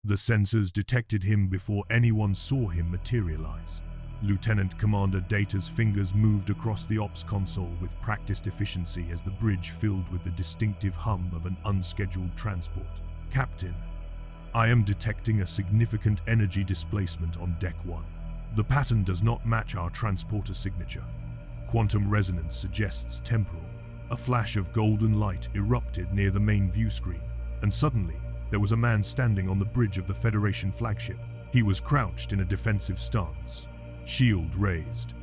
The sensors detected him before anyone saw him materialize. Lieutenant Commander Data's fingers moved across the ops console with practiced efficiency as the bridge filled with the distinctive hum of an unscheduled transport. Captain, I am detecting a significant energy displacement on Deck 1. The pattern does not match our transporter signature. Quantum resonance suggests temporal. A flash of golden light erupted near the main view screen, and suddenly, there was a man standing on the bridge of the Federation flagship. He was crouched in a defensive stance, shield raised,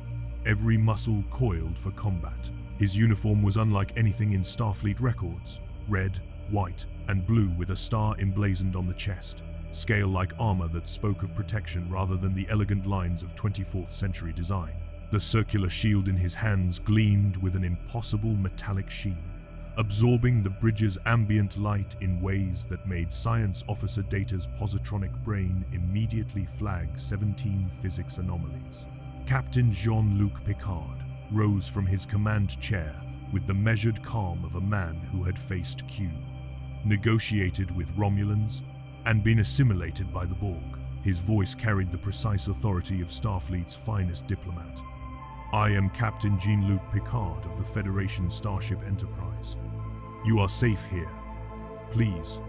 every muscle coiled for combat. His uniform was unlike anything in Starfleet records, red, white, and blue with a star emblazoned on the chest, scale-like armor that spoke of protection rather than the elegant lines of 24th century design. The circular shield in his hands gleamed with an impossible metallic sheen, absorbing the bridge's ambient light in ways that made Science Officer Data's positronic brain immediately flag 17 physics anomalies. Captain Jean-Luc Picard rose from his command chair with the measured calm of a man who had faced Q, negotiated with Romulans, and been assimilated by the Borg. His voice carried the precise authority of Starfleet's finest diplomat. I am Captain Jean-Luc Picard of the Federation Starship Enterprise. You are safe here. Please,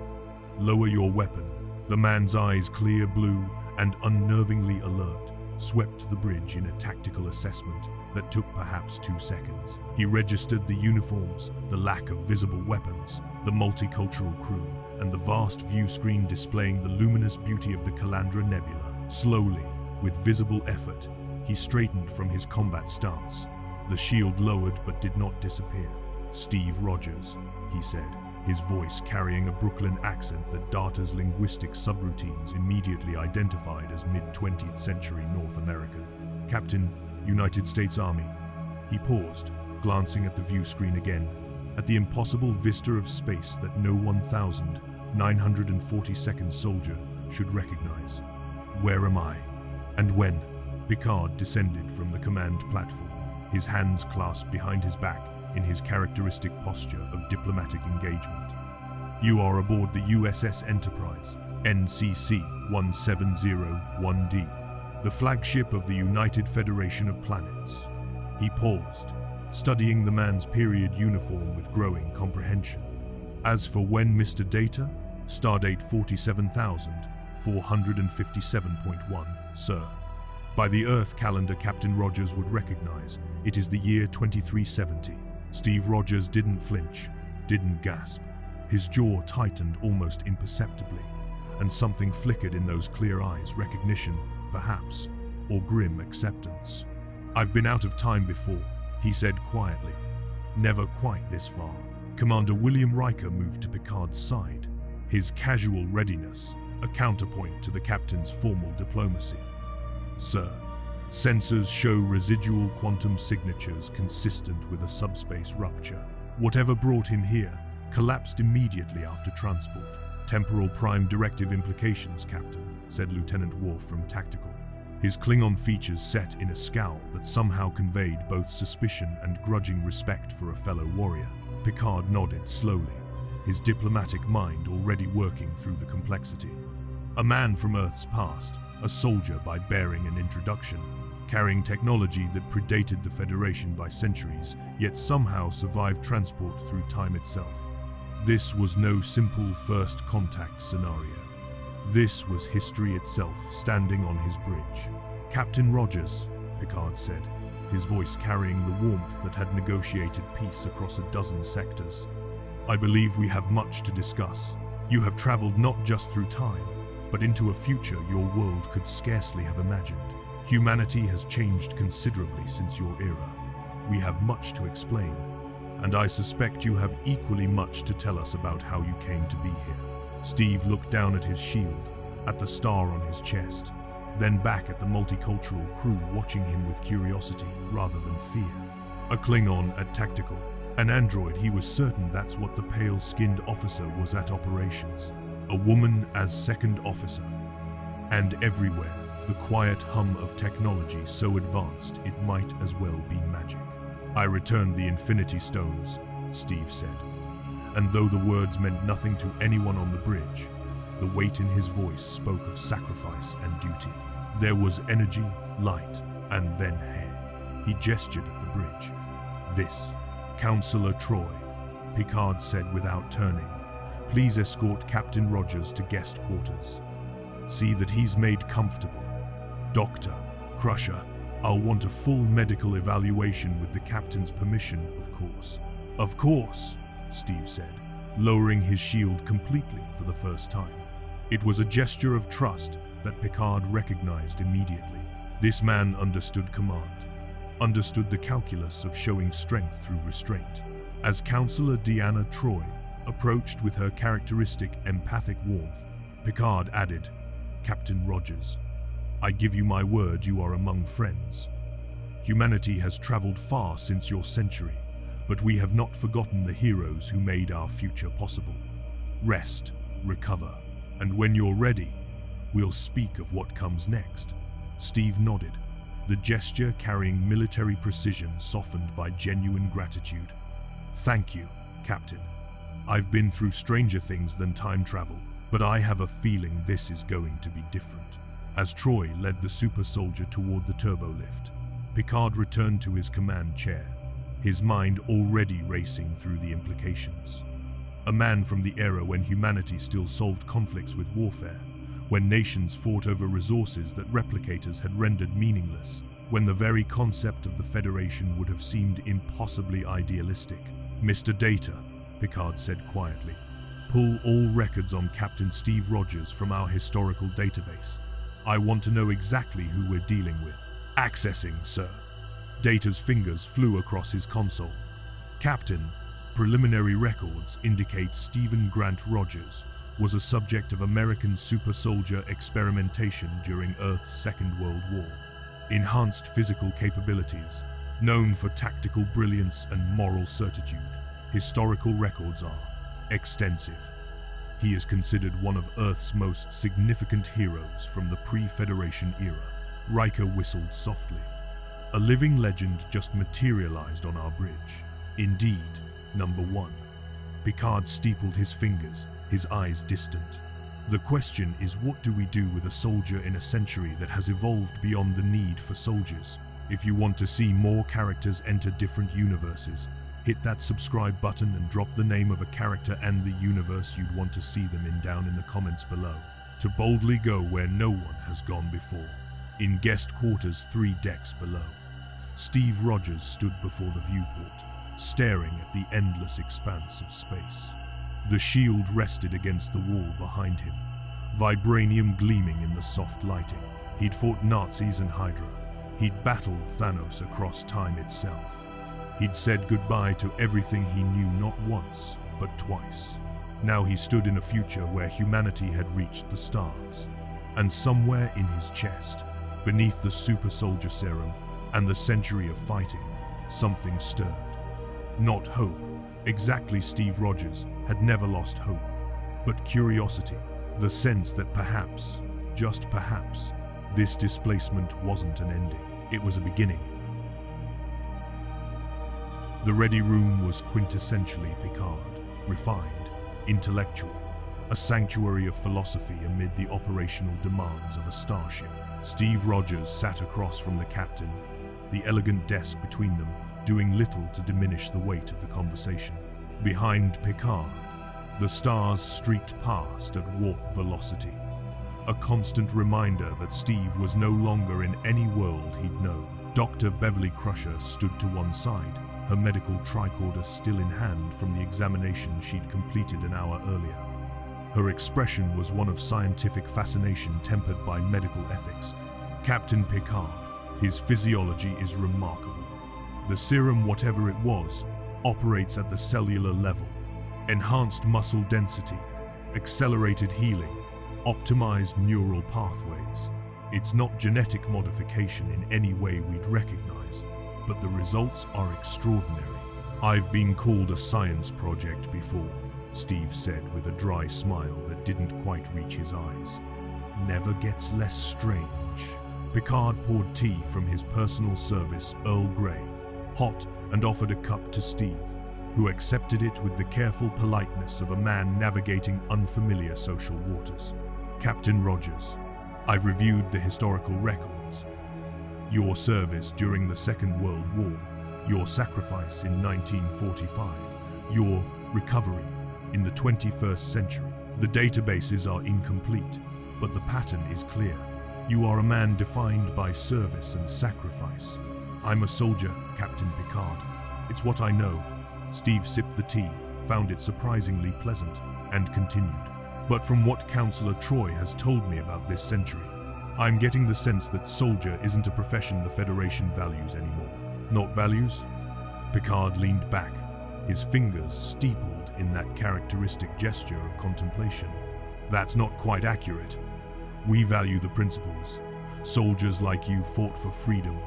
lower your weapon. The man's eyes, clear blue and unnervingly alert, swept the bridge in a tactical assessment that took perhaps 2 seconds. He registered the uniforms, the lack of visible weapons, the multicultural crew, and the vast view screen displaying the luminous beauty of the Calandra Nebula. Slowly, with visible effort, he straightened from his combat stance. The shield lowered but did not disappear. Steve Rogers, he said, his voice carrying a Brooklyn accent that Data's linguistic subroutines immediately identified as mid-20th century North American. Captain, United States Army. He paused, glancing at the view screen again, at the impossible vista of space that no 1,942nd soldier should recognize. Where am I? And when? Picard descended from the command platform, his hands clasped behind his back in his characteristic posture of diplomatic engagement. You are aboard the USS Enterprise, NCC 1701D, the flagship of the United Federation of Planets. He paused, studying the man's period uniform with growing comprehension. As for when, Mr. Data? Stardate 47,457.1, sir. By the Earth calendar Captain Rogers would recognize, it is the year 2370. Steve Rogers didn't flinch, didn't gasp. His jaw tightened almost imperceptibly, and something flickered in those clear eyes, recognition, perhaps, or grim acceptance. I've been out of time before, he said quietly. Never quite this far. Commander William Riker moved to Picard's side, his casual readiness, a counterpoint to the captain's formal diplomacy. Sir, sensors show residual quantum signatures consistent with a subspace rupture. Whatever brought him here collapsed immediately after transport. Temporal prime directive implications, Captain, said Lieutenant Worf from Tactical. His Klingon features set in a scowl that somehow conveyed both suspicion and grudging respect for a fellow warrior. Picard nodded slowly, his diplomatic mind already working through the complexity. A man from Earth's past, a soldier by bearing and introduction, carrying technology that predated the Federation by centuries, yet somehow survived transport through time itself. This was no simple first contact scenario. This was history itself standing on his bridge. Captain Rogers, Picard said, his voice carrying the warmth that had negotiated peace across a dozen sectors. I believe we have much to discuss. You have traveled not just through time, but into a future your world could scarcely have imagined. Humanity has changed considerably since your era. We have much to explain, and I suspect you have equally much to tell us about how you came to be here. Steve looked down at his shield, at the star on his chest, then back at the multicultural crew watching him with curiosity rather than fear. A Klingon at Tactical, an android, he was certain that's what the pale-skinned officer was at operations. A woman as second officer. And everywhere, the quiet hum of technology so advanced it might as well be magic. I returned the Infinity Stones, Steve said. And though the words meant nothing to anyone on the bridge, The weight in his voice spoke of sacrifice and duty. There was energy, light, and then hair. He gestured at the bridge. "This, Counselor Troy," Picard said without turning. "Please escort Captain Rogers to guest quarters. See that he's made comfortable. Doctor, Crusher, I'll want a full medical evaluation with the captain's permission, of course." "Of course," Steve said, lowering his shield completely for the first time. It was a gesture of trust that Picard recognized immediately. This man understood command, understood the calculus of showing strength through restraint. As Counselor Deanna Troy approached with her characteristic empathic warmth, Picard added, "Captain Rogers, I give you my word you are among friends. Humanity has traveled far since your century, but we have not forgotten the heroes who made our future possible. Rest, recover, and when you're ready, we'll speak of what comes next." Steve nodded, the gesture carrying military precision softened by genuine gratitude. "Thank you, Captain. I've been through stranger things than time travel, but I have a feeling this is going to be different." As Troy led the super soldier toward the turbo lift, Picard returned to his command chair, his mind already racing through the implications. A man from the era when humanity still solved conflicts with warfare, when nations fought over resources that replicators had rendered meaningless, when the very concept of the Federation would have seemed impossibly idealistic. "Mr. Data," Picard said quietly, "pull all records on Captain Steve Rogers from our historical database. I want to know exactly who we're dealing with." "Accessing, sir." Data's fingers flew across his console. "Captain, preliminary records indicate Stephen Grant Rogers was a subject of American super soldier experimentation during Earth's Second World War. Enhanced physical capabilities, known for tactical brilliance and moral certitude. Historical records are extensive. He is considered one of Earth's most significant heroes from the pre-Federation era." Riker whistled softly. "A living legend just materialized on our bridge. Indeed, number one." Picard steepled his fingers, his eyes distant. "The question is, what do we do with a soldier in a century that has evolved beyond the need for soldiers? If you want to see more characters enter different universes, hit that subscribe button and drop the name of a character and the universe you'd want to see them in down in the comments below, to boldly go where no one has gone before." In guest quarters 3 decks below, Steve Rogers stood before the viewport, staring at the endless expanse of space. The shield rested against the wall behind him, vibranium gleaming in the soft lighting. He'd fought Nazis and Hydra. He'd battled Thanos across time itself. He'd said goodbye to everything he knew not once, but twice. Now he stood in a future where humanity had reached the stars. And somewhere in his chest, beneath the super soldier serum and the century of fighting, something stirred. Not hope. Exactly, Steve Rogers had never lost hope. But curiosity, the sense that perhaps, just perhaps, this displacement wasn't an ending. It was a beginning. The Ready Room was quintessentially Picard, refined, intellectual, a sanctuary of philosophy amid the operational demands of a starship. Steve Rogers sat across from the captain, the elegant desk between them doing little to diminish the weight of the conversation. Behind Picard, the stars streaked past at warp velocity, a constant reminder that Steve was no longer in any world he'd known. Dr. Beverly Crusher stood to one side, her medical tricorder still in hand from the examination she'd completed an hour earlier. Her expression was one of scientific fascination tempered by medical ethics. "Captain Picard, his physiology is remarkable. The serum, whatever it was, operates at the cellular level. Enhanced muscle density, accelerated healing, optimized neural pathways. It's not genetic modification in any way we'd recognize, but the results are extraordinary. I've been called a science project before," Steve said with a dry smile that didn't quite reach his eyes. "Never gets less strange." Picard poured tea from his personal service Earl Grey, hot, and offered a cup to Steve, who accepted it with the careful politeness of a man navigating unfamiliar social waters. Captain Rogers, I've reviewed the historical records. Your service during the Second World War, your sacrifice in 1945, your recovery in the 21st century. The databases are incomplete, but the pattern is clear. You are a man defined by service and sacrifice. I'm a soldier, Captain Picard. It's what I know. Steve sipped the tea, found it surprisingly pleasant, and continued. But from what Counselor Troy has told me about this century, I'm getting the sense that soldier isn't a profession the Federation values anymore. Not values? Picard leaned back, his fingers steepled in that characteristic gesture of contemplation. That's not quite accurate. We value the principles. Soldiers like you fought for freedom,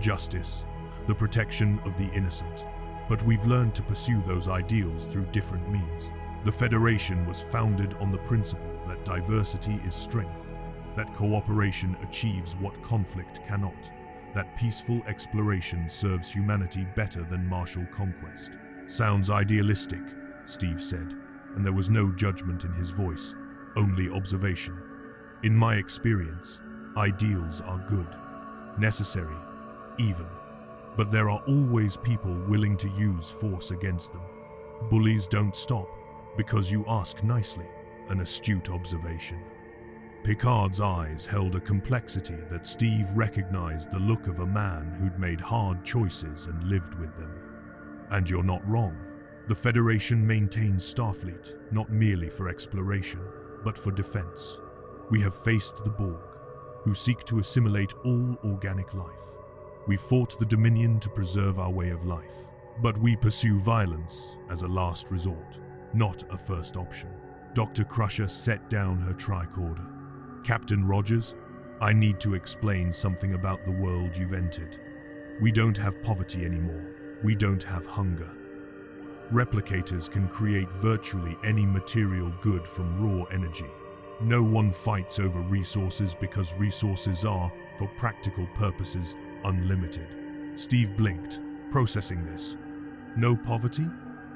justice, the protection of the innocent. But we've learned to pursue those ideals through different means. The Federation was founded on the principle that diversity is strength, that cooperation achieves what conflict cannot, that peaceful exploration serves humanity better than martial conquest. Sounds idealistic, Steve said, and there was no judgment in his voice, only observation. In my experience, ideals are good, necessary, even. But there are always people willing to use force against them. Bullies don't stop because you ask nicely, an astute observation. Picard's eyes held a complexity that Steve recognized the look of a man who'd made hard choices and lived with them. And you're not wrong. The Federation maintains Starfleet, not merely for exploration, but for defense. We have faced the Borg, who seek to assimilate all organic life. We fought the Dominion to preserve our way of life, but we pursue violence as a last resort, not a first option. Dr. Crusher set down her tricorder. Captain Rogers, I need to explain something about the world you've entered. We don't have poverty anymore. We don't have hunger. Replicators can create virtually any material good from raw energy. No one fights over resources because resources are, for practical purposes, unlimited. Steve blinked, processing this. No poverty?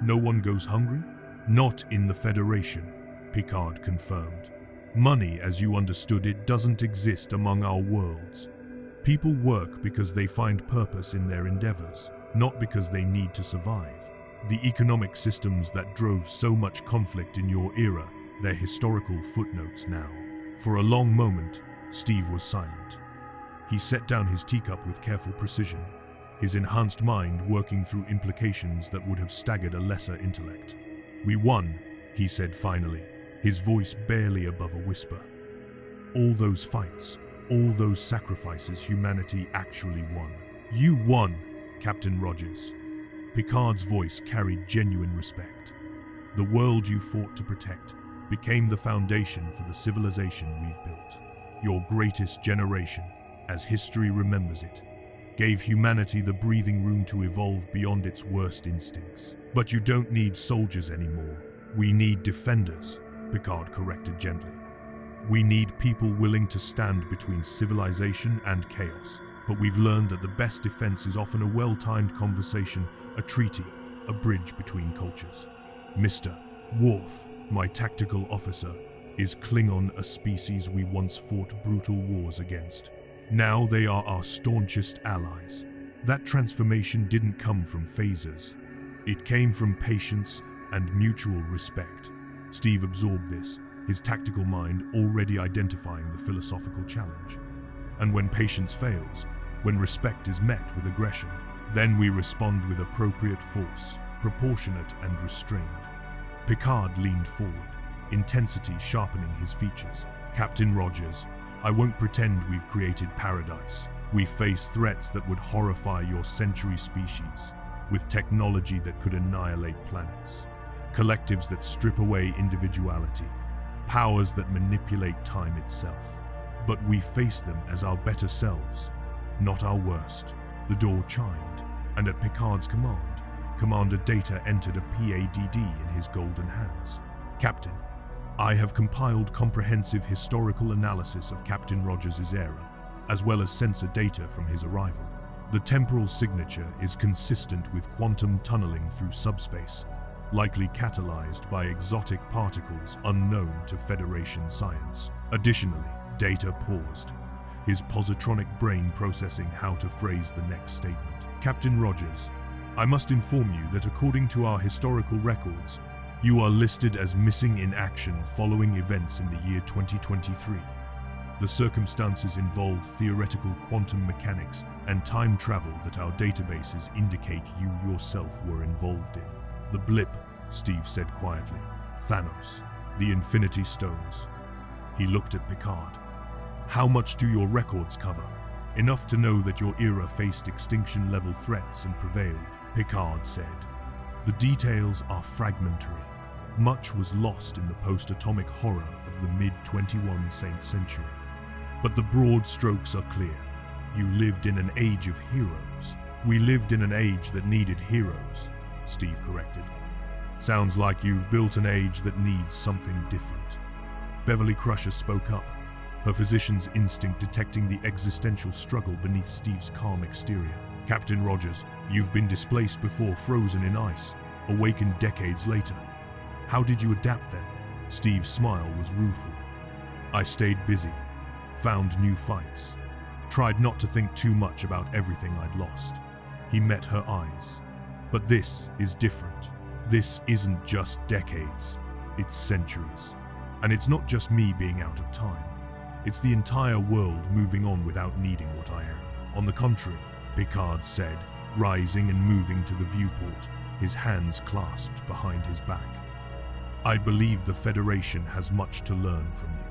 No one goes hungry? Not in the Federation, Picard confirmed. Money, as you understood it, doesn't exist among our worlds. People work because they find purpose in their endeavors, not because they need to survive. The economic systems that drove so much conflict in your era, they're historical footnotes now. For a long moment, Steve was silent. He set down his teacup with careful precision, his enhanced mind working through implications that would have staggered a lesser intellect. We won, he said finally, his voice barely above a whisper. All those fights, all those sacrifices humanity actually won. You won, Captain Rogers. Picard's voice carried genuine respect. The world you fought to protect became the foundation for the civilization we've built. Your greatest generation, as history remembers it, gave humanity the breathing room to evolve beyond its worst instincts. But you don't need soldiers anymore. We need defenders, Picard corrected gently. We need people willing to stand between civilization and chaos. But we've learned that the best defense is often a well-timed conversation, a treaty, a bridge between cultures. Mr. Worf, my tactical officer, is Klingon, a species we once fought brutal wars against. Now they are our staunchest allies. That transformation didn't come from phasers. It came from patience and mutual respect. Steve absorbed this, his tactical mind already identifying the philosophical challenge. And when patience fails, when respect is met with aggression, then we respond with appropriate force, proportionate and restrained. Picard leaned forward, intensity sharpening his features. Captain Rogers, I won't pretend we've created paradise. We face threats that would horrify your century species, with technology that could annihilate planets, collectives that strip away individuality, powers that manipulate time itself. But we face them as our better selves, not our worst. The door chimed, and at Picard's command, Commander Data entered a PADD in his golden hands. Captain, I have compiled comprehensive historical analysis of Captain Rogers' era, as well as sensor data from his arrival. The temporal signature is consistent with quantum tunneling through subspace. likely catalyzed by exotic particles unknown to Federation science. Additionally, Data paused, his positronic brain processing how to phrase the next statement. Captain Rogers, I must inform you that according to our historical records, you are listed as missing in action following events in the year 2023. The circumstances involve theoretical quantum mechanics and time travel that our databases indicate you yourself were involved in. The blip, Steve said quietly. Thanos, the Infinity Stones. He looked at Picard. How much do your records cover? Enough to know that your era faced extinction-level threats and prevailed, Picard said. The details are fragmentary. Much was lost in the post-atomic horror of the mid-21st century. But the broad strokes are clear. You lived in an age of heroes. We lived in an age that needed heroes, Steve corrected. Sounds like you've built an age that needs something different. Beverly Crusher spoke up, her physician's instinct detecting the existential struggle beneath Steve's calm exterior. Captain Rogers, you've been displaced before, frozen in ice, awakened decades later. How did you adapt then? Steve's smile was rueful. I stayed busy, found new fights, tried not to think too much about everything I'd lost. He met her eyes. But this is different. This isn't just decades, it's centuries. And it's not just me being out of time. It's the entire world moving on without needing what I am. On the contrary, Picard said, rising and moving to the viewport, his hands clasped behind his back. I believe the Federation has much to learn from you,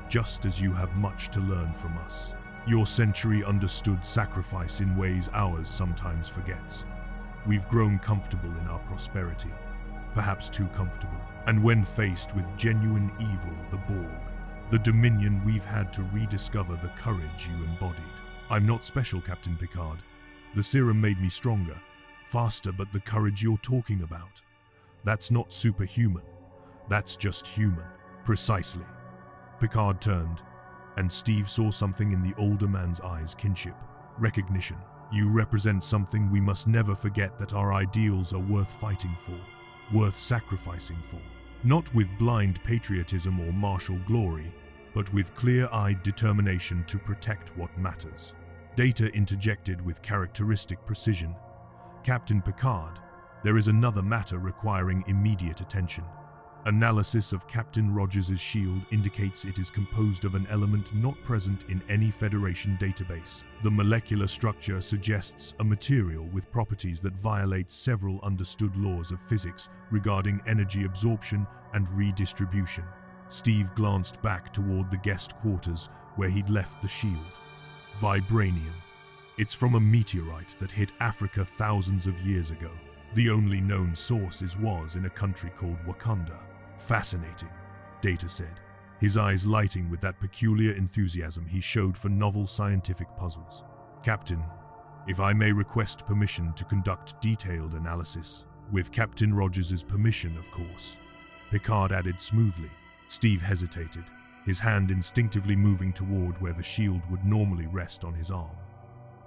just as you have much to learn from us. Your century understood sacrifice in ways ours sometimes forgets. We've grown comfortable in our prosperity, perhaps too comfortable. And when faced with genuine evil, the Borg, the Dominion, we've had to rediscover the courage you embodied. I'm not special, Captain Picard. The serum made me stronger, faster, but the courage you're talking about, that's not superhuman. That's just human. Precisely. Picard turned, and Steve saw something in the older man's eyes: kinship, recognition. You represent something we must never forget, that our ideals are worth fighting for, worth sacrificing for. Not with blind patriotism or martial glory, but with clear-eyed determination to protect what matters. Data interjected with characteristic precision. Captain Picard, there is another matter requiring immediate attention. Analysis of Captain Rogers' shield indicates it is composed of an element not present in any Federation database. The molecular structure suggests a material with properties that violate several understood laws of physics regarding energy absorption and redistribution. Steve glanced back toward the guest quarters where he'd left the shield. Vibranium. It's from a meteorite that hit Africa thousands of years ago. The only known source was in a country called Wakanda. Fascinating, Data said, his eyes lighting with that peculiar enthusiasm he showed for novel scientific puzzles. Captain, if I may request permission to conduct detailed analysis, with Captain Rogers' permission, of course, Picard added smoothly. Steve hesitated, his hand instinctively moving toward where the shield would normally rest on his arm.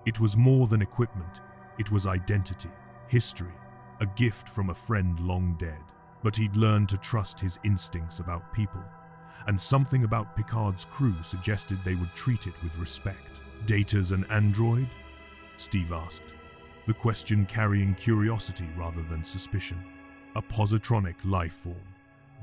It was more than equipment, it was identity, history, a gift from a friend long dead. But he'd learned to trust his instincts about people, and something about Picard's crew suggested they would treat it with respect. Data's an android? Steve asked, the question carrying curiosity rather than suspicion. A positronic life form,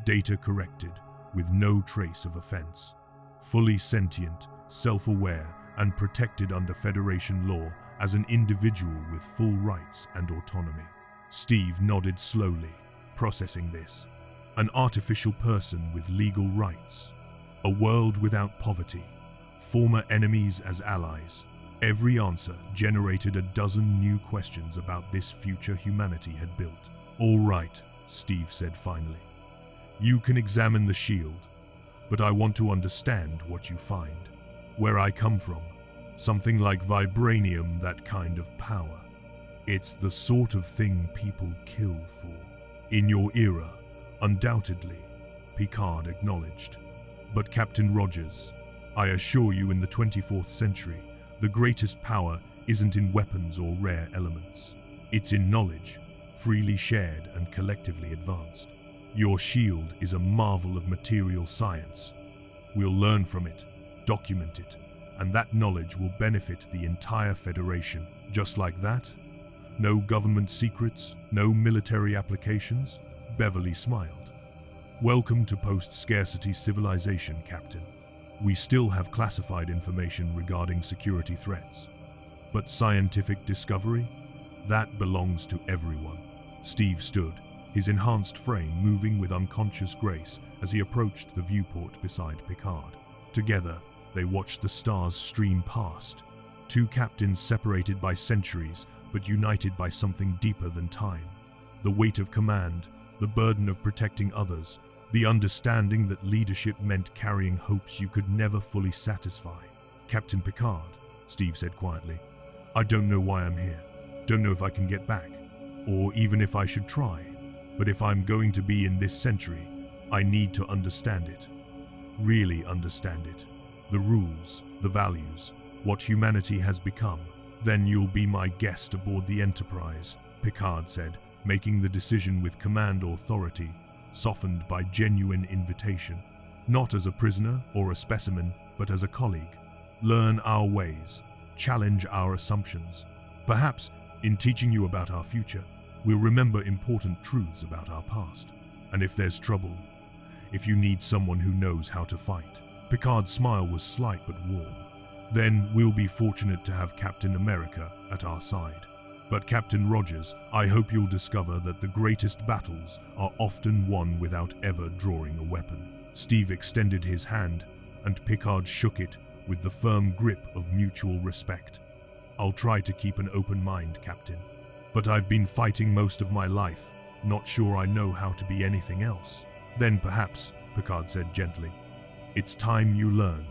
Data corrected, with no trace of offense. Fully sentient, self-aware, and protected under Federation law as an individual with full rights and autonomy. Steve nodded slowly, processing this. An artificial person with legal rights. A world without poverty. Former enemies as allies. Every answer generated a dozen new questions about this future humanity had built. All right, Steve said finally. You can examine the shield, but I want to understand what you find. Where I come from. Something like vibranium, that kind of power. It's the sort of thing people kill for. In your era, undoubtedly, Picard acknowledged. But Captain Rogers, I assure you, in the 24th century, the greatest power isn't in weapons or rare elements. It's in knowledge, freely shared and collectively advanced. Your shield is a marvel of material science. We'll learn from it, document it, and that knowledge will benefit the entire Federation. Just like that? No government secrets, no military applications? Beverly smiled. Welcome to post-scarcity civilization, Captain. We still have classified information regarding security threats. But scientific discovery? That belongs to everyone. Steve stood, his enhanced frame moving with unconscious grace as he approached the viewport beside Picard. Together, they watched the stars stream past. Two captains separated by centuries, but united by something deeper than time. The weight of command, the burden of protecting others, the understanding that leadership meant carrying hopes you could never fully satisfy. Captain Picard, Steve said quietly, I don't know why I'm here. Don't know if I can get back, or even if I should try. But if I'm going to be in this century, I need to understand it. Really understand it. The rules, the values, what humanity has become. Then you'll be my guest aboard the Enterprise, Picard said, making the decision with command authority, softened by genuine invitation. Not as a prisoner or a specimen, but as a colleague. Learn our ways, challenge our assumptions. Perhaps, in teaching you about our future, we'll remember important truths about our past. And if there's trouble, if you need someone who knows how to fight. Picard's smile was slight but warm. Then we'll be fortunate to have Captain America at our side. But Captain Rogers, I hope you'll discover that the greatest battles are often won without ever drawing a weapon. Steve extended his hand, and Picard shook it with the firm grip of mutual respect. I'll try to keep an open mind, Captain. But I've been fighting most of my life, not sure I know how to be anything else. Then perhaps, Picard said gently, it's time you learned.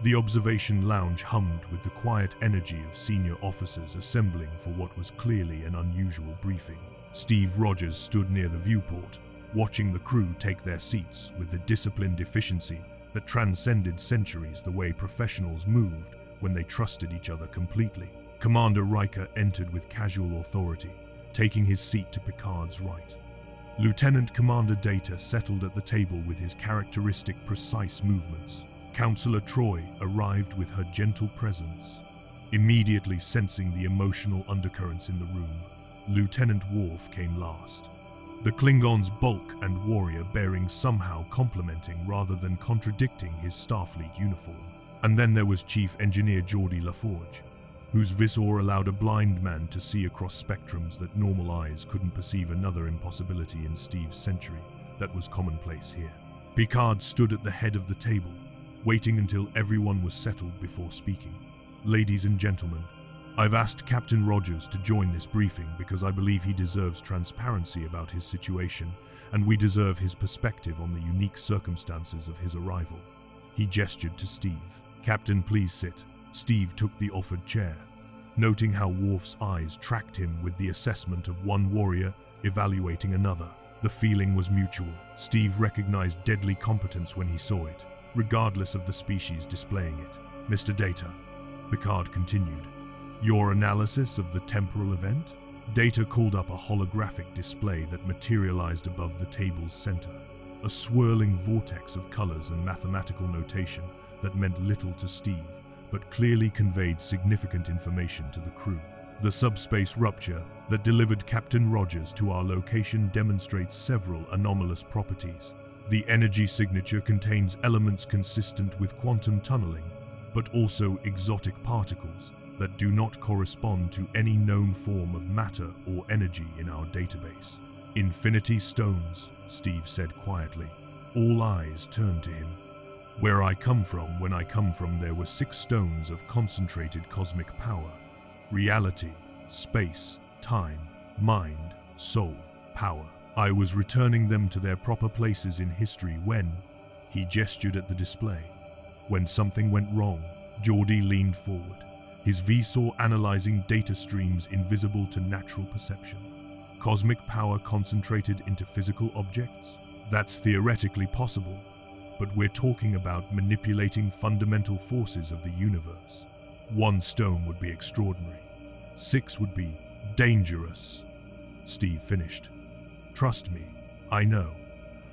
The observation lounge hummed with the quiet energy of senior officers assembling for what was clearly an unusual briefing. Steve Rogers stood near the viewport, watching the crew take their seats with the disciplined efficiency that transcended centuries, the way professionals moved when they trusted each other completely. Commander Riker entered with casual authority, taking his seat to Picard's right. Lieutenant Commander Data settled at the table with his characteristic precise movements. Counselor Troy arrived with her gentle presence. Immediately sensing the emotional undercurrents in the room, Lieutenant Worf came last. The Klingon's bulk and warrior bearing somehow complementing rather than contradicting his Starfleet uniform. And then there was Chief Engineer Geordi LaForge, whose visor allowed a blind man to see across spectrums that normal eyes couldn't perceive. Another impossibility in Steve's century that was commonplace here. Picard stood at the head of the table, waiting until everyone was settled before speaking. Ladies and gentlemen, I've asked Captain Rogers to join this briefing because I believe he deserves transparency about his situation, and we deserve his perspective on the unique circumstances of his arrival. He gestured to Steve. Captain, please sit. Steve took the offered chair, noting how Worf's eyes tracked him with the assessment of one warrior evaluating another. The feeling was mutual. Steve recognized deadly competence when he saw it, regardless of the species displaying it. Mr. Data, Picard continued, your analysis of the temporal event? Data called up a holographic display that materialized above the table's center, a swirling vortex of colors and mathematical notation that meant little to Steve, but clearly conveyed significant information to the crew. The subspace rupture that delivered Captain Rogers to our location demonstrates several anomalous properties. The energy signature contains elements consistent with quantum tunneling, but also exotic particles that do not correspond to any known form of matter or energy in our database. Infinity stones, Steve said quietly. All eyes turned to him. When I come from, there were 6 stones of concentrated cosmic power. Reality, space, time, mind, soul, power. I was returning them to their proper places in history when, he gestured at the display. When something went wrong, Geordi leaned forward, his visor analyzing data streams invisible to natural perception. Cosmic power concentrated into physical objects? That's theoretically possible, but we're talking about manipulating fundamental forces of the universe. 1 stone would be extraordinary. 6 would be Dangerous, Steve finished. Trust me, I know.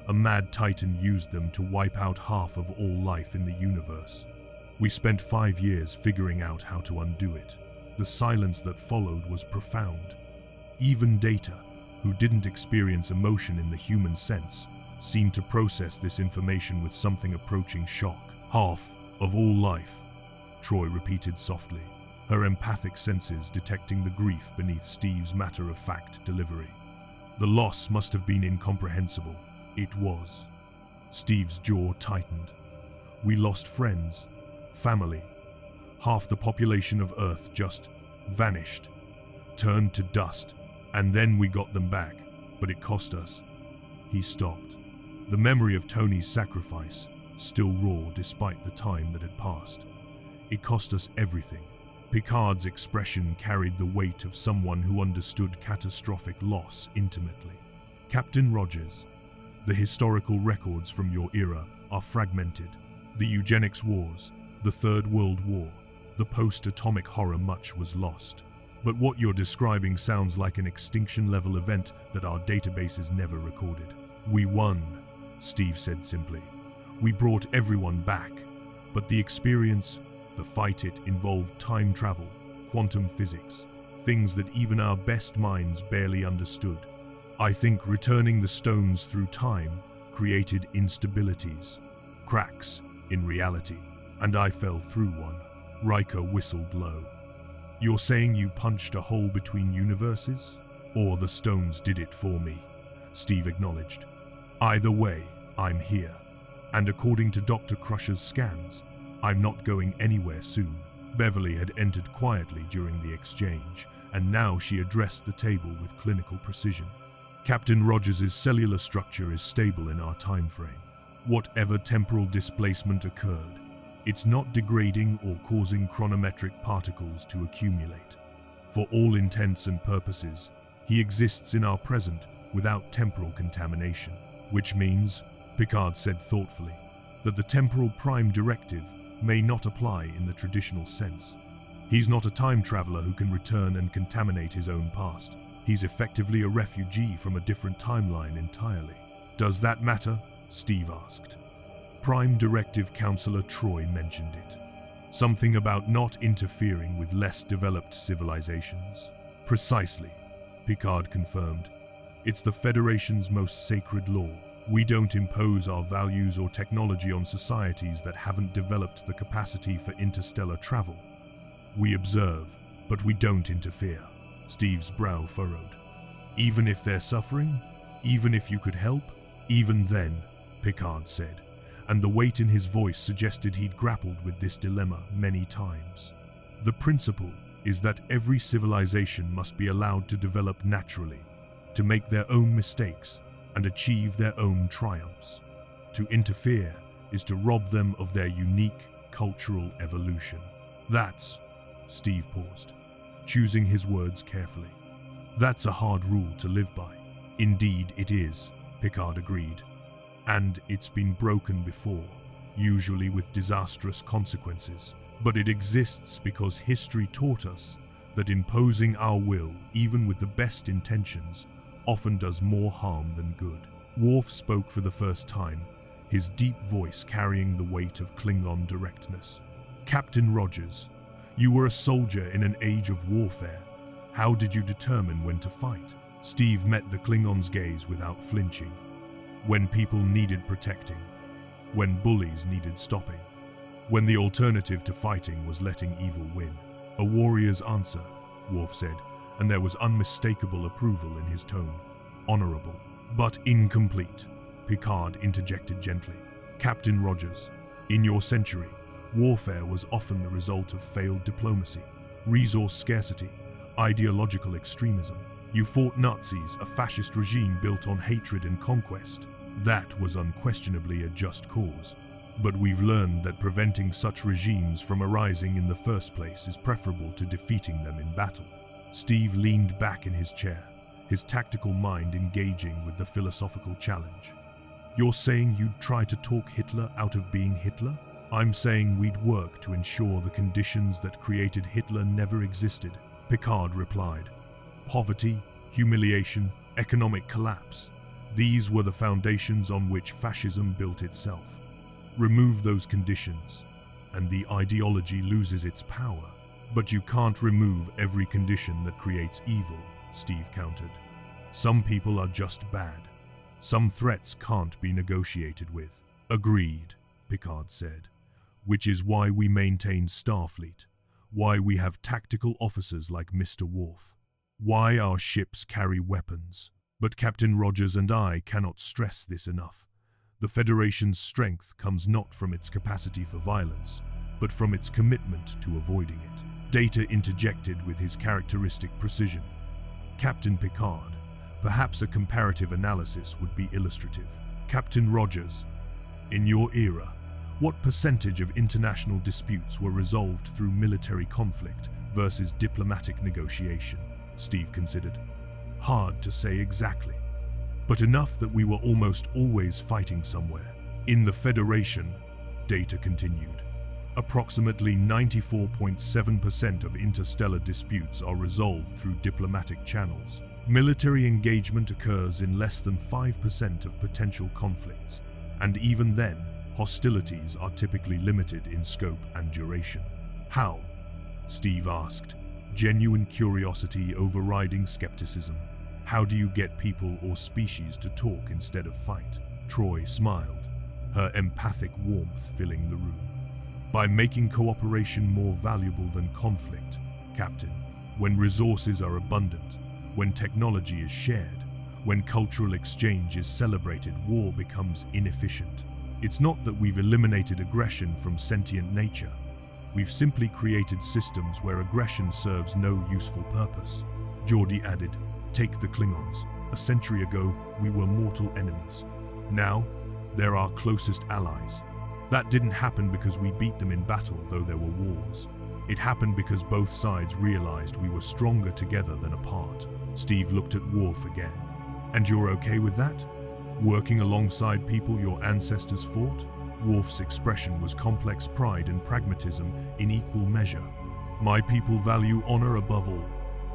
A mad titan used them to wipe out half of all life in the universe. We spent 5 years figuring out how to undo it. The silence that followed was profound. Even Data, who didn't experience emotion in the human sense, seemed to process this information with something approaching shock. Half of all life, Troy repeated softly, her empathic senses detecting the grief beneath Steve's matter-of-fact delivery. The loss must have been incomprehensible. It was. Steve's jaw tightened. We lost friends, family. Half the population of Earth just vanished, turned to dust, and then we got them back, but it cost us. He stopped. The memory of Tony's sacrifice still raw despite the time that had passed. It cost us everything. Picard's expression carried the weight of someone who understood catastrophic loss intimately. Captain Rogers, the historical records from your era are fragmented. The eugenics wars, the Third World War, the post-atomic horror, much was lost. But what you're describing sounds like an extinction-level event that our databases never recorded. We won, Steve said simply. We brought everyone back, but the experience, the fight, it involved time travel, quantum physics, things that even our best minds barely understood. I think returning the stones through time created instabilities, cracks in reality, and I fell through one. Riker whistled low. You're saying you punched a hole between universes? Or the stones did it for me? Steve acknowledged. Either way, I'm here. And according to Dr. Crusher's scans, I'm not going anywhere soon. Beverly had entered quietly during the exchange, and now she addressed the table with clinical precision. Captain Rogers' cellular structure is stable in our time frame. Whatever temporal displacement occurred, it's not degrading or causing chronometric particles to accumulate. For all intents and purposes, he exists in our present without temporal contamination, which means, Picard said thoughtfully, that the temporal prime directive may not apply in the traditional sense. He's not a time traveler who can return and contaminate his own past. He's effectively a refugee from a different timeline entirely. Does that matter? Steve asked. Prime Directive Counselor Troy mentioned it. Something about not interfering with less developed civilizations. Precisely, Picard confirmed. It's the Federation's most sacred law. We don't impose our values or technology on societies that haven't developed the capacity for interstellar travel. We observe, but we don't interfere. Steve's brow furrowed. Even if they're suffering? Even if you could help? Even then, Picard said, and the weight in his voice suggested he'd grappled with this dilemma many times. The principle is that every civilization must be allowed to develop naturally, to make their own mistakes and achieve their own triumphs. To interfere is to rob them of their unique cultural evolution. That's, Steve paused, choosing his words carefully. That's a hard rule to live by. Indeed it is, Picard agreed. And it's been broken before, usually with disastrous consequences. But it exists because history taught us that imposing our will, even with the best intentions, often does more harm than good. Worf spoke for the first time, his deep voice carrying the weight of Klingon directness. Captain Rogers, you were a soldier in an age of warfare. How did you determine when to fight? Steve met the Klingon's gaze without flinching. When people needed protecting. When bullies needed stopping. When the alternative to fighting was letting evil win. A warrior's answer, Worf said, and there was unmistakable approval in his tone. Honorable, but incomplete, Picard interjected gently. Captain Rogers, in your century, warfare was often the result of failed diplomacy, resource scarcity, ideological extremism. You fought Nazis, a fascist regime built on hatred and conquest. That was unquestionably a just cause. But we've learned that preventing such regimes from arising in the first place is preferable to defeating them in battle. Steve leaned back in his chair, his tactical mind engaging with the philosophical challenge. You're saying you'd try to talk Hitler out of being Hitler? I'm saying we'd work to ensure the conditions that created Hitler never existed, Picard replied. Poverty, humiliation, economic collapse. These were the foundations on which fascism built itself. Remove those conditions, and the ideology loses its power. But you can't remove every condition that creates evil, Steve countered. Some people are just bad. Some threats can't be negotiated with. Agreed, Picard said. Which is why we maintain Starfleet, why we have tactical officers like Mr. Worf, why our ships carry weapons. But Captain Rogers and I cannot stress this enough. The Federation's strength comes not from its capacity for violence, but from its commitment to avoiding it. Data interjected with his characteristic precision. Captain Picard, perhaps a comparative analysis would be illustrative. Captain Rogers, in your era, what percentage of international disputes were resolved through military conflict versus diplomatic negotiation? Steve considered. Hard to say exactly, but enough that we were almost always fighting somewhere. In the Federation, Data continued, approximately 94.7% of interstellar disputes are resolved through diplomatic channels. Military engagement occurs in less than 5% of potential conflicts, and even then, hostilities are typically limited in scope and duration. How? Steve asked, genuine curiosity overriding skepticism. How do you get people or species to talk instead of fight? Troy smiled, her empathic warmth filling the room. By making cooperation more valuable than conflict, Captain. When resources are abundant, when technology is shared, when cultural exchange is celebrated, war becomes inefficient. It's not that we've eliminated aggression from sentient nature. We've simply created systems where aggression serves no useful purpose. Geordi added, take the Klingons. A century ago, we were mortal enemies. Now, they're our closest allies. That didn't happen because we beat them in battle, though there were wars. It happened because both sides realized we were stronger together than apart. Steve looked at Worf again. And you're okay with that? Working alongside people your ancestors fought? Worf's expression was complex pride and pragmatism in equal measure. My people value honor above all.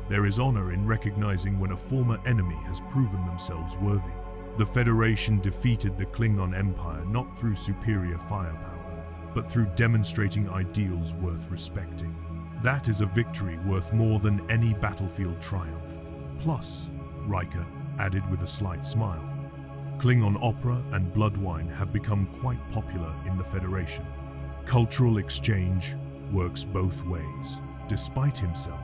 There is honor in recognizing when a former enemy has proven themselves worthy. The Federation defeated the Klingon Empire not through superior firepower, but through demonstrating ideals worth respecting. That is a victory worth more than any battlefield triumph. Plus, Riker added with a slight smile, Klingon opera and blood wine have become quite popular in the Federation. Cultural exchange works both ways. Despite himself,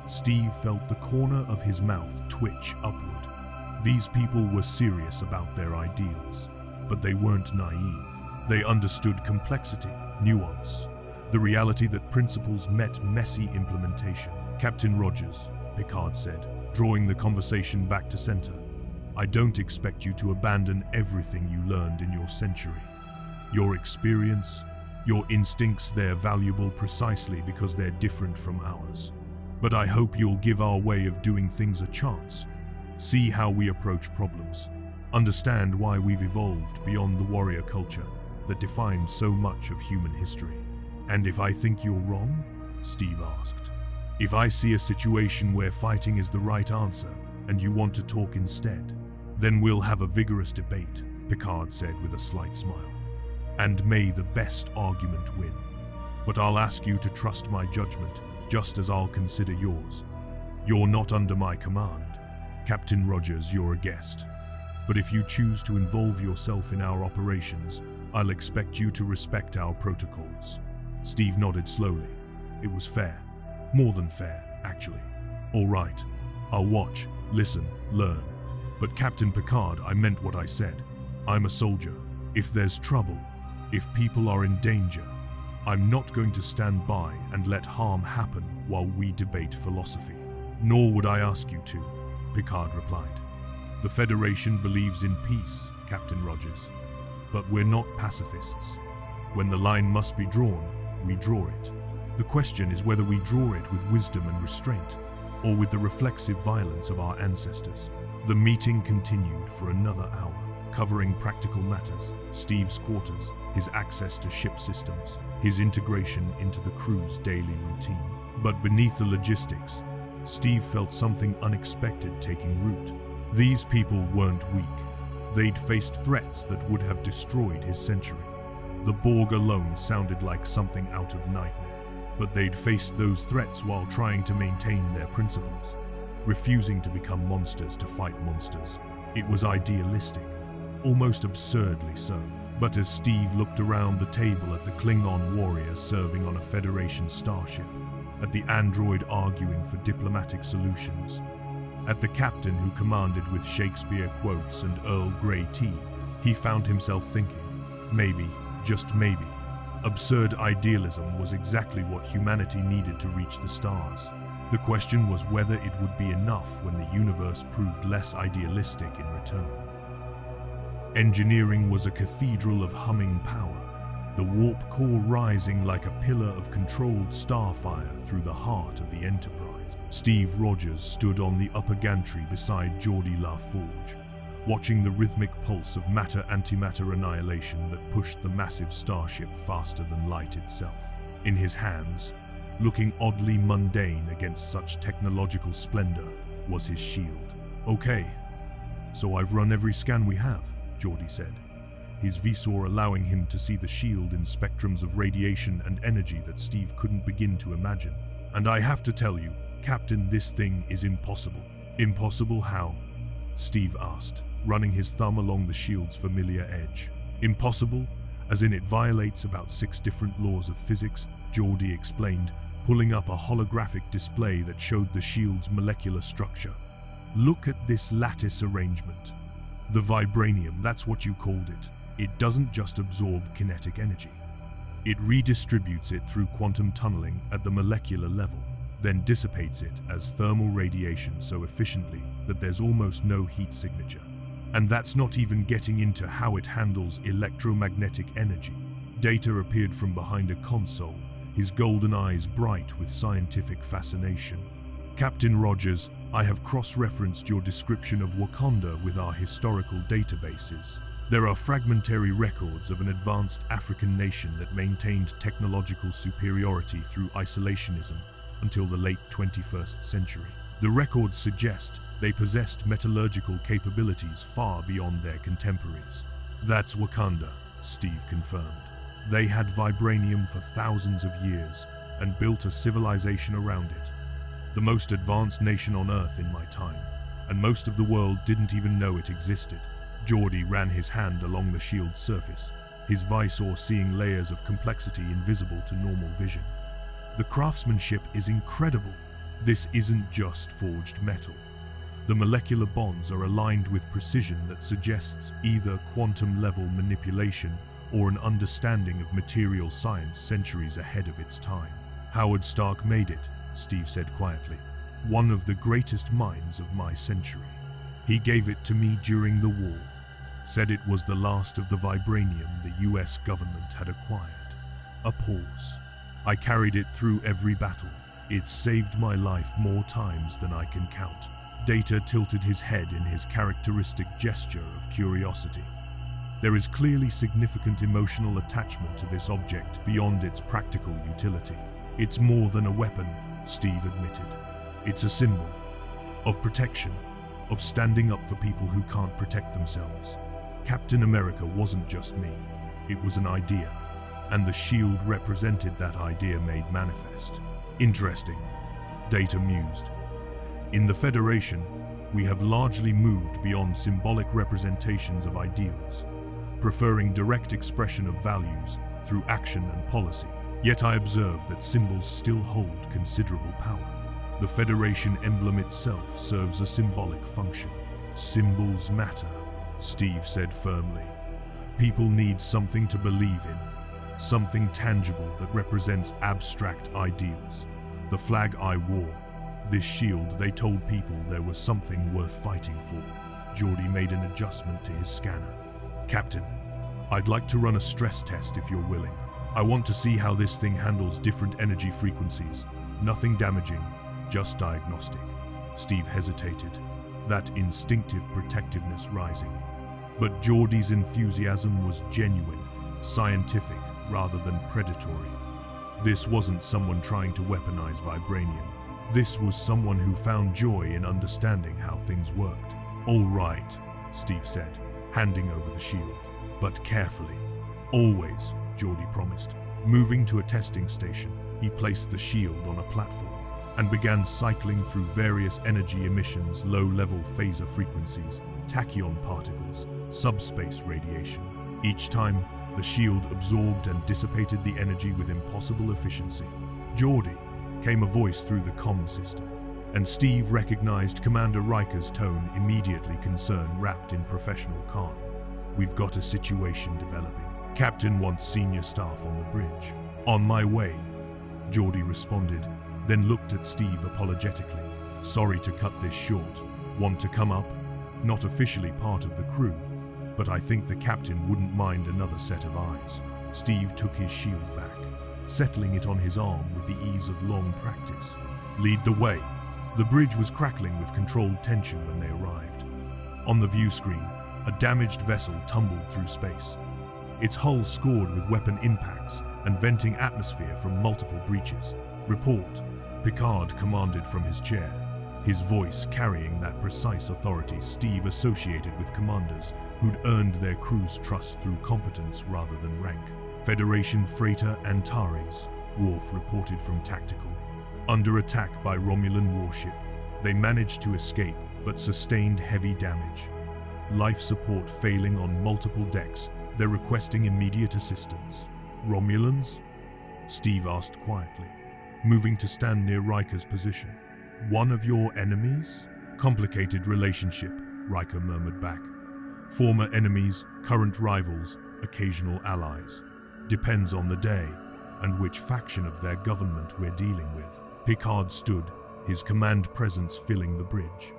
Steve felt the corner of his mouth twitch upward. These people were serious about their ideals, but they weren't naive. They understood complexity, nuance, the reality that principles met messy implementation. Captain Rogers, Picard said, drawing the conversation back to center. I don't expect you to abandon everything you learned in your century. Your experience, your instincts, they're valuable precisely because they're different from ours. But I hope you'll give our way of doing things a chance. See how we approach problems. Understand why we've evolved beyond the warrior culture that defined so much of human history. And if I think you're wrong? Steve asked. If I see a situation where fighting is the right answer and you want to talk instead, then we'll have a vigorous debate, Picard said with a slight smile. And may the best argument win. But I'll ask you to trust my judgment, just as I'll consider yours. You're not under my command. Captain Rogers, you're a guest. But if you choose to involve yourself in our operations, I'll expect you to respect our protocols. Steve nodded slowly. It was fair. More than fair, actually. All right. I'll watch, listen, learn. But Captain Picard, I meant what I said. I'm a soldier. If there's trouble, if people are in danger, I'm not going to stand by and let harm happen while we debate philosophy. Nor would I ask you to, Picard replied. The Federation believes in peace, Captain Rogers. But we're not pacifists. When the line must be drawn, we draw it. The question is whether we draw it with wisdom and restraint, or with the reflexive violence of our ancestors. The meeting continued for another hour, covering practical matters, Steve's quarters, his access to ship systems, his integration into the crew's daily routine. But beneath the logistics, Steve felt something unexpected taking root. These people weren't weak. They'd faced threats that would have destroyed his century. The Borg alone sounded like something out of nightmare, but they'd faced those threats while trying to maintain their principles, refusing to become monsters to fight monsters. It was idealistic, almost absurdly so. But as Steve looked around the table at the Klingon warriors serving on a Federation starship, at the android arguing for diplomatic solutions, at the captain who commanded with Shakespeare quotes and Earl Grey tea, he found himself thinking, maybe, just maybe, absurd idealism was exactly what humanity needed to reach the stars. The question was whether it would be enough when the universe proved less idealistic in return. Engineering was a cathedral of humming power, the warp core rising like a pillar of controlled starfire through the heart of the Enterprise. Steve Rogers stood on the upper gantry beside Geordi LaForge, watching the rhythmic pulse of matter-antimatter annihilation that pushed the massive starship faster than light itself. In his hands, looking oddly mundane against such technological splendor, was his shield. "Okay, so I've run every scan we have," Geordi said, his visor allowing him to see the shield in spectrums of radiation and energy that Steve couldn't begin to imagine. "And I have to tell you, Captain, this thing is impossible." "Impossible how?" Steve asked, running his thumb along the shield's familiar edge. "Impossible, as in it violates about 6 different laws of physics," Geordi explained, pulling up a holographic display that showed the shield's molecular structure. "Look at this lattice arrangement. The Vibranium, that's what you called it. It doesn't just absorb kinetic energy. It redistributes it through quantum tunneling at the molecular level, then dissipates it as thermal radiation so efficiently that there's almost no heat signature. And that's not even getting into how it handles electromagnetic energy." Data appeared from behind a console, his golden eyes bright with scientific fascination. "Captain Rogers, I have cross-referenced your description of Wakanda with our historical databases. There are fragmentary records of an advanced African nation that maintained technological superiority through isolationism until the late 21st century. The records suggest they possessed metallurgical capabilities far beyond their contemporaries." "That's Wakanda," Steve confirmed. "They had vibranium for thousands of years and built a civilization around it. The most advanced nation on Earth in my time, and most of the world didn't even know it existed." Geordi ran his hand along the shield's surface, his visor seeing layers of complexity invisible to normal vision. "The craftsmanship is incredible. This isn't just forged metal. The molecular bonds are aligned with precision that suggests either quantum-level manipulation or an understanding of material science centuries ahead of its time." "Howard Stark made it," Steve said quietly. "One of the greatest minds of my century. He gave it to me during the war. Said it was the last of the vibranium the US government had acquired." A pause. "I carried it through every battle. It's saved my life more times than I can count." Data tilted his head in his characteristic gesture of curiosity. "There is clearly significant emotional attachment to this object beyond its practical utility. It's more than a weapon," Steve admitted. "It's a symbol of protection, of standing up for people who can't protect themselves. Captain America wasn't just me, it was an idea, and the shield represented that idea made manifest." "Interesting," Data mused. "In the Federation, we have largely moved beyond symbolic representations of ideals, preferring direct expression of values through action and policy. Yet I observe that symbols still hold considerable power. The Federation emblem itself serves a symbolic function. Symbols matter," Steve said firmly. "People need something to believe in, something tangible that represents abstract ideals. The flag I wore, this shield, they told people there was something worth fighting for." Geordi made an adjustment to his scanner. "Captain, I'd like to run a stress test if you're willing. I want to see how this thing handles different energy frequencies. Nothing damaging, just diagnostic." Steve hesitated, that instinctive protectiveness rising. But Geordi's enthusiasm was genuine, scientific rather than predatory. This wasn't someone trying to weaponize vibranium. This was someone who found joy in understanding how things worked. "All right," Steve said, handing over the shield. "But carefully." "Always," Geordie promised. Moving to a testing station, he placed the shield on a platform and began cycling through various energy emissions, low-level phaser frequencies, tachyon particles, subspace radiation. Each time, the shield absorbed and dissipated the energy with impossible efficiency. "Geordie," came a voice through the comm system, and Steve recognized Commander Riker's tone, immediately concern wrapped in professional calm. "We've got a situation developing. Captain wants senior staff on the bridge." "On my way," Geordie responded, then looked at Steve apologetically. "Sorry to cut this short. Want to come up? Not officially part of the crew, but I think the captain wouldn't mind another set of eyes." Steve took his shield back, settling it on his arm with the ease of long practice. "Lead the way." The bridge was crackling with controlled tension when they arrived. On the view screen, a damaged vessel tumbled through space, its hull scored with weapon impacts and venting atmosphere from multiple breaches. "Report," Picard commanded from his chair, his voice carrying that precise authority Steve associated with commanders who'd earned their crew's trust through competence rather than rank. "Federation freighter Antares," Worf reported from tactical. "Under attack by Romulan warship. They managed to escape but sustained heavy damage. Life support failing on multiple decks. They're requesting immediate assistance." "Romulans?" Steve asked quietly, moving to stand near Riker's position. "One of your enemies?" "Complicated relationship," Riker murmured back. "Former enemies, current rivals, occasional allies. Depends on the day and which faction of their government we're dealing with." Picard stood, his command presence filling the bridge.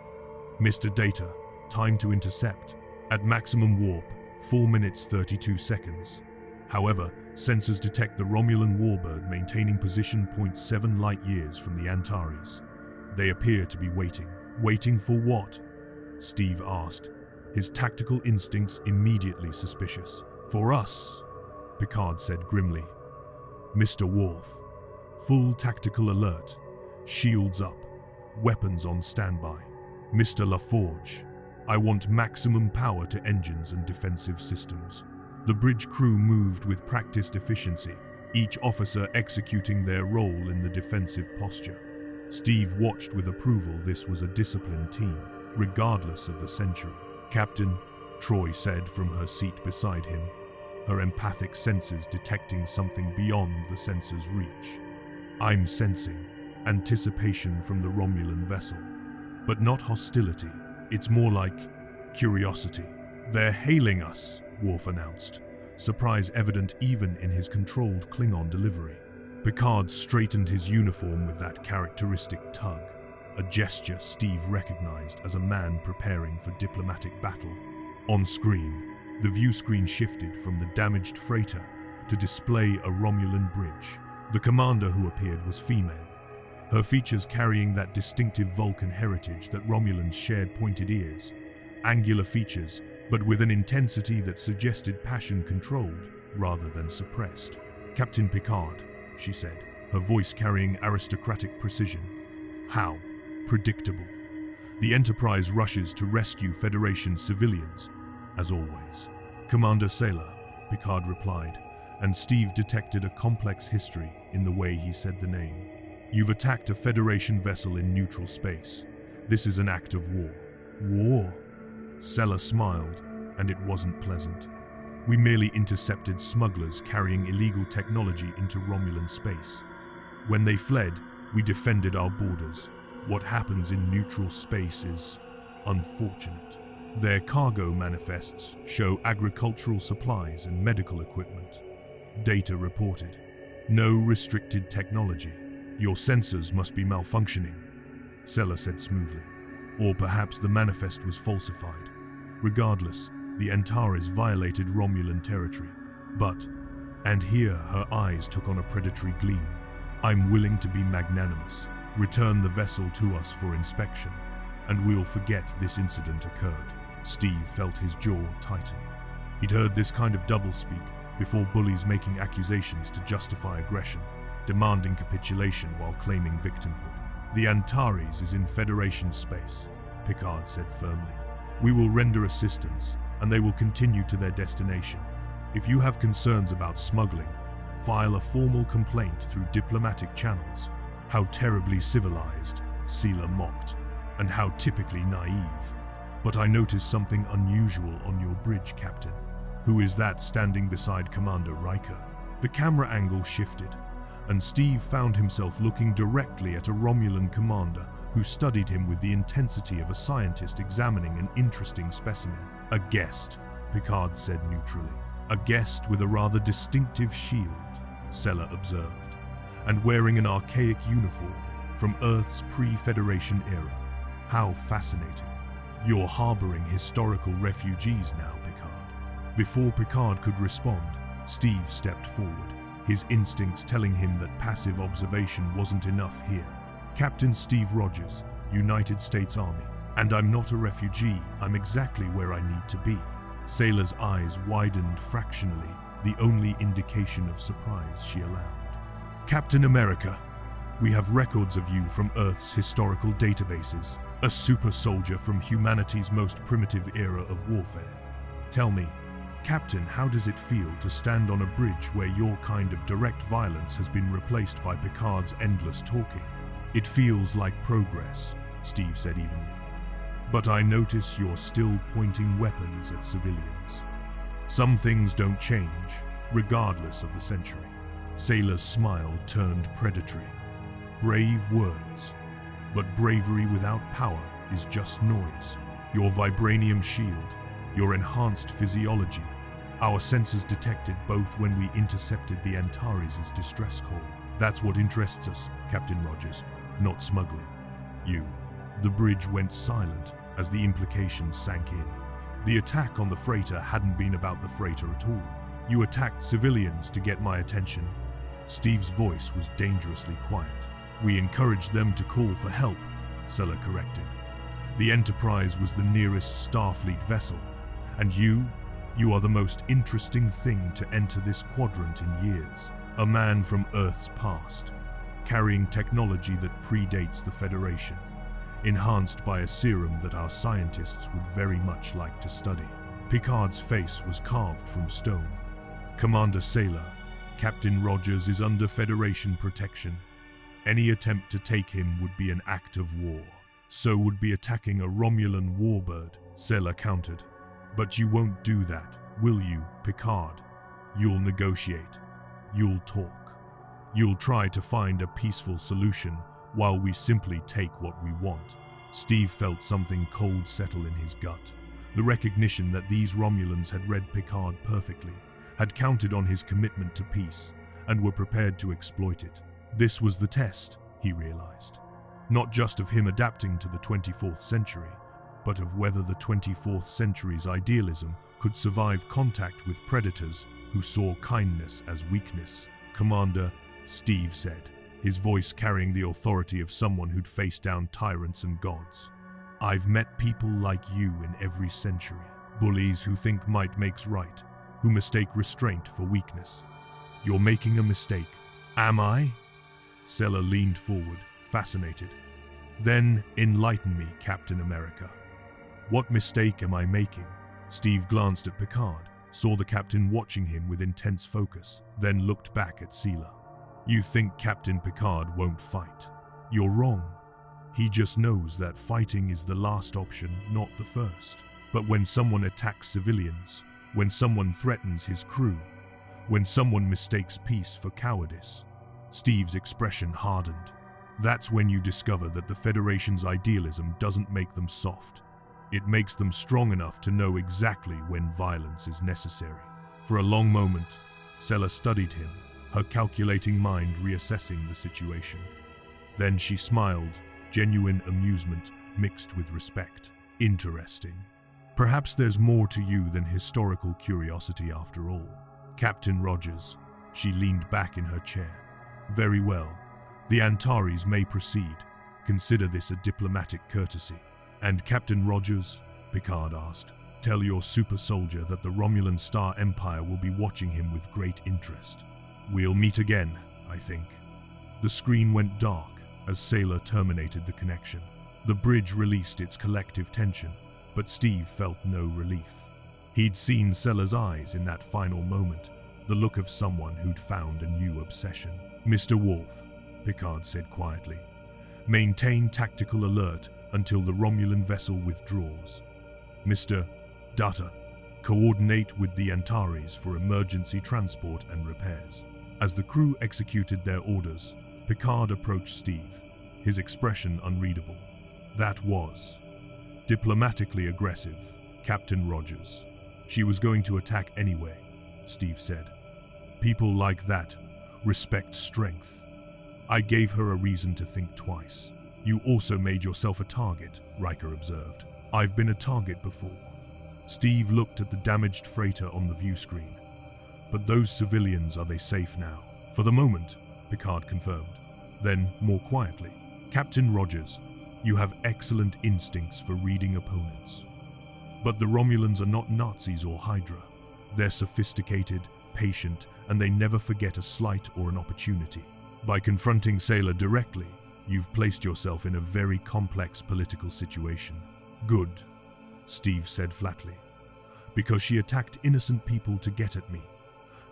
"Mr. Data, time to intercept. At maximum warp, 4 minutes 32 seconds. However, sensors detect the Romulan warbird maintaining position 0.7 light-years from the Antares. They appear to be waiting." "Waiting for what?" Steve asked, his tactical instincts immediately suspicious. "For us," Picard said grimly. "Mr. Worf, full tactical alert, shields up, weapons on standby. Mr. LaForge, I want maximum power to engines and defensive systems." The bridge crew moved with practiced efficiency, each officer executing their role in the defensive posture. Steve watched with approval. This was a disciplined team, regardless of the century. "Captain," Troy said from her seat beside him, her empathic senses detecting something beyond the sensor's reach. "I'm sensing anticipation from the Romulan vessel, but not hostility. It's more like curiosity." "They're hailing us," Worf announced, surprise evident even in his controlled Klingon delivery. Picard straightened his uniform with that characteristic tug, a gesture Steve recognized as a man preparing for diplomatic battle. On screen, the view screen shifted from the damaged freighter to display a Romulan bridge. The commander who appeared was female, her features carrying that distinctive Vulcan heritage that Romulans shared: pointed ears, angular features, but with an intensity that suggested passion controlled rather than suppressed. "Captain Picard," she said, her voice carrying aristocratic precision. "How? Predictable. The Enterprise rushes to rescue Federation civilians, as always." "Commander Sailor," Picard replied, and Steve detected a complex history in the way he said the name. "You've attacked a Federation vessel in neutral space. This is an act of war." "War?" Sella smiled, and it wasn't pleasant. "We merely intercepted smugglers carrying illegal technology into Romulan space. When they fled, we defended our borders. What happens in neutral space is unfortunate. Their cargo manifests show agricultural supplies and medical equipment." Data reported. "No restricted technology. Your sensors must be malfunctioning," Sella said smoothly. "Or perhaps the manifest was falsified. Regardless, the Antares violated Romulan territory. But," and here her eyes took on a predatory gleam, "I'm willing to be magnanimous. Return the vessel to us for inspection, and we'll forget this incident occurred." Steve felt his jaw tighten. He'd heard this kind of doublespeak before: bullies making accusations to justify aggression, demanding capitulation while claiming victimhood. The Antares is in Federation space, Picard said firmly. We will render assistance, and they will continue to their destination. If you have concerns about smuggling, file a formal complaint through diplomatic channels. How terribly civilized, Sela mocked, and how typically naive. But I noticed something unusual on your bridge, Captain. Who is that standing beside Commander Riker? The camera angle shifted, and Steve found himself looking directly at a Romulan commander who studied him with the intensity of a scientist examining an interesting specimen. A guest, Picard said neutrally. A guest with a rather distinctive shield, Sela observed, and wearing an archaic uniform from Earth's pre-Federation era. How fascinating. You're harboring historical refugees now, Picard. Before Picard could respond, Steve stepped forward, his instincts telling him that passive observation wasn't enough here. Captain Steve Rogers, United States Army. And I'm not a refugee, I'm exactly where I need to be. Sela's eyes widened fractionally, the only indication of surprise she allowed. Captain America, we have records of you from Earth's historical databases, a super soldier from humanity's most primitive era of warfare. Tell me, Captain, how does it feel to stand on a bridge where your kind of direct violence has been replaced by Picard's endless talking? It feels like progress, Steve said evenly. But I notice you're still pointing weapons at civilians. Some things don't change, regardless of the century. Sela's smile turned predatory. Brave words, but bravery without power is just noise. Your vibranium shield, your enhanced physiology, our sensors detected both when we intercepted the Antares' distress call. That's what interests us, Captain Rogers, not smuggling. The bridge went silent as the implications sank in. The attack on the freighter hadn't been about the freighter at all. You attacked civilians to get my attention. Steve's voice was dangerously quiet. We encouraged them to call for help, Sela corrected. The Enterprise was the nearest Starfleet vessel, and you are the most interesting thing to enter this quadrant in years. A man from Earth's past, carrying technology that predates the Federation, enhanced by a serum that our scientists would very much like to study. Picard's face was carved from stone. Commander Sela, Captain Rogers is under Federation protection. Any attempt to take him would be an act of war. So would be attacking a Romulan warbird, Sela countered. But you won't do that, will you, Picard? You'll negotiate. You'll talk. You'll try to find a peaceful solution while we simply take what we want. Steve felt something cold settle in his gut. The recognition that these Romulans had read Picard perfectly, had counted on his commitment to peace, and were prepared to exploit it. This was the test, he realized. Not just of him adapting to the 24th century, but of whether the 24th century's idealism could survive contact with predators who saw kindness as weakness. Commander, Steve said, his voice carrying the authority of someone who'd faced down tyrants and gods. I've met people like you in every century. Bullies who think might makes right, who mistake restraint for weakness. You're making a mistake. Am I? Sela leaned forward, fascinated. Then enlighten me, Captain America. What mistake am I making? Steve glanced at Picard, saw the captain watching him with intense focus, then looked back at Sela. You think Captain Picard won't fight. You're wrong. He just knows that fighting is the last option, not the first. But when someone attacks civilians, when someone threatens his crew, when someone mistakes peace for cowardice, Steve's expression hardened. That's when you discover that the Federation's idealism doesn't make them soft. It makes them strong enough to know exactly when violence is necessary. For a long moment, Sela studied him, her calculating mind reassessing the situation. Then she smiled, genuine amusement mixed with respect. Interesting. Perhaps there's more to you than historical curiosity after all. Captain Rogers, she leaned back in her chair. Very well. The Antares may proceed. Consider this a diplomatic courtesy. And Captain Rogers, Picard asked, tell your super soldier that the Romulan Star Empire will be watching him with great interest. We'll meet again, I think. The screen went dark, as Sailor terminated the connection. The bridge released its collective tension, but Steve felt no relief. He'd seen Sailor's eyes in that final moment, the look of someone who'd found a new obsession. "Mr. Worf," Picard said quietly, "maintain tactical alert until the Romulan vessel withdraws. Mr. Data, coordinate with the Antares for emergency transport and repairs." As the crew executed their orders, Picard approached Steve, his expression unreadable. "That was diplomatically aggressive, Captain Rogers." "She was going to attack anyway," Steve said. "People like that respect strength. I gave her a reason to think twice." "You also made yourself a target," Riker observed. "I've been a target before." Steve looked at the damaged freighter on the view screen. "But those civilians, are they safe now?" "For the moment," Picard confirmed. Then, more quietly, "Captain Rogers, you have excellent instincts for reading opponents. But the Romulans are not Nazis or Hydra. They're sophisticated, patient, and they never forget a slight or an opportunity. By confronting Sailor directly, you've placed yourself in a very complex political situation." "Good," Steve said flatly. "Because she attacked innocent people to get at me.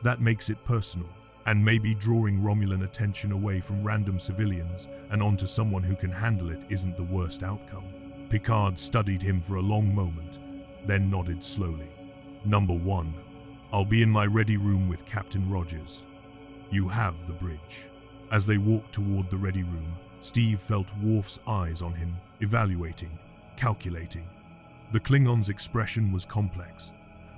That makes it personal, and maybe drawing Romulan attention away from random civilians and onto someone who can handle it isn't the worst outcome." Picard studied him for a long moment, then nodded slowly. "Number 1, I'll be in my ready room with Captain Rogers. You have the bridge." As they walked toward the ready room, Steve felt Worf's eyes on him, evaluating, calculating. The Klingon's expression was complex,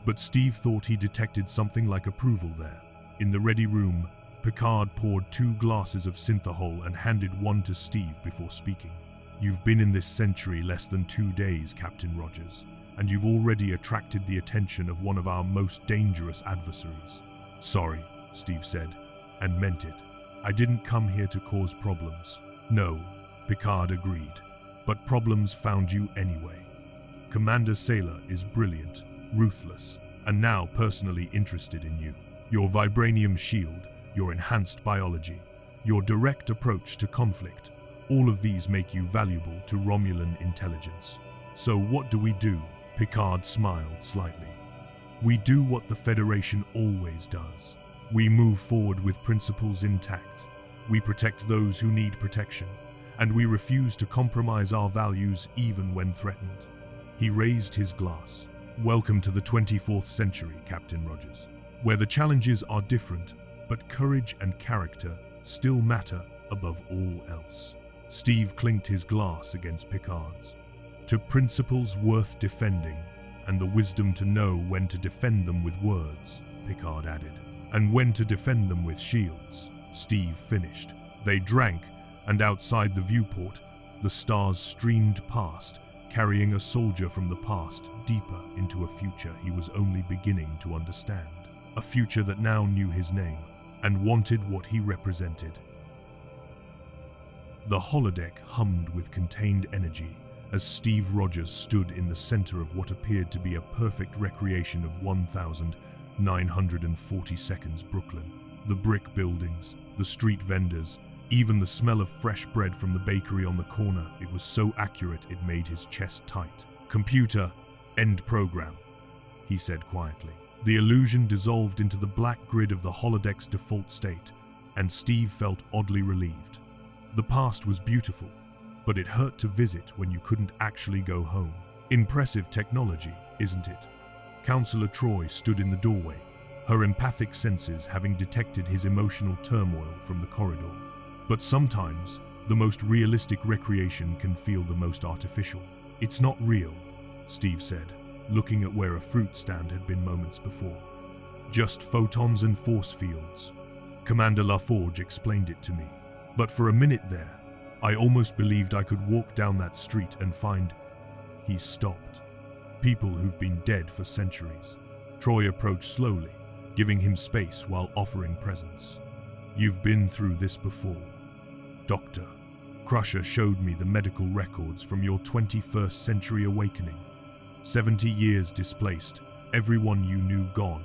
but Steve thought he detected something like approval there. In the ready room, Picard poured 2 glasses of synthahol and handed one to Steve before speaking. "You've been in this century less than 2 days, Captain Rogers, and you've already attracted the attention of one of our most dangerous adversaries." "Sorry," Steve said, and meant it. "I didn't come here to cause problems." "No," Picard agreed, "but problems found you anyway. Commander Sailor is brilliant, ruthless, and now personally interested in you. Your Vibranium shield, your enhanced biology, your direct approach to conflict, all of these make you valuable to Romulan intelligence. So what do we do?" Picard smiled slightly. "We do what the Federation always does. We move forward with principles intact. We protect those who need protection, and we refuse to compromise our values even when threatened." He raised his glass. "Welcome to the 24th century, Captain Rogers, where the challenges are different, but courage and character still matter above all else." Steve clinked his glass against Picard's. "To principles worth defending, and the wisdom to know when to defend them with words," Picard added. "And when to defend them with shields," Steve finished. They drank, and outside the viewport, the stars streamed past, carrying a soldier from the past deeper into a future he was only beginning to understand. A future that now knew his name, and wanted what he represented. The holodeck hummed with contained energy as Steve Rogers stood in the center of what appeared to be a perfect recreation of 1942 Brooklyn. The brick buildings, the street vendors, even the smell of fresh bread from the bakery on the corner, it was so accurate it made his chest tight. "Computer, end program," he said quietly. The illusion dissolved into the black grid of the holodeck's default state, and Steve felt oddly relieved. The past was beautiful, but it hurt to visit when you couldn't actually go home. Impressive technology, isn't it? Counselor Troy stood in the doorway, her empathic senses having detected his emotional turmoil from the corridor. But sometimes, the most realistic recreation can feel the most artificial. "It's not real," Steve said, looking at where a fruit stand had been moments before. "Just photons and force fields. Commander LaForge explained it to me. But for a minute there, I almost believed I could walk down that street and find..." He stopped. "People who've been dead for centuries." Troy approached slowly, giving him space while offering presence. "You've been through this before, Doctor. Crusher showed me the medical records from your 21st century awakening. 70 years displaced, everyone you knew gone.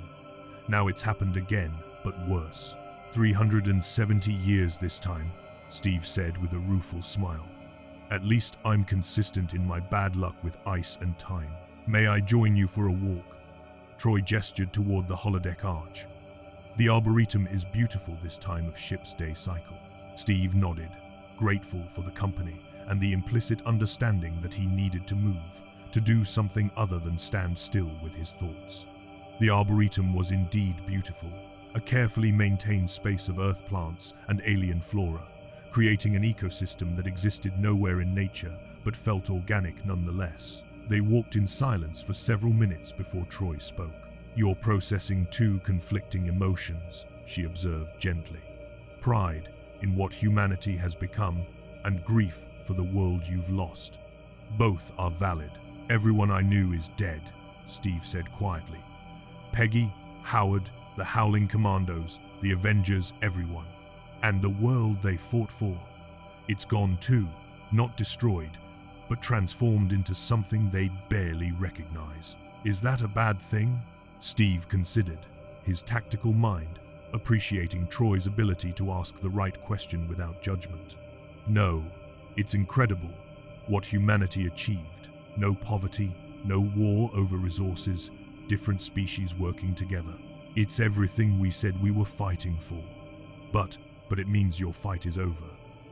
Now it's happened again, but worse. 370 years this time, Steve said with a rueful smile. At least I'm consistent in my bad luck with ice and time. May I join you for a walk? Troy gestured toward the holodeck arch. The Arboretum is beautiful this time of ship's day cycle. Steve nodded, grateful for the company and the implicit understanding that he needed to move, to do something other than stand still with his thoughts. The Arboretum was indeed beautiful, a carefully maintained space of earth plants and alien flora, creating an ecosystem that existed nowhere in nature but felt organic nonetheless. They walked in silence for several minutes before Troy spoke. "You're processing two conflicting emotions," she observed gently. "Pride in what humanity has become and grief for the world you've lost. Both are valid. Everyone I knew is dead," Steve said quietly. "Peggy, Howard, the Howling Commandos, the Avengers, everyone. And the world they fought for. It's gone too, not destroyed, but transformed into something they'd barely recognize. Is that a bad thing?" Steve considered, his tactical mind appreciating Troy's ability to ask the right question without judgment. "No, it's incredible what humanity achieved. No poverty, no war over resources, different species working together. It's everything we said we were fighting for. But it means your fight is over,"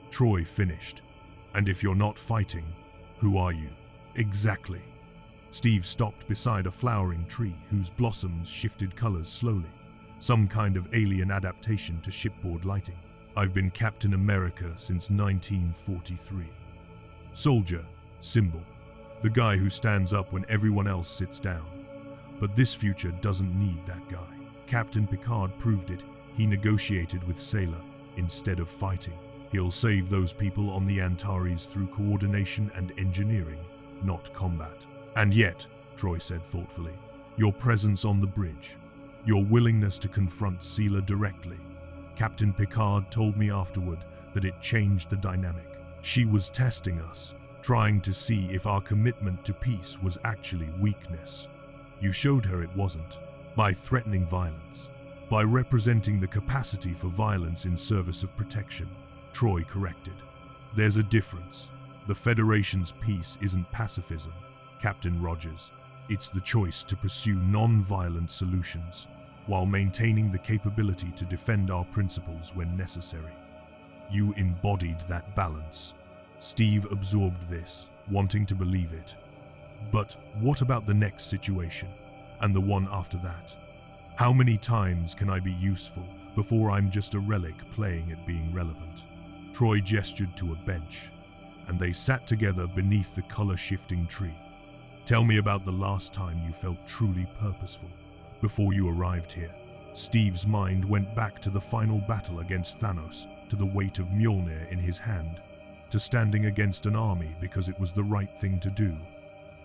Troy finished. "And if you're not fighting, who are you?" "Exactly." Steve stopped beside a flowering tree whose blossoms shifted colors slowly, some kind of alien adaptation to shipboard lighting. "I've been Captain America since 1943. Soldier, symbol, the guy who stands up when everyone else sits down. But this future doesn't need that guy. Captain Picard proved it. He negotiated with Sailor instead of fighting. He'll save those people on the Antares through coordination and engineering, not combat. And yet," Troy said thoughtfully, "your presence on the bridge, your willingness to confront Sailor directly. Captain Picard told me afterward that it changed the dynamic. She was testing us, trying to see if our commitment to peace was actually weakness. You showed her it wasn't, by threatening violence, by representing the capacity for violence in service of protection," Troy corrected. "There's a difference. The Federation's peace isn't pacifism, Captain Rogers. It's the choice to pursue non-violent solutions, while maintaining the capability to defend our principles when necessary. You embodied that balance." Steve absorbed this, wanting to believe it. "But what about the next situation, and the one after that? How many times can I be useful before I'm just a relic playing at being relevant?" Troy gestured to a bench, and they sat together beneath the color-shifting tree. "Tell me about the last time you felt truly purposeful, before you arrived here." Steve's mind went back to the final battle against Thanos, to the weight of Mjolnir in his hand, to standing against an army because it was the right thing to do.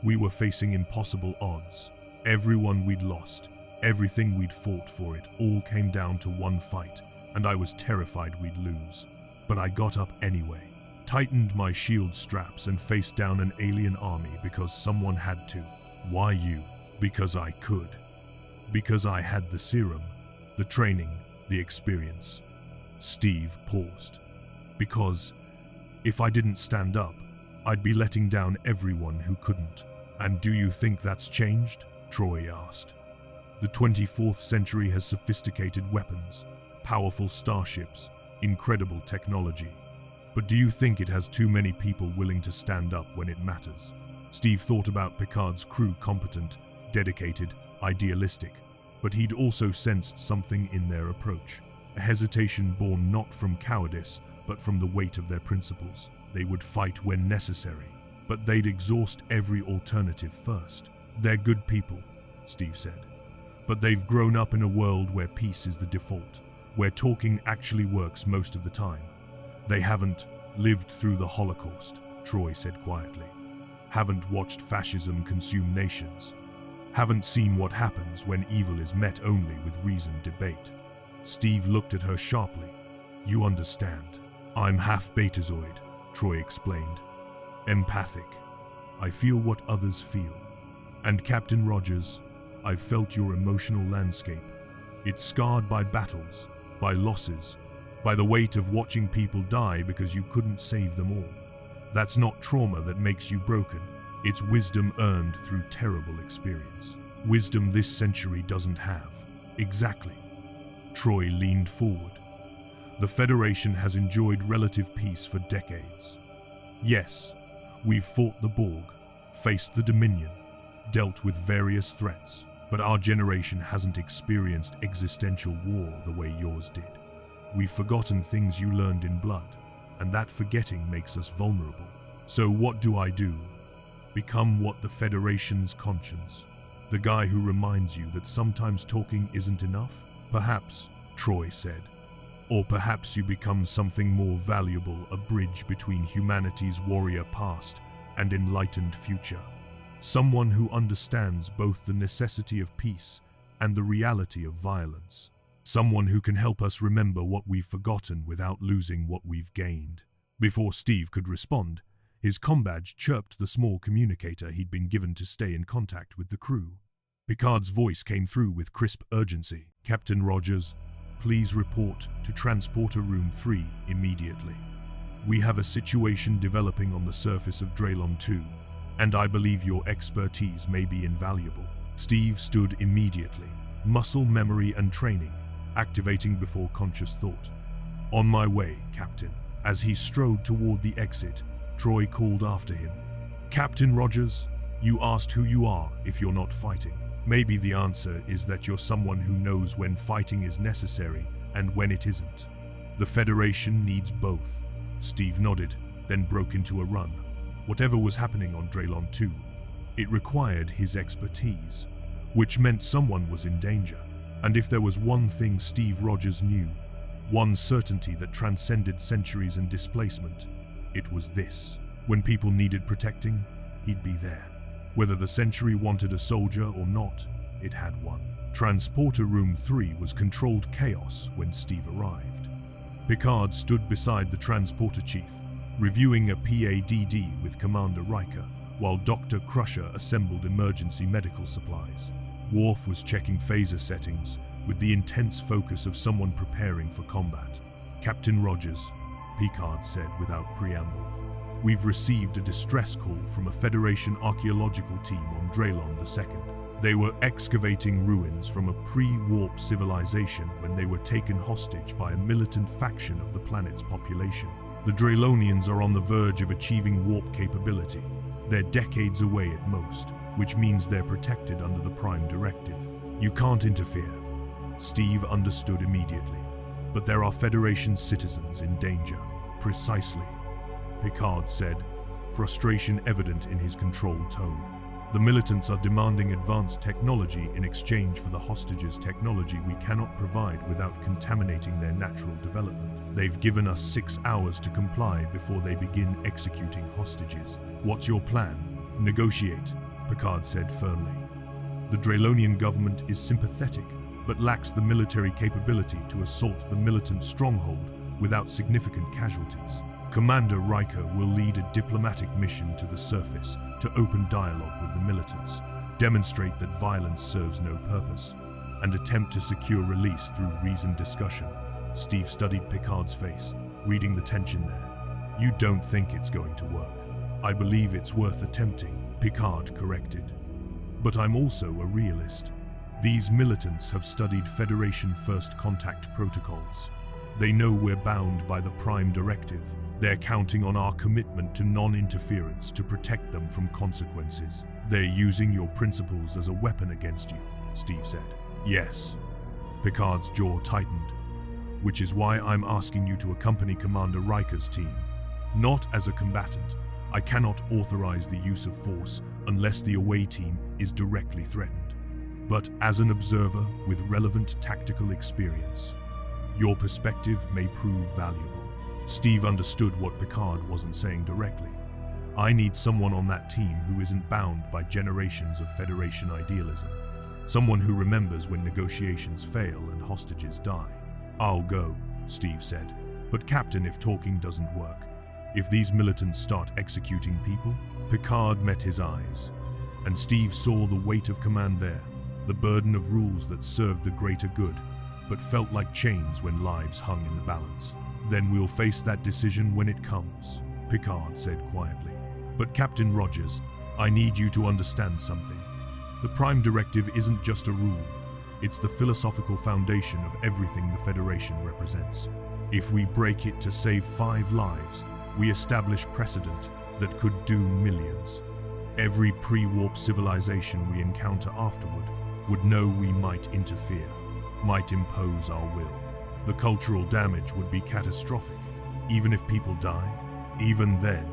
We were facing impossible odds. Everyone we'd lost, everything we'd fought for, it all came down to one fight, and I was terrified we'd lose. But I got up anyway, tightened my shield straps and faced down an alien army because someone had to. Why you? Because I could. Because I had the serum, the training, the experience. Steve paused. Because if I didn't stand up, I'd be letting down everyone who couldn't. "And do you think that's changed?" Troy asked. "The 24th century has sophisticated weapons, powerful starships, incredible technology. But do you think it has too many people willing to stand up when it matters?" Steve thought about Picard's crew, competent, dedicated, idealistic, but he'd also sensed something in their approach, a hesitation born not from cowardice, but from the weight of their principles. They would fight when necessary, but they'd exhaust every alternative first. "They're good people," Steve said, "but they've grown up in a world where peace is the default, where talking actually works most of the time. They haven't lived through the Holocaust," Troy said quietly. "Haven't watched fascism consume nations. Haven't seen what happens when evil is met only with reasoned debate." Steve looked at her sharply. "You understand. I'm half Betazoid," Troy explained. "Empathic. I feel what others feel. And Captain Rogers, I've felt your emotional landscape. It's scarred by battles, by losses, by the weight of watching people die because you couldn't save them all. That's not trauma that makes you broken. It's wisdom earned through terrible experience. Wisdom this century doesn't have. Exactly. Troy leaned forward. The Federation has enjoyed relative peace for decades. Yes, we've fought the Borg, faced the Dominion, dealt with various threats, but our generation hasn't experienced existential war the way yours did. We've forgotten things you learned in blood, and that forgetting makes us vulnerable. So what do? Become what the Federation's conscience. The guy who reminds you that sometimes talking isn't enough? Perhaps, Troy said. Or perhaps you become something more valuable, a bridge between humanity's warrior past and enlightened future. Someone who understands both the necessity of peace and the reality of violence. Someone who can help us remember what we've forgotten without losing what we've gained. Before Steve could respond, his combadge chirped the small communicator he'd been given to stay in contact with the crew. Picard's voice came through with crisp urgency. Captain Rogers, please report to Transporter Room 3 immediately. We have a situation developing on the surface of Dralon II, and I believe your expertise may be invaluable. Steve stood immediately, muscle memory and training activating before conscious thought. On my way, Captain. As he strode toward the exit, Troy called after him. Captain Rogers, you asked who you are if you're not fighting. Maybe the answer is that you're someone who knows when fighting is necessary and when it isn't. The Federation needs both. Steve nodded, then broke into a run. Whatever was happening on Dralon II, it required his expertise, which meant someone was in danger. And if there was one thing Steve Rogers knew, one certainty that transcended centuries and displacement, it was this. When people needed protecting, he'd be there. Whether the century wanted a soldier or not, it had one. Transporter Room 3 was controlled chaos when Steve arrived. Picard stood beside the transporter chief, reviewing a PADD with Commander Riker, while Dr. Crusher assembled emergency medical supplies. Worf was checking phaser settings with the intense focus of someone preparing for combat. Captain Rogers, Picard said without preamble, we've received a distress call from a Federation archaeological team on Dralon II. They were excavating ruins from a pre-warp civilization when they were taken hostage by a militant faction of the planet's population. The Dralonians are on the verge of achieving warp capability. They're decades away at most, which means they're protected under the Prime Directive. You can't interfere. Steve understood immediately. But there are Federation citizens in danger. Precisely, Picard said, frustration evident in his controlled tone. The militants are demanding advanced technology in exchange for the hostages' technology we cannot provide without contaminating their natural development. They've given us 6 hours to comply before they begin executing hostages. What's your plan? Negotiate, Picard said firmly. The Dralonian government is sympathetic, but lacks the military capability to assault the militant stronghold without significant casualties. Commander Riker will lead a diplomatic mission to the surface to open dialogue with the militants, demonstrate that violence serves no purpose, and attempt to secure release through reasoned discussion. Steve studied Picard's face, reading the tension there. You don't think it's going to work. I believe it's worth attempting, Picard corrected. But I'm also a realist. These militants have studied Federation First Contact protocols. They know we're bound by the Prime Directive. They're counting on our commitment to non-interference to protect them from consequences. They're using your principles as a weapon against you, Steve said. Yes. Picard's jaw tightened, which is why I'm asking you to accompany Commander Riker's team. Not as a combatant. I cannot authorize the use of force unless the away team is directly threatened, but as an observer with relevant tactical experience. Your perspective may prove valuable. Steve understood what Picard wasn't saying directly. I need someone on that team who isn't bound by generations of Federation idealism. Someone who remembers when negotiations fail and hostages die. I'll go, Steve said. But Captain, if talking doesn't work, if these militants start executing people? Picard met his eyes, and Steve saw the weight of command there, the burden of rules that served the greater good, but felt like chains when lives hung in the balance. "Then we'll face that decision when it comes," Picard said quietly. "But Captain Rogers, I need you to understand something. The Prime Directive isn't just a rule. It's the philosophical foundation of everything the Federation represents. If we break it to save 5 lives, we establish precedent that could doom millions. Every pre-warp civilization we encounter afterward would know we might interfere, might impose our will. The cultural damage would be catastrophic, even if people die. Even then,"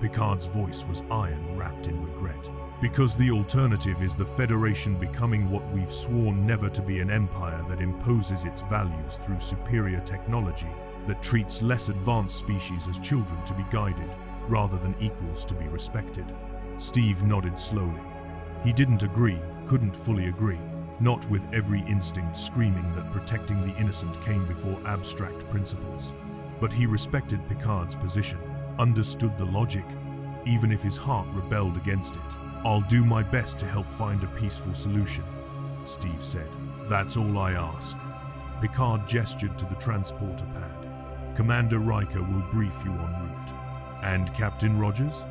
Picard's voice was iron wrapped in regret. "Because the alternative is the Federation becoming what we've sworn never to be, an empire that imposes its values through superior technology, that treats less advanced species as children to be guided, rather than equals to be respected." Steve nodded slowly. He didn't agree, couldn't fully agree, not with every instinct screaming that protecting the innocent came before abstract principles. But he respected Picard's position, understood the logic, even if his heart rebelled against it. "I'll do my best to help find a peaceful solution," Steve said. "That's all I ask." Picard gestured to the transporter pad. "Commander Riker will brief you en route. And Captain Rogers?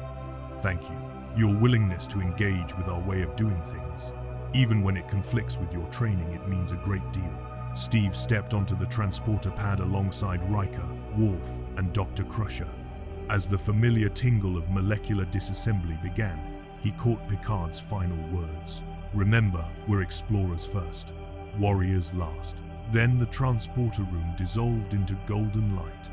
Thank you. Your willingness to engage with our way of doing things, even when it conflicts with your training, it means a great deal." Steve stepped onto the transporter pad alongside Riker, Worf, and Dr. Crusher. As the familiar tingle of molecular disassembly began, he caught Picard's final words. "Remember, we're explorers first, warriors last." Then the transporter room dissolved into golden light,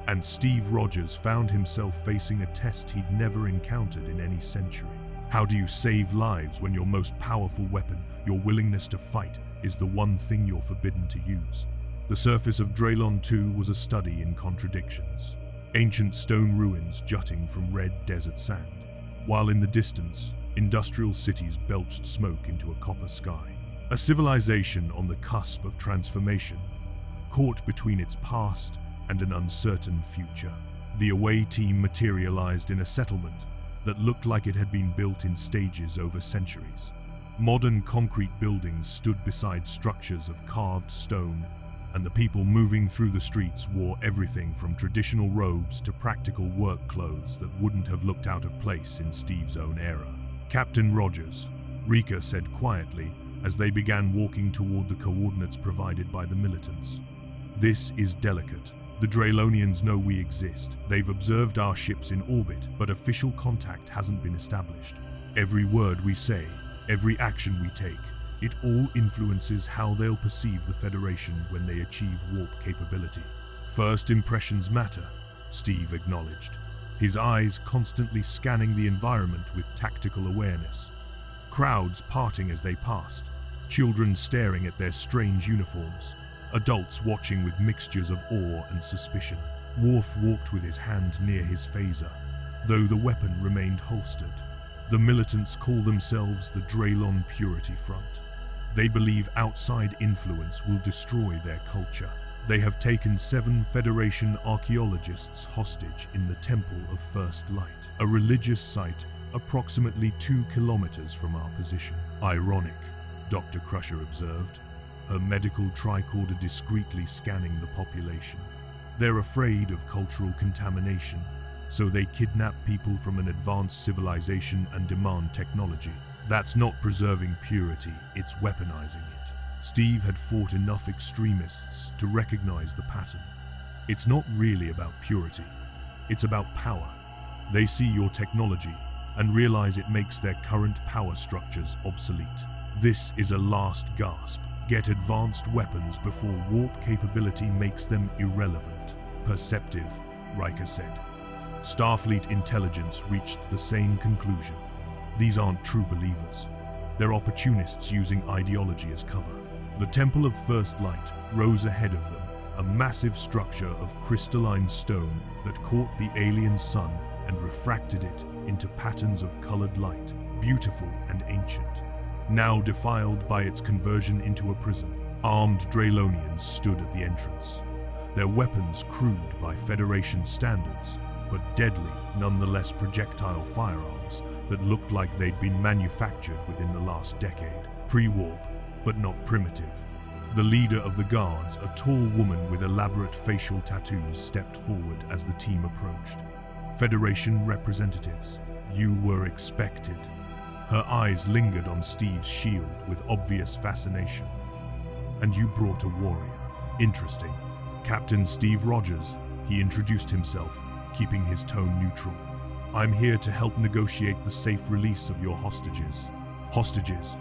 and Steve Rogers found himself facing a test he'd never encountered in any century. How do you save lives when your most powerful weapon, your willingness to fight, is the one thing you're forbidden to use? The surface of Dralon II was a study in contradictions. Ancient stone ruins jutting from red desert sand, while in the distance, industrial cities belched smoke into a copper sky. A civilization on the cusp of transformation, caught between its past and an uncertain future. The away team materialized in a settlement that looked like it had been built in stages over centuries. Modern concrete buildings stood beside structures of carved stone, and the people moving through the streets wore everything from traditional robes to practical work clothes that wouldn't have looked out of place in Steve's own era. "Captain Rogers," Rika said quietly as they began walking toward the coordinates provided by the militants. "This is delicate. The Dralonians know we exist. They've observed our ships in orbit, but official contact hasn't been established. Every word we say, every action we take, it all influences how they'll perceive the Federation when they achieve warp capability. First impressions matter," Steve acknowledged, his eyes constantly scanning the environment with tactical awareness. Crowds parting as they passed, children staring at their strange uniforms, adults watching with mixtures of awe and suspicion. Worf walked with his hand near his phaser, though the weapon remained holstered. The militants call themselves the Dralon Purity Front. They believe outside influence will destroy their culture. They have taken 7 Federation archaeologists hostage in the Temple of First Light, a religious site approximately 2 kilometers from our position. "Ironic," Dr. Crusher observed, her medical tricorder discreetly scanning the population. "They're afraid of cultural contamination, so they kidnap people from an advanced civilization and demand technology. That's not preserving purity, it's weaponizing it." Steve had fought enough extremists to recognize the pattern. It's not really about purity, it's about power. They see your technology and realize it makes their current power structures obsolete. This is a last gasp. Get advanced weapons before warp capability makes them irrelevant. "Perceptive," Riker said. Starfleet intelligence reached the same conclusion. These aren't true believers. They're opportunists using ideology as cover. The Temple of First Light rose ahead of them, a massive structure of crystalline stone that caught the alien sun and refracted it into patterns of colored light, beautiful and ancient. Now defiled by its conversion into a prison, armed Dralonians stood at the entrance, their weapons crude by Federation standards, but deadly, nonetheless projectile firearms that looked like they'd been manufactured within the last decade. Pre-warp, but not primitive. The leader of the guards, a tall woman with elaborate facial tattoos, stepped forward as the team approached. Federation representatives, you were expected. Her eyes lingered on Steve's shield with obvious fascination. And you brought a warrior. Interesting. Captain Steve Rogers, he introduced himself, keeping his tone neutral. I'm here to help negotiate the safe release of your hostages. Hostages?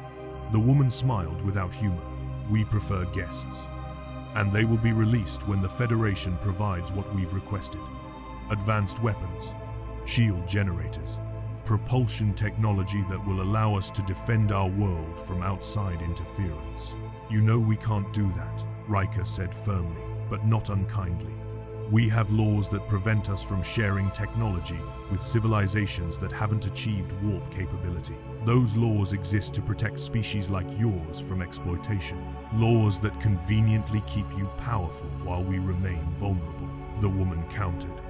The woman smiled without humor. We prefer guests. And they will be released when the Federation provides what we've requested. Advanced weapons, shield generators, propulsion technology that will allow us to defend our world from outside interference. You know we can't do that, Riker said firmly, but not unkindly. We have laws that prevent us from sharing technology with civilizations that haven't achieved warp capability. Those laws exist to protect species like yours from exploitation. Laws that conveniently keep you powerful while we remain vulnerable, the woman countered.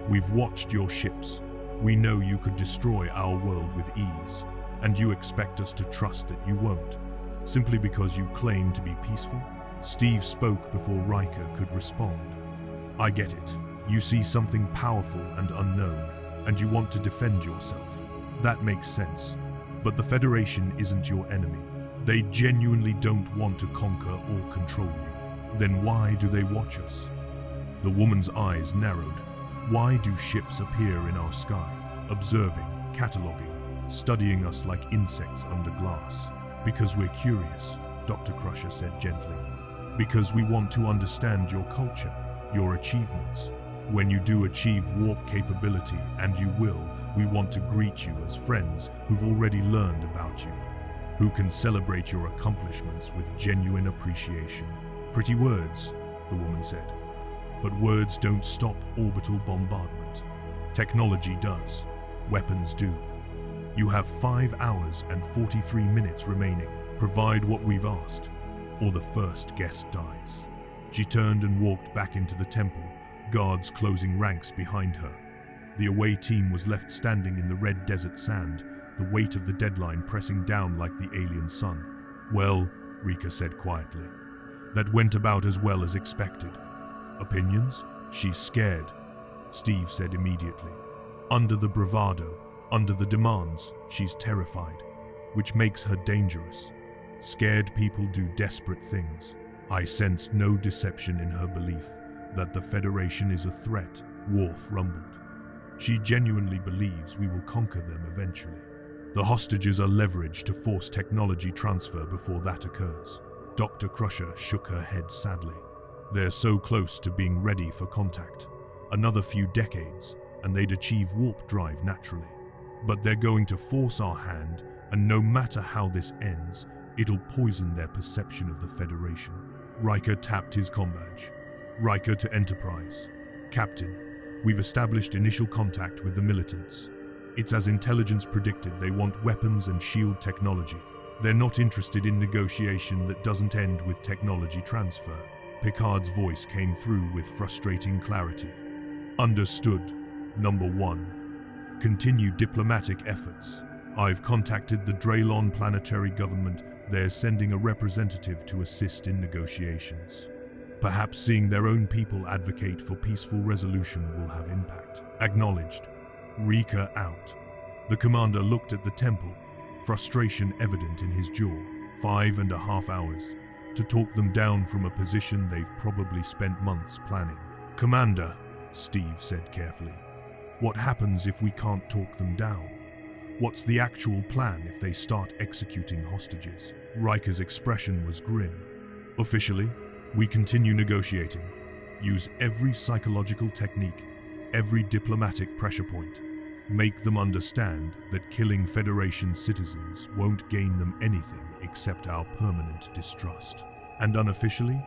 We've watched your ships. We know you could destroy our world with ease, and you expect us to trust that you won't, simply because you claim to be peaceful? Steve spoke before Riker could respond. I get it. You see something powerful and unknown, and you want to defend yourself. That makes sense. But the Federation isn't your enemy. They genuinely don't want to conquer or control you. Then why do they watch us? The woman's eyes narrowed. Why do ships appear in our sky, observing, cataloging, studying us like insects under glass? Because we're curious, Dr. Crusher said gently. Because we want to understand your culture, your achievements. When you do achieve warp capability, and you will, we want to greet you as friends who've already learned about you, who can celebrate your accomplishments with genuine appreciation. Pretty words, the woman said. But words don't stop orbital bombardment. Technology does. Weapons do. You have 5 hours and 43 minutes remaining. Provide what we've asked, or the first guest dies. She turned and walked back into the temple, guards closing ranks behind her. The away team was left standing in the red desert sand, the weight of the deadline pressing down like the alien sun. Well, Rika said quietly, that went about as well as expected. Opinions? She's scared, Steve said immediately. Under the bravado, under the demands, she's terrified, which makes her dangerous. Scared people do desperate things. I sensed no deception in her belief that the Federation is a threat, Worf rumbled. She genuinely believes we will conquer them eventually. The hostages are leveraged to force technology transfer before that occurs. Dr. Crusher shook her head sadly. They're so close to being ready for contact. Another few decades, and they'd achieve warp drive naturally. But they're going to force our hand, and no matter how this ends, it'll poison their perception of the Federation. Riker tapped his comm badge. Riker to Enterprise. Captain, we've established initial contact with the militants. It's as intelligence predicted. They want weapons and shield technology. They're not interested in negotiation that doesn't end with technology transfer. Picard's voice came through with frustrating clarity. Understood. Number 1. Continue diplomatic efforts. I've contacted the Dralon planetary government. They're sending a representative to assist in negotiations. Perhaps seeing their own people advocate for peaceful resolution will have impact. Acknowledged. Rika out. The commander looked at the temple, frustration evident in his jaw. 5.5 hours. To talk them down from a position they've probably spent months planning. Commander, Steve said carefully, what happens if we can't talk them down? What's the actual plan if they start executing hostages? Riker's expression was grim. Officially, we continue negotiating. Use every psychological technique, every diplomatic pressure point. Make them understand that killing Federation citizens won't gain them anything except our permanent distrust. And unofficially,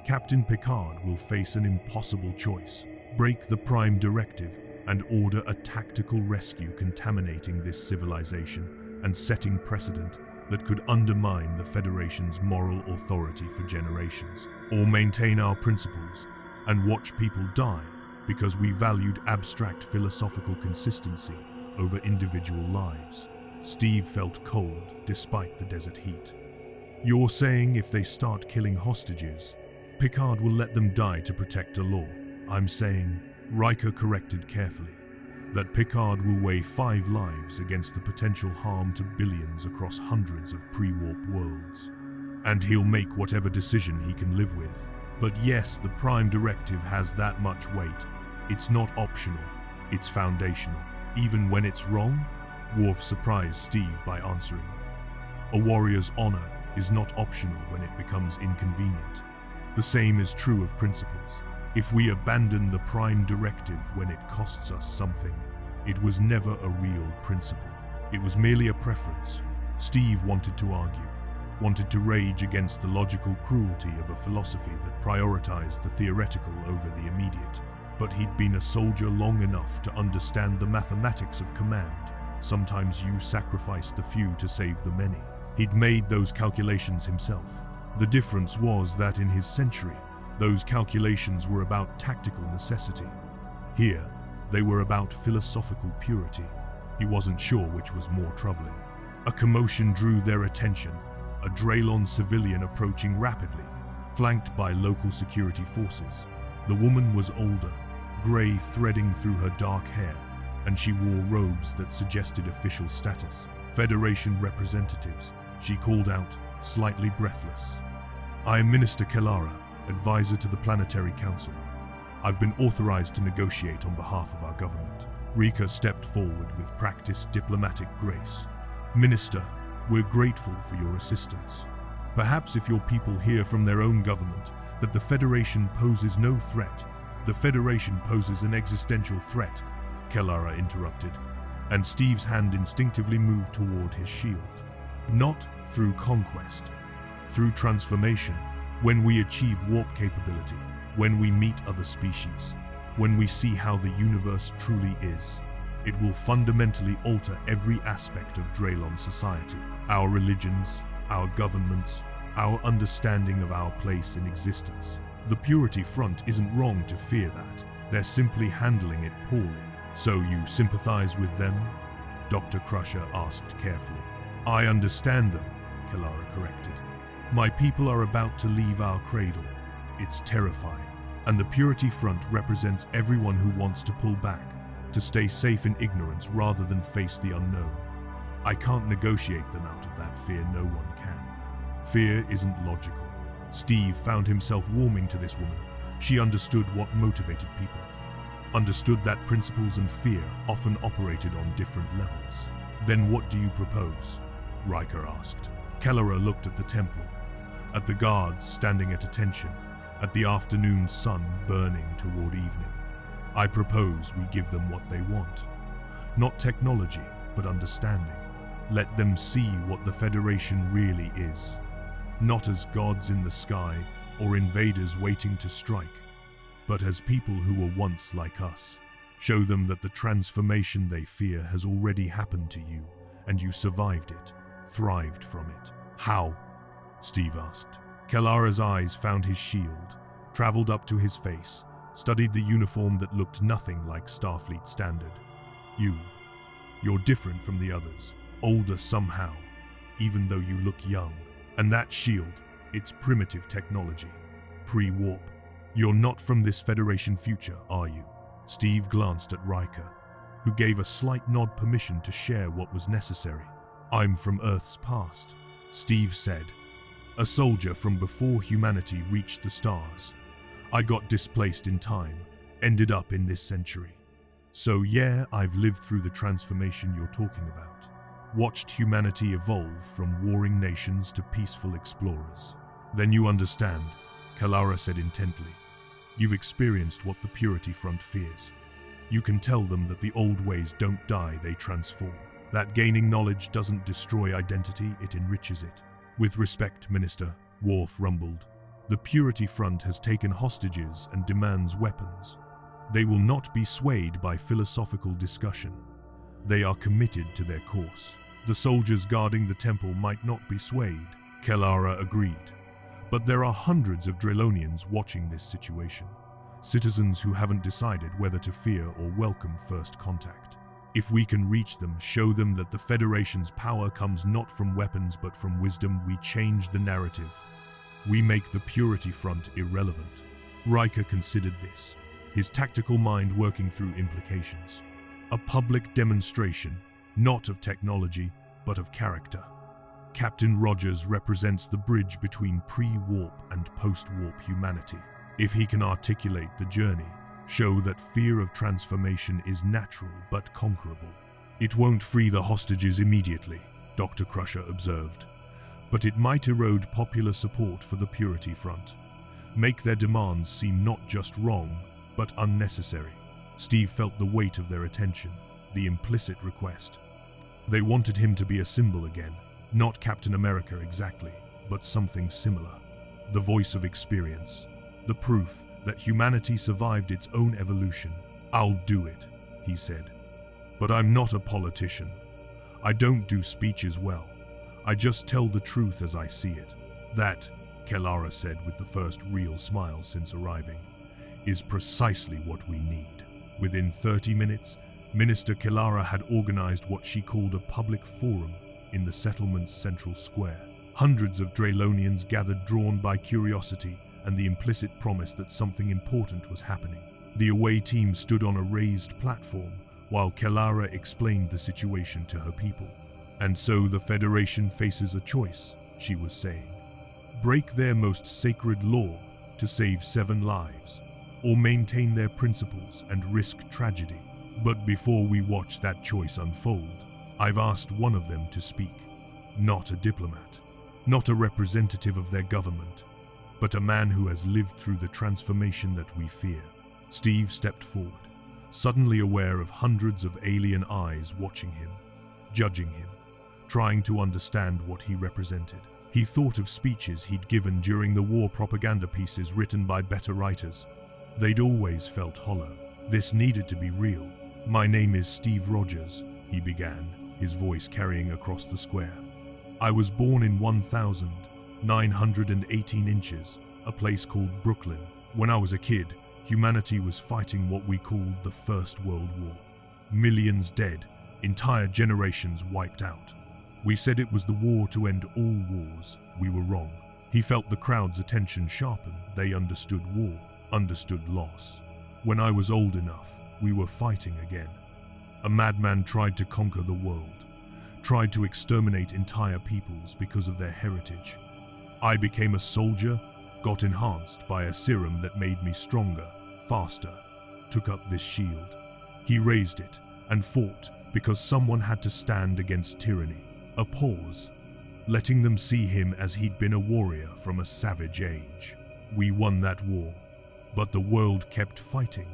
Captain Picard will face an impossible choice. Break the Prime Directive and order a tactical rescue contaminating this civilization and setting precedent that could undermine the Federation's moral authority for generations. Or maintain our principles and watch people die because we valued abstract philosophical consistency over individual lives. Steve felt cold despite the desert heat. You're saying if they start killing hostages, Picard will let them die to protect the law. I'm saying, Riker corrected carefully, that Picard will weigh 5 lives against the potential harm to billions across hundreds of pre-warp worlds. And he'll make whatever decision he can live with. But yes, the Prime Directive has that much weight. It's not optional, it's foundational. Even when it's wrong, Worf surprised Steve by answering, a warrior's honor is not optional when it becomes inconvenient. The same is true of principles. If we abandon the Prime Directive when it costs us something, it was never a real principle. It was merely a preference. Steve wanted to argue, wanted to rage against the logical cruelty of a philosophy that prioritized the theoretical over the immediate. But he'd been a soldier long enough to understand the mathematics of command. Sometimes you sacrifice the few to save the many. He'd made those calculations himself. The difference was that in his century, those calculations were about tactical necessity. Here, they were about philosophical purity. He wasn't sure which was more troubling. A commotion drew their attention, a Dralon civilian approaching rapidly, flanked by local security forces. The woman was older, grey threading through her dark hair, and she wore robes that suggested official status. Federation representatives, she called out, slightly breathless. I am Minister Kellara, advisor to the Planetary Council. I've been authorized to negotiate on behalf of our government. Rika stepped forward with practiced diplomatic grace. Minister, we're grateful for your assistance. Perhaps if your people hear from their own government that the Federation poses no threat, the Federation poses an existential threat, Kellara interrupted, and Steve's hand instinctively moved toward his shield. Not through conquest, through transformation. When we achieve warp capability, when we meet other species, when we see how the universe truly is, it will fundamentally alter every aspect of Dralon society. Our religions, our governments, our understanding of our place in existence. The Purity Front isn't wrong to fear that. They're simply handling it poorly. So you sympathize with them? Dr. Crusher asked carefully. I understand them, Kellara corrected. My people are about to leave our cradle. It's terrifying. And the Purity Front represents everyone who wants to pull back, to stay safe in ignorance rather than face the unknown. I can't negotiate them out of that fear, no one can. Fear isn't logical. Steve found himself warming to this woman. She understood what motivated people. Understood that principles and fear often operated on different levels. Then what do you propose? Riker asked. Kellara looked at the temple, at the guards standing at attention, at the afternoon sun burning toward evening. I propose we give them what they want. Not technology, but understanding. Let them see what the Federation really is. Not as gods in the sky or invaders waiting to strike, but as people who were once like us. Show them that the transformation they fear has already happened to you, and you survived it, thrived from it. How? Steve asked. Kellara's eyes found his shield, traveled up to his face, studied the uniform that looked nothing like Starfleet standard. You're different from the others, older somehow, even though you look young. And that shield, it's primitive technology, pre-warp. You're not from this Federation future, are you? Steve glanced at Riker, who gave a slight nod permission to share what was necessary. I'm from Earth's past, Steve said. A soldier from before humanity reached the stars. I got displaced in time, ended up in this century. So yeah, I've lived through the transformation you're talking about. Watched humanity evolve from warring nations to peaceful explorers. Then you understand, Kellara said intently. You've experienced what the Purity Front fears. You can tell them that the old ways don't die, they transform. That gaining knowledge doesn't destroy identity, it enriches it. With respect, Minister, Worf rumbled. The Purity Front has taken hostages and demands weapons. They will not be swayed by philosophical discussion. They are committed to their course. The soldiers guarding the temple might not be swayed, Kellara agreed. But there are hundreds of Dralonians watching this situation. Citizens who haven't decided whether to fear or welcome first contact. If we can reach them, show them that the Federation's power comes not from weapons but from wisdom, we change the narrative. We make the Purity Front irrelevant. Riker considered this, his tactical mind working through implications. A public demonstration, not of technology, but of character. Captain Rogers represents the bridge between pre-warp and post-warp humanity. If he can articulate the journey, show that fear of transformation is natural but conquerable. It won't free the hostages immediately, Dr. Crusher observed, but it might erode popular support for the Purity Front. Make their demands seem not just wrong, but unnecessary. Steve felt the weight of their attention, the implicit request. They wanted him to be a symbol again, not Captain America exactly, but something similar. The voice of experience, the proof that humanity survived its own evolution. I'll do it, he said. But I'm not a politician. I don't do speeches well. I just tell the truth as I see it. That, Kelara said with the first real smile since arriving, is precisely what we need. Within 30 minutes, Minister Kelara had organized what she called a public forum in the settlement's central square. Hundreds of Dralonians gathered, drawn by curiosity and the implicit promise that something important was happening. The away team stood on a raised platform while Kelara explained the situation to her people. And so the Federation faces a choice, she was saying. Break their most sacred law to save 7 lives, or maintain their principles and risk tragedy. But before we watch that choice unfold, I've asked one of them to speak. Not a diplomat, not a representative of their government, but a man who has lived through the transformation that we fear. Steve stepped forward, suddenly aware of hundreds of alien eyes watching him, judging him, trying to understand what he represented. He thought of speeches he'd given during the war propaganda pieces written by better writers. They'd always felt hollow. This needed to be real. My name is Steve Rogers, he began, his voice carrying across the square. I was born in 1918 inches, a place called Brooklyn. When I was a kid, humanity was fighting what we called the First World War. Millions dead, entire generations wiped out. We said it was the war to end all wars. We were wrong. He felt the crowd's attention sharpen. They understood war, understood loss. When I was old enough, we were fighting again. A madman tried to conquer the world, tried to exterminate entire peoples because of their heritage. I became a soldier, got enhanced by a serum that made me stronger, faster, took up this shield. He raised it and fought because someone had to stand against tyranny. A pause, letting them see him as he'd been a warrior from a savage age. We won that war, but the world kept fighting.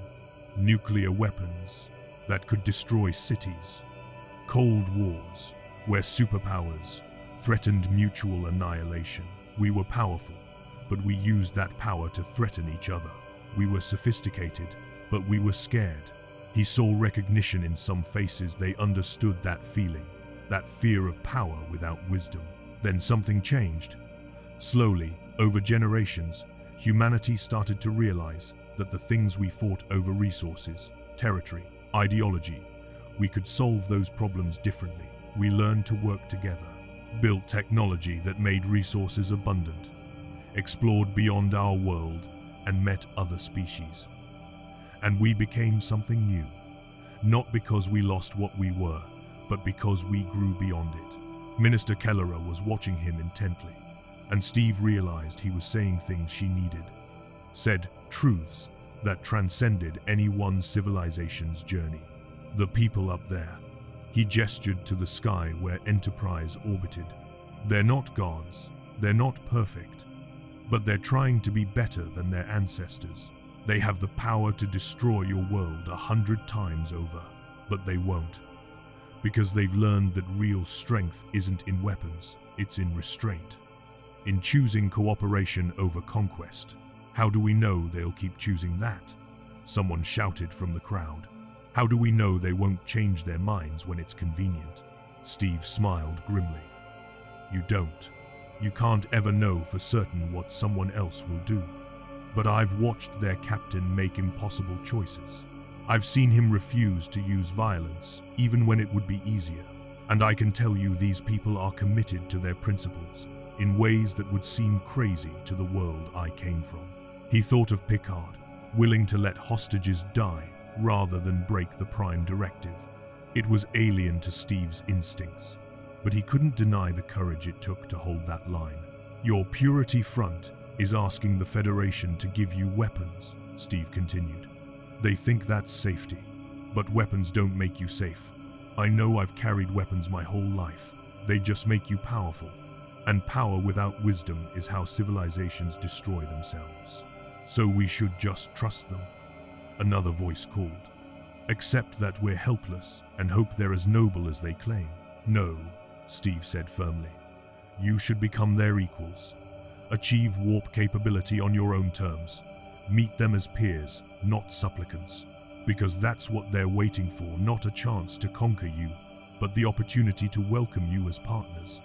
Nuclear weapons that could destroy cities. Cold wars, where superpowers threatened mutual annihilation. We were powerful, but we used that power to threaten each other. We were sophisticated, but we were scared. He saw recognition in some faces. They understood that feeling, that fear of power without wisdom. Then something changed. Slowly, over generations, humanity started to realize that the things we fought over, resources, territory, ideology, we could solve those problems differently. We learned to work together, built technology that made resources abundant, explored beyond our world, and met other species. And we became something new, not because we lost what we were, but because we grew beyond it. Minister Kelara was watching him intently, and Steve realized he was saying things she needed, said truths that transcended any one civilization's journey. The people up there, he gestured to the sky where Enterprise orbited. They're not gods, they're not perfect, but they're trying to be better than their ancestors. They have the power to destroy your world 100 times over, but they won't, because they've learned that real strength isn't in weapons, it's in restraint, in choosing cooperation over conquest. How do we know they'll keep choosing that? Someone shouted from the crowd. How do we know they won't change their minds when it's convenient? Steve smiled grimly. You don't. You can't ever know for certain what someone else will do. But I've watched their captain make impossible choices. I've seen him refuse to use violence, even when it would be easier. And I can tell you these people are committed to their principles, in ways that would seem crazy to the world I came from. He thought of Picard, willing to let hostages die rather than break the Prime Directive. It was alien to Steve's instincts, but he couldn't deny the courage it took to hold that line. Your Purity Front is asking the Federation to give you weapons, Steve continued. They think that's safety, but weapons don't make you safe. I know I've carried weapons my whole life. They just make you powerful. And power without wisdom is how civilizations destroy themselves. So we should just trust them. Another voice called. Accept that we're helpless and hope they're as noble as they claim. No, Steve said firmly. You should become their equals. Achieve warp capability on your own terms. Meet them as peers, not supplicants. Because that's what they're waiting for, not a chance to conquer you, but the opportunity to welcome you as partners.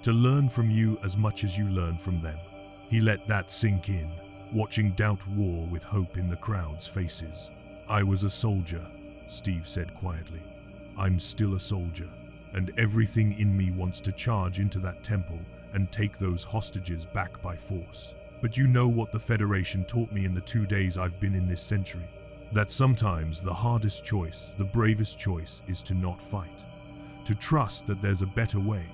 To learn from you as much as you learn from them. He let that sink in, watching doubt war with hope in the crowd's faces. I was a soldier, Steve said quietly. I'm still a soldier, and everything in me wants to charge into that temple and take those hostages back by force. But you know what the Federation taught me in the 2 days I've been in this century? That sometimes the hardest choice, the bravest choice, is to not fight. To trust that there's a better way.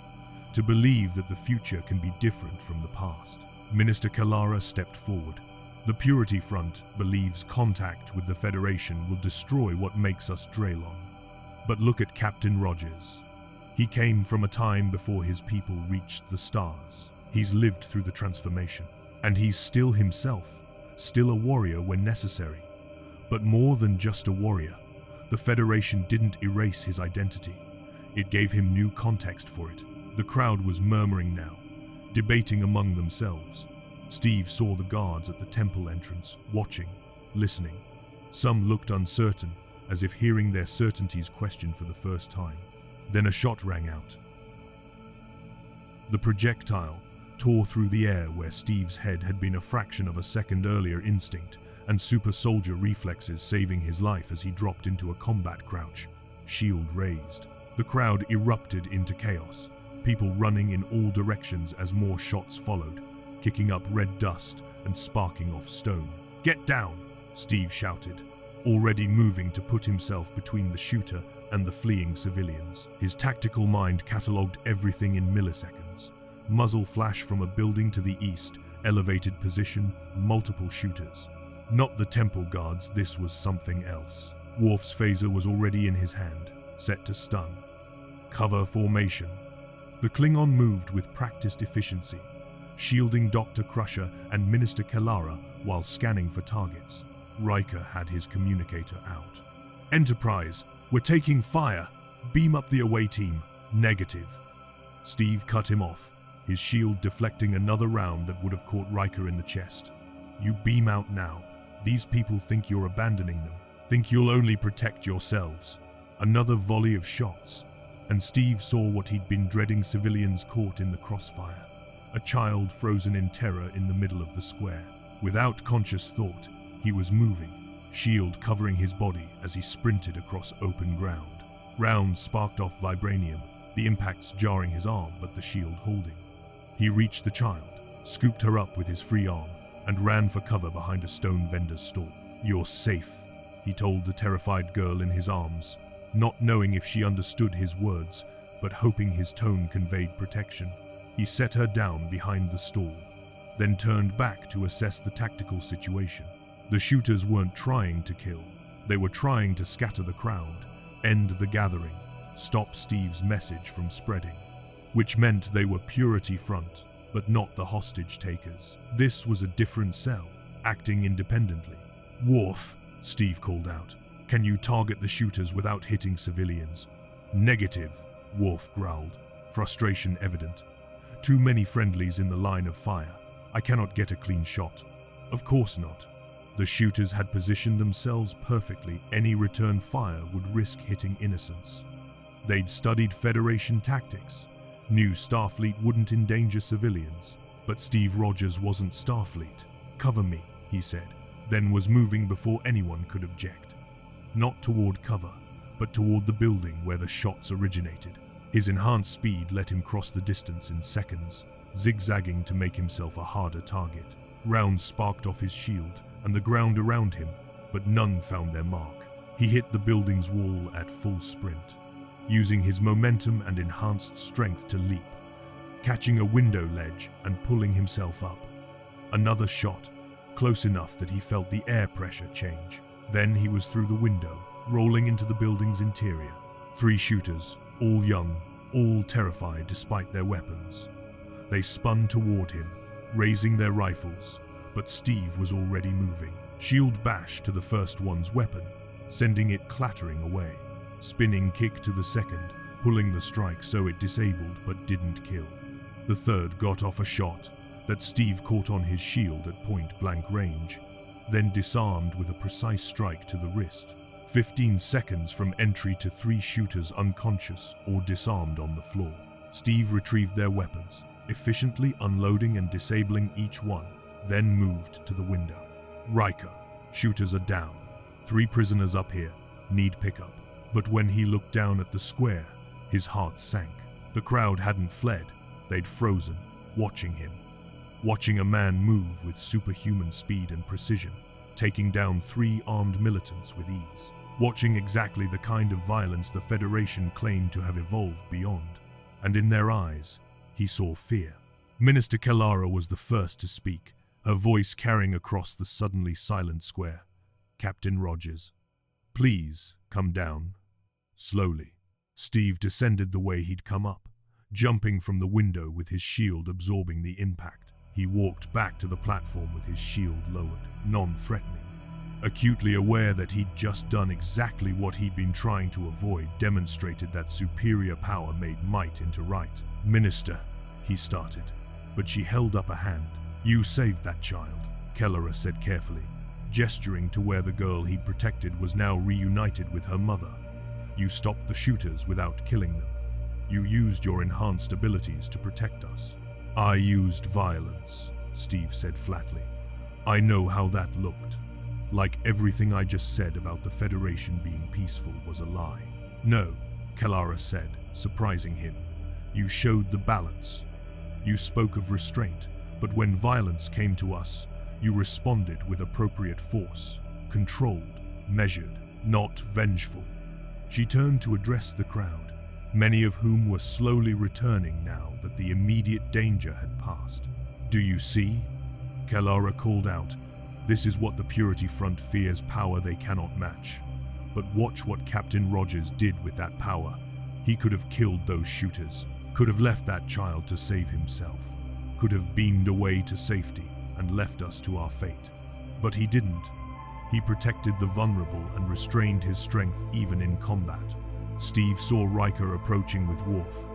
To believe that the future can be different from the past. Minister Kalara stepped forward. The Purity Front believes contact with the Federation will destroy what makes us Dralon. But look at Captain Rogers. He came from a time before his people reached the stars. He's lived through the transformation. And he's still himself, still a warrior when necessary. But more than just a warrior, the Federation didn't erase his identity. It gave him new context for it. The crowd was murmuring now, debating among themselves. Steve saw the guards at the temple entrance, watching, listening. Some looked uncertain, as if hearing their certainties questioned for the first time. Then a shot rang out. The projectile tore through the air where Steve's head had been a fraction of a second earlier, instinct and super soldier reflexes saving his life as he dropped into a combat crouch, shield raised. The crowd erupted into chaos, people running in all directions as more shots followed, kicking up red dust and sparking off stone. Get down, Steve shouted, already moving to put himself between the shooter and the fleeing civilians. His tactical mind catalogued everything in milliseconds. Muzzle flash from a building to the east, elevated position, multiple shooters. Not the temple guards, this was something else. Worf's phaser was already in his hand, set to stun. Cover formation. The Klingon moved with practiced efficiency, shielding Dr. Crusher and Minister Kalara while scanning for targets. Riker had his communicator out. Enterprise, we're taking fire. Beam up the away team. Negative. Steve cut him off, his shield deflecting another round that would have caught Riker in the chest. You beam out now. These people think you're abandoning them, think you'll only protect yourselves. Another volley of shots, and Steve saw what he'd been dreading: civilians caught in the crossfire. A child frozen in terror in the middle of the square. Without conscious thought, he was moving, shield covering his body as he sprinted across open ground. Rounds sparked off Vibranium, the impacts jarring his arm but the shield holding. He reached the child, scooped her up with his free arm, and ran for cover behind a stone vendor's stall. You're safe, he told the terrified girl in his arms, not knowing if she understood his words, but hoping his tone conveyed protection. He set her down behind the stall, then turned back to assess the tactical situation. The shooters weren't trying to kill. They were trying to scatter the crowd, end the gathering, stop Steve's message from spreading. Which meant they were Purity Front, but not the hostage takers. This was a different cell, acting independently. Worf, Steve called out. Can you target the shooters without hitting civilians? Negative, Worf growled, frustration evident. Too many friendlies in the line of fire. I cannot get a clean shot. Of course not. The shooters had positioned themselves perfectly. Any return fire would risk hitting innocents. They'd studied Federation tactics, knew Starfleet wouldn't endanger civilians. But Steve Rogers wasn't Starfleet. Cover me, he said, then was moving before anyone could object. not toward cover, but toward the building where the shots originated. His enhanced speed let him cross the distance in seconds, zigzagging to make himself a harder target. Rounds sparked off his shield and the ground around him, but none found their mark. He hit the building's wall at full sprint, using his momentum and enhanced strength to leap, catching a window ledge and pulling himself up. Another shot, close enough that he felt the air pressure change. Then he was through the window, rolling into the building's interior. 3 shooters, all young, all terrified despite their weapons. They spun toward him, raising their rifles, but Steve was already moving. Shield bash to the first one's weapon, sending it clattering away. Spinning kick to the second, pulling the strike so it disabled but didn't kill. The third got off a shot that Steve caught on his shield at point-blank range, then disarmed with a precise strike to the wrist. 15 seconds from entry to 3 shooters unconscious or disarmed on the floor. Steve retrieved their weapons, efficiently unloading and disabling each one, then moved to the window. Riker, shooters are down. 3 prisoners up here, need pickup. But when he looked down at the square, his heart sank. The crowd hadn't fled, they'd frozen, watching him. Watching a man move with superhuman speed and precision, taking down 3 armed militants with ease. Watching exactly the kind of violence the Federation claimed to have evolved beyond. And in their eyes, he saw fear. Minister Kellara was the first to speak, her voice carrying across the suddenly silent square. Captain Rogers, please come down. Slowly, Steve descended the way he'd come up, jumping from the window with his shield absorbing the impact. He walked back to the platform with his shield lowered, non-threatening, acutely aware that he'd just done exactly what he'd been trying to avoid, demonstrated that superior power made might into right. Minister, he started, but she held up a hand. You saved that child, Kellara said carefully, gesturing to where the girl he'd protected was now reunited with her mother. You stopped the shooters without killing them. You used your enhanced abilities to protect us. I used violence, Steve said flatly. I know how that looked. Like everything I just said about the Federation being peaceful was a lie. No, Kellara said, surprising him. You showed the balance. You spoke of restraint, but when violence came to us, you responded with appropriate force, controlled, measured, not vengeful. She turned to address the crowd, many of whom were slowly returning now that the immediate danger had passed. Do you see? Kellara called out. This is what the Purity Front fears, power they cannot match. But watch what Captain Rogers did with that power. He could have killed those shooters, could have left that child to save himself, could have beamed away to safety and left us to our fate. But he didn't. He protected the vulnerable and restrained his strength even in combat. Steve saw Riker approaching with Worf,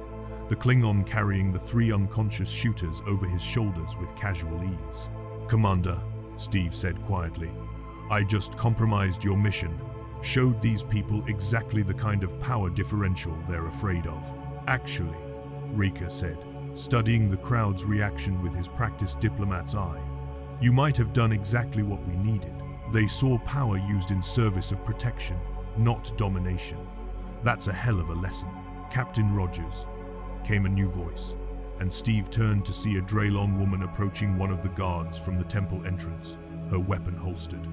the Klingon carrying the 3 unconscious shooters over his shoulders with casual ease. Commander, Steve said quietly, I just compromised your mission, showed these people exactly the kind of power differential they're afraid of. Actually, Riker said, studying the crowd's reaction with his practiced diplomat's eye, you might have done exactly what we needed. They saw power used in service of protection, not domination. That's a hell of a lesson. Captain Rogers, came a new voice, and Steve turned to see a Dralon woman approaching one of the guards from the temple entrance, her weapon holstered.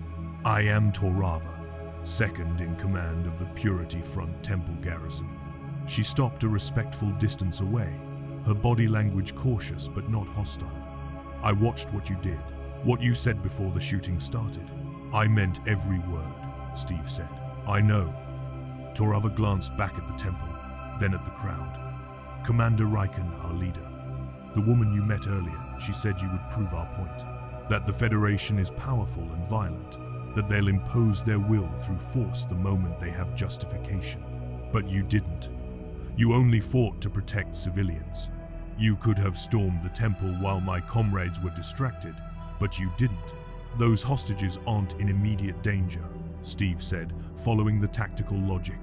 I am Torava, second in command of the Purity Front Temple garrison. She stopped a respectful distance away, her body language cautious but not hostile. I watched what you did, what you said before the shooting started. I meant every word, Steve said. I know. Torava glanced back at the temple, then at the crowd. Commander Riken, our leader. The woman you met earlier, she said you would prove our point. That the Federation is powerful and violent, that they'll impose their will through force the moment they have justification. But you didn't. You only fought to protect civilians. You could have stormed the temple while my comrades were distracted, but you didn't. Those hostages aren't in immediate danger, Steve said, following the tactical logic.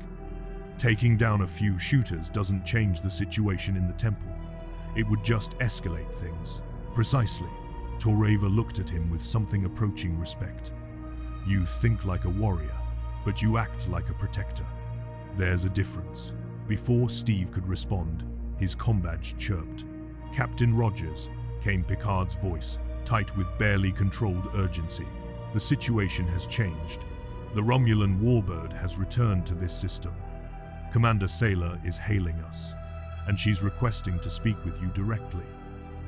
Taking down a few shooters doesn't change the situation in the temple. It would just escalate things. Precisely. Torava looked at him with something approaching respect. You think like a warrior. but you act like a protector. There's a difference. Before Steve could respond, his combadge chirped. Captain Rogers, came Picard's voice, tight with barely controlled urgency. The situation has changed. The Romulan warbird has returned to this system. Commander Sailor is hailing us, and she's requesting to speak with you directly.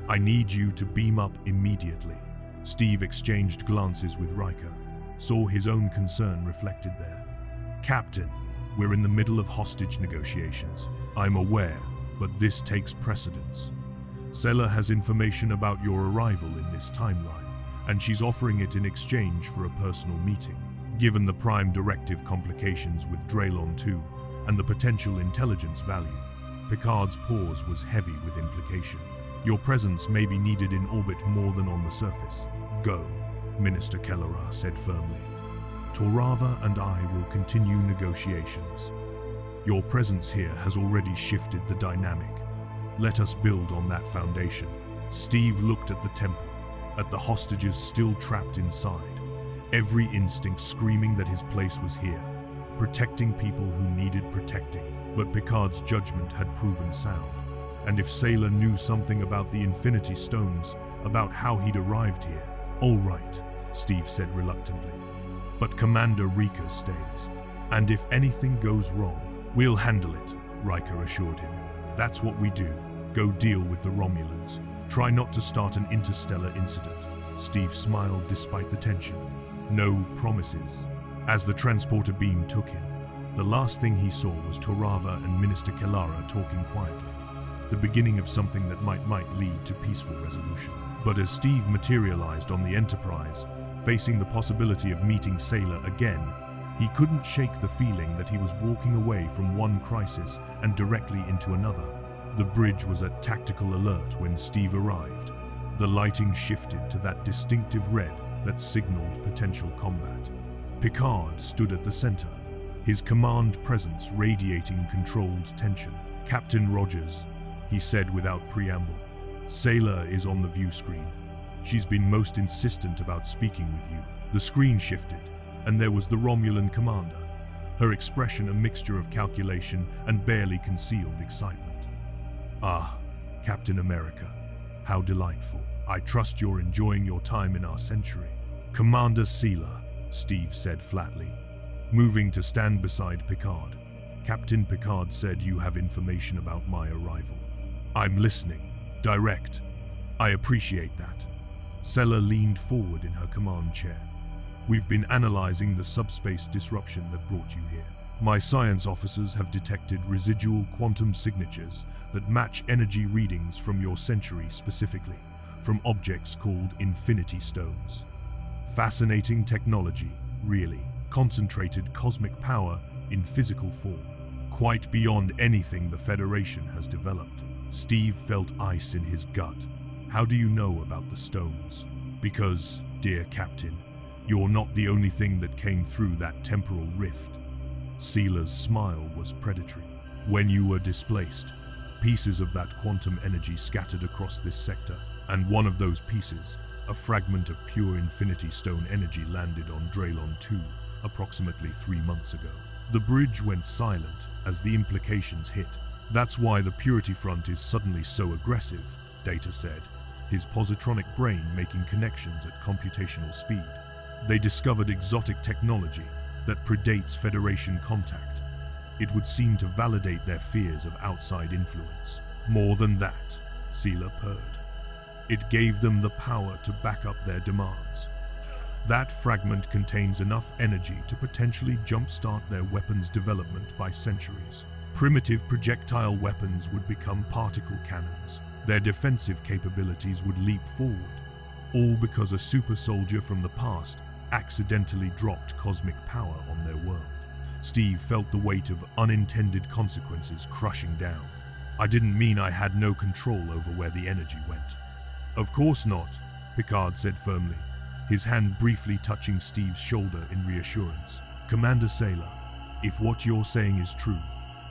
I need you to beam up immediately. Steve exchanged glances with Riker, saw his own concern reflected there. Captain, we're in the middle of hostage negotiations. I'm aware, but this takes precedence. Sailor has information about your arrival in this timeline, and she's offering it in exchange for a personal meeting. Given the Prime Directive complications with Dralon II and the potential intelligence value, Picard's pause was heavy with implication. Your presence may be needed in orbit more than on the surface. Go, Minister Kellerar said firmly. Torava and I will continue negotiations. Your presence here has already shifted the dynamic. Let us build on that foundation. Steve looked at the temple, at the hostages still trapped inside, every instinct screaming that his place was here, protecting people who needed protecting. But Picard's judgment had proven sound, and if Sailor knew something about the Infinity Stones, about how he'd arrived here, all right, Steve said reluctantly. But Commander Riker stays, and if anything goes wrong, we'll handle it, Riker assured him. That's what we do. Go deal with the Romulans. Try not to start an interstellar incident. Steve smiled despite the tension. No promises. As the transporter beam took him, the last thing he saw was Torava and Minister Kellerar talking quietly, the beginning of something that might lead to peaceful resolution. But as Steve materialized on the Enterprise, facing the possibility of meeting Sailor again, he couldn't shake the feeling that he was walking away from one crisis and directly into another. The bridge was at tactical alert when Steve arrived. The lighting shifted to that distinctive red that signaled potential combat. Picard stood at the center, his command presence radiating controlled tension. Captain Rogers, he said without preamble. Sailor is on the view screen. She's been most insistent about speaking with you. The screen shifted, and there was the Romulan commander, her expression a mixture of calculation and barely concealed excitement. Ah, Captain America, how delightful. I trust you're enjoying your time in our century. Commander Sailor, Steve said flatly, moving to stand beside Picard. Captain Picard said you have information about my arrival. I'm listening. Direct. I appreciate that. Sailor leaned forward in her command chair. We've been analyzing the subspace disruption that brought you here. My science officers have detected residual quantum signatures that match energy readings from your century specifically, from objects called Infinity Stones. Fascinating technology, really. Concentrated cosmic power in physical form. Quite beyond anything the Federation has developed. Steve felt ice in his gut. How do you know about the stones? Because, dear Captain, you're not the only thing that came through that temporal rift. Sailor's smile was predatory. When you were displaced, pieces of that quantum energy scattered across this sector, and one of those pieces, a fragment of pure Infinity Stone energy, landed on Dralon II approximately 3 months ago. The bridge went silent as the implications hit. That's why the Purity Front is suddenly so aggressive, Data said, his positronic brain making connections at computational speed. They discovered exotic technology that predates Federation contact. It would seem to validate their fears of outside influence. More than that, Sailor purred. It gave them the power to back up their demands. That fragment contains enough energy to potentially jumpstart their weapons development by centuries. Primitive projectile weapons would become particle cannons. Their defensive capabilities would leap forward, all because a super soldier from the past accidentally dropped cosmic power on their world. Steve felt the weight of unintended consequences crushing down. I didn't mean I had no control over where the energy went. Of course not, Picard said firmly, his hand briefly touching Steve's shoulder in reassurance. Commander Sailor, if what you're saying is true,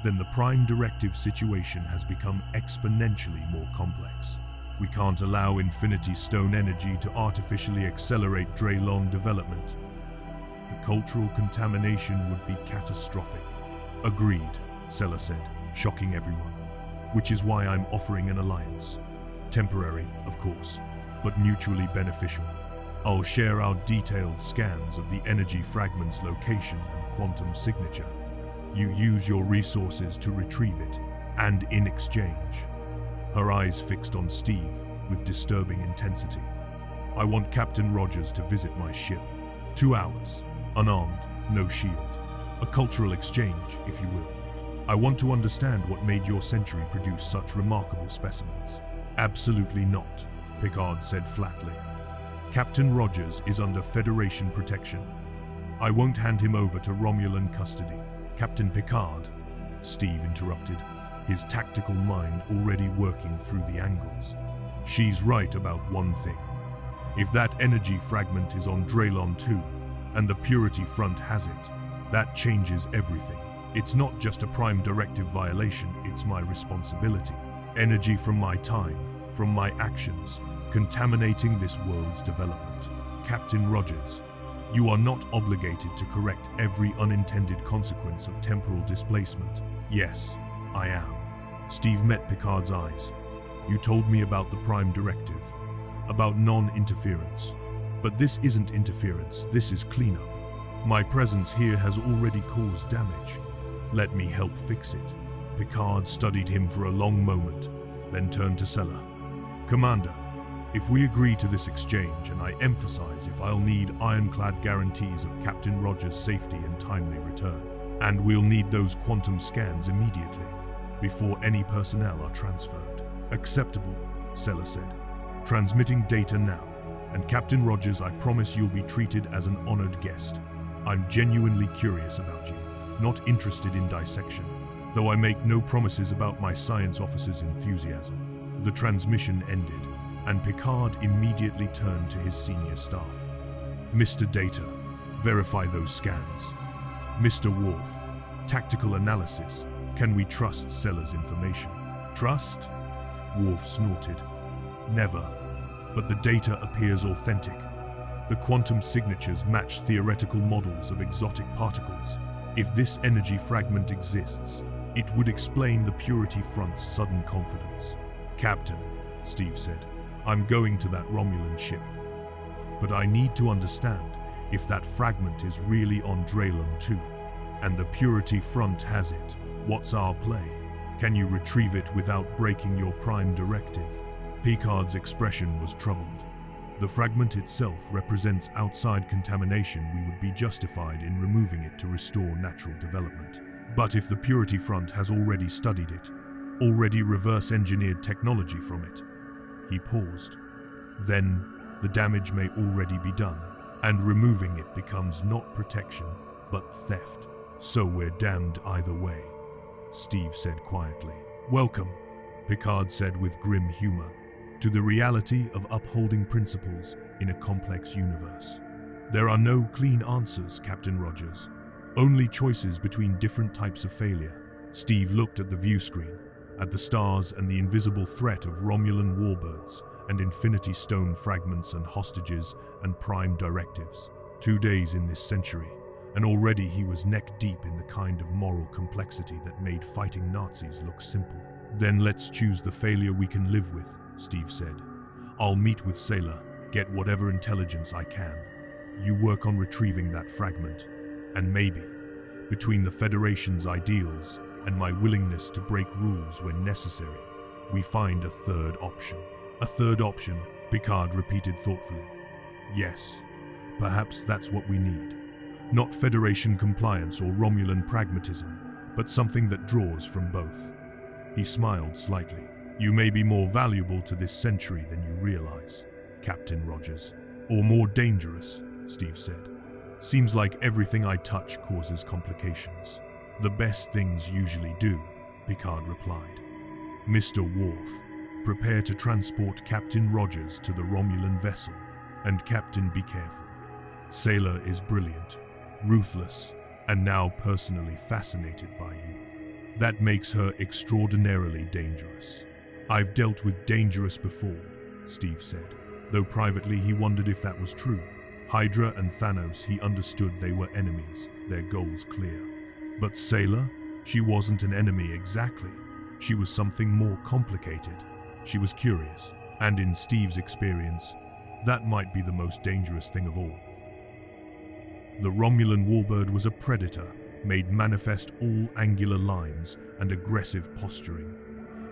then the Prime Directive situation has become exponentially more complex. We can't allow Infinity Stone energy to artificially accelerate Dralon development. The cultural contamination would be catastrophic. Agreed, Sela said, shocking everyone. Which is why I'm offering an alliance. Temporary, of course, but mutually beneficial. I'll share our detailed scans of the energy fragment's location and quantum signature. You use your resources to retrieve it, and in exchange. Her eyes fixed on Steve with disturbing intensity. I want Captain Rogers to visit my ship. 2 hours, unarmed, no shield. A cultural exchange, if you will. I want to understand what made your century produce such remarkable specimens. Absolutely not, Picard said flatly. Captain Rogers is under Federation protection. I won't hand him over to Romulan custody. Captain Picard, Steve interrupted, his tactical mind already working through the angles. She's right about one thing. If that energy fragment is on Dralon II, and the Purity Front has it, that changes everything. It's not just a Prime Directive violation, it's my responsibility. Energy from my time, from my actions, contaminating this world's development. Captain Rogers, you are not obligated to correct every unintended consequence of temporal displacement. Yes, I am. Steve met Picard's eyes. You told me about the Prime Directive, about non-interference. But this isn't interference, this is cleanup. My presence here has already caused damage. Let me help fix it. Picard studied him for a long moment, then turned to Sela. Commander, if we agree to this exchange, and I emphasize if I'll need ironclad guarantees of Captain Rogers' safety and timely return, and we'll need those quantum scans immediately, before any personnel are transferred. Acceptable, Sela said. Transmitting data now, and Captain Rogers, I promise you'll be treated as an honored guest. I'm genuinely curious about you, not interested in dissection, though I make no promises about my science officer's enthusiasm. The transmission ended, and Picard immediately turned to his senior staff. Mr. Data, verify those scans. Mr. Worf, tactical analysis. Can we trust Sela's information? Trust? Worf snorted. Never. But the data appears authentic. The quantum signatures match theoretical models of exotic particles. If this energy fragment exists, it would explain the Purity Front's sudden confidence. Captain, Steve said, I'm going to that Romulan ship. But I need to understand if that fragment is really on Dralon II, and the Purity Front has it. What's our play? Can you retrieve it without breaking your Prime Directive? Picard's expression was troubled. The fragment itself represents outside contamination. We would be justified in removing it to restore natural development. But if the Purity Front has already studied it, already reverse-engineered technology from it, he paused. Then the damage may already be done, and removing it becomes not protection, but theft. So we're damned either way, Steve said quietly. Welcome, Picard said with grim humor, to the reality of upholding principles in a complex universe. There are no clean answers, Captain Rogers. Only choices between different types of failure. Steve looked at the view screen, at the stars and the invisible threat of Romulan warbirds and Infinity Stone fragments and hostages and Prime Directives. 2 days in this century, and already he was neck-deep in the kind of moral complexity that made fighting Nazis look simple. Then let's choose the failure we can live with, Steve said. I'll meet with Sela, get whatever intelligence I can. You work on retrieving that fragment, and maybe, between the Federation's ideals and my willingness to break rules when necessary, we find a third option. A third option, Picard repeated thoughtfully. Yes, perhaps that's what we need. Not Federation compliance or Romulan pragmatism, but something that draws from both. He smiled slightly. You may be more valuable to this century than you realize, Captain Rogers. Or more dangerous, Steve said. Seems like everything I touch causes complications. The best things usually do, Picard replied. Mr. Worf, prepare to transport Captain Rogers to the Romulan vessel. And Captain, be careful. Sela is brilliant, ruthless, and now personally fascinated by you. That makes her extraordinarily dangerous. I've dealt with dangerous before, Steve said, though privately he wondered if that was true. Hydra and Thanos, he understood they were enemies, their goals clear. But Sailor? She wasn't an enemy exactly. She was something more complicated. She was curious, and in Steve's experience, that might be the most dangerous thing of all. The Romulan warbird was a predator, made manifest all angular lines and aggressive posturing.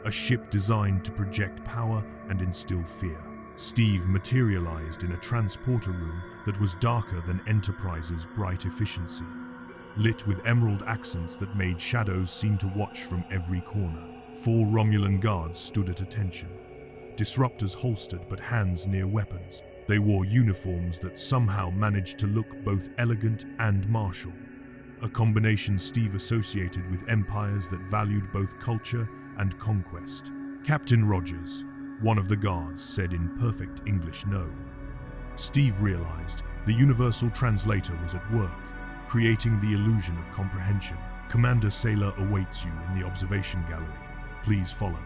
A ship designed to project power and instill fear. Steve materialized in a transporter room that was darker than Enterprise's bright efficiency, lit with emerald accents that made shadows seem to watch from every corner. 4 Romulan guards stood at attention, disruptors holstered but hands near weapons. They wore uniforms that somehow managed to look both elegant and martial, a combination Steve associated with empires that valued both culture and conquest. "Captain Rogers," one of the guards said in perfect English. "No." Steve realized the universal translator was at work, creating the illusion of comprehension. "Commander Sailor awaits you in the observation gallery. Please follow."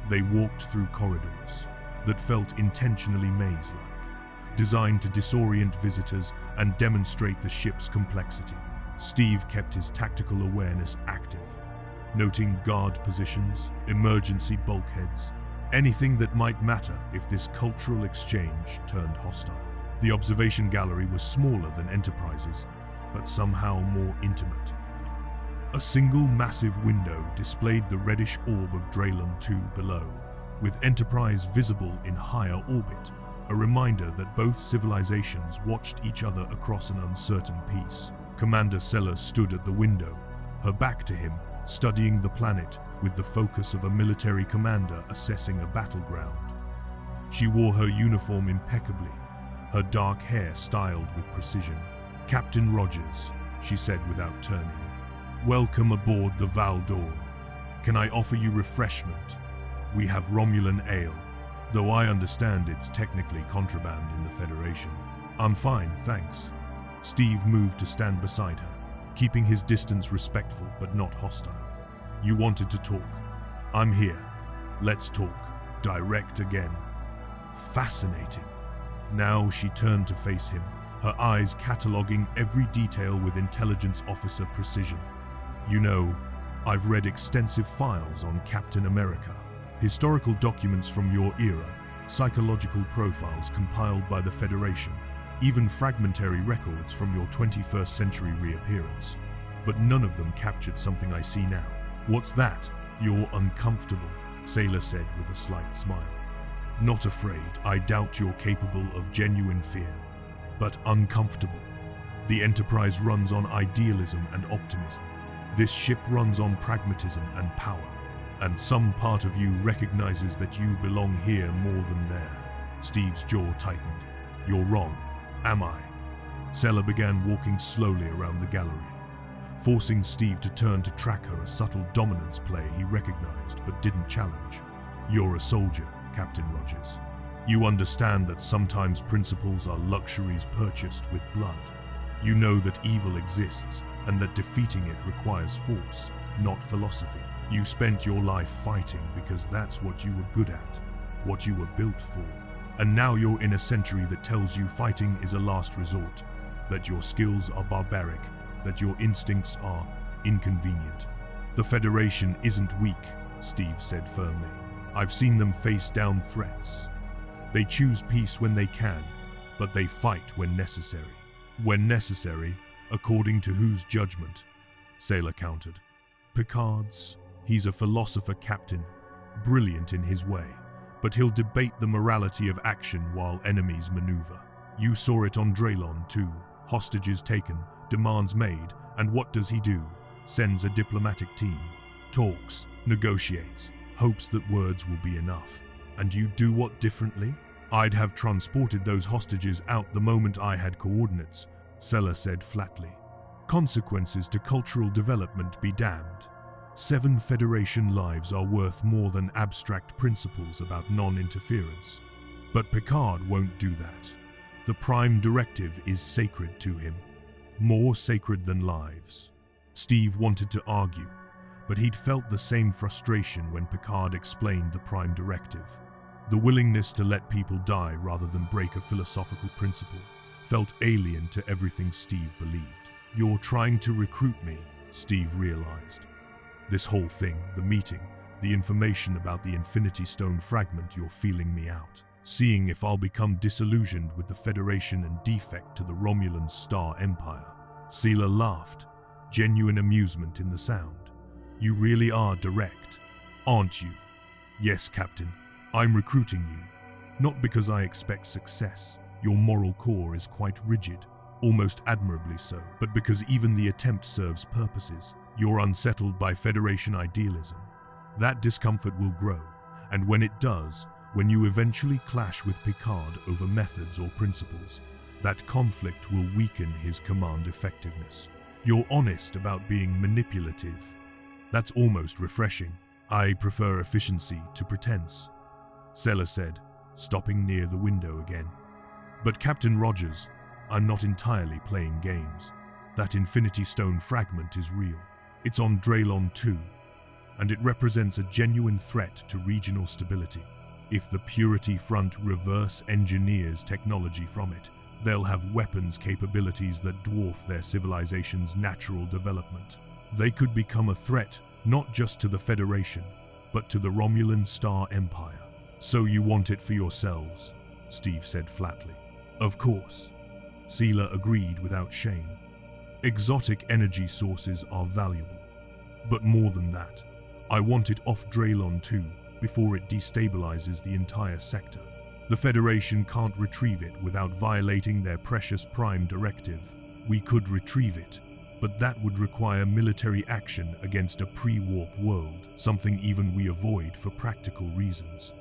They walked through corridors that felt intentionally maze-like, designed to disorient visitors and demonstrate the ship's complexity. Steve kept his tactical awareness active, noting guard positions, emergency bulkheads, anything that might matter if this cultural exchange turned hostile. The observation gallery was smaller than Enterprise's, but somehow more intimate. A single massive window displayed the reddish orb of Dralon II below, with Enterprise visible in higher orbit, a reminder that both civilizations watched each other across an uncertain peace. Commander Sailor stood at the window, her back to him, studying the planet with the focus of a military commander assessing a battleground. She wore her uniform impeccably, her dark hair styled with precision. "Captain Rogers," she said without turning, "welcome aboard the Val d'Or. Can I offer you refreshment? We have Romulan ale, though I understand it's technically contraband in the Federation." "I'm fine, thanks." Steve moved to stand beside her, keeping his distance respectful but not hostile. "You wanted to talk. I'm here. Let's talk. Direct again." Fascinating. Now she turned to face him, her eyes cataloging every detail with intelligence officer precision. "You know, I've read extensive files on Captain America, historical documents from your era, psychological profiles compiled by the Federation, even fragmentary records from your 21st century reappearance. But none of them captured something I see now." "What's that?" "You're uncomfortable," Sailor said with a slight smile. "Not afraid. I doubt you're capable of genuine fear, but uncomfortable. The Enterprise runs on idealism and optimism. This ship runs on pragmatism and power. And some part of you recognizes that you belong here more than there." Steve's jaw tightened. "You're wrong. Am I?" Sailor began walking slowly around the gallery, forcing Steve to turn to track her, a subtle dominance play he recognized but didn't challenge. "You're a soldier, Captain Rogers. You understand that sometimes principles are luxuries purchased with blood. You know that evil exists and that defeating it requires force, not philosophy. You spent your life fighting because that's what you were good at, what you were built for. And now you're in a century that tells you fighting is a last resort, that your skills are barbaric, that your instincts are inconvenient. The Federation isn't weak," Steve said firmly. "I've seen them face down threats. They choose peace when they can, but they fight when necessary." "When necessary, according to whose judgment?" Sailor countered. "Picard's. He's a philosopher captain, brilliant in his way, but he'll debate the morality of action while enemies maneuver. You saw it on Dralon II. Hostages taken, demands made, and what does he do? Sends a diplomatic team. Talks, negotiates, hopes that words will be enough. And you do what differently?" "I'd have transported those hostages out the moment I had coordinates," Sailor said flatly. "Consequences to cultural development be damned. 7 Federation lives are worth more than abstract principles about non-interference. But Picard won't do that. The Prime Directive is sacred to him, more sacred than lives." Steve wanted to argue, but he'd felt the same frustration when Picard explained the Prime Directive. The willingness to let people die rather than break a philosophical principle, felt alien to everything Steve believed. You're trying to recruit me, Steve realized. This whole thing, the meeting, the information about the Infinity Stone fragment, you're feeling me out. Seeing if I'll become disillusioned with the Federation and defect to the Romulan Star Empire. Sela laughed, genuine amusement in the sound. You really are direct, aren't you? Yes, Captain. I'm recruiting you. Not because I expect success. Your moral core is quite rigid, almost admirably so, but because even the attempt serves purposes. You're unsettled by Federation idealism. That discomfort will grow, and when it does, when you eventually clash with Picard over methods or principles, that conflict will weaken his command effectiveness. You're honest about being manipulative. That's almost refreshing. I prefer efficiency to pretense, Sela said, stopping near the window again. But Captain Rogers, I'm not entirely playing games. That Infinity Stone fragment is real. It's on Dralon II, and it represents a genuine threat to regional stability. If the Purity Front reverse engineers technology from it, they'll have weapons capabilities that dwarf their civilization's natural development. They could become a threat not just to the Federation, but to the Romulan Star Empire. So you want it for yourselves, Steve said flatly. Of course, Sela agreed without shame. Exotic energy sources are valuable. But more than that, I want it off Dralon II before it destabilizes the entire sector. The Federation can't retrieve it without violating their precious Prime Directive. We could retrieve it, but that would require military action against a pre-warp world, something even we avoid for practical reasons.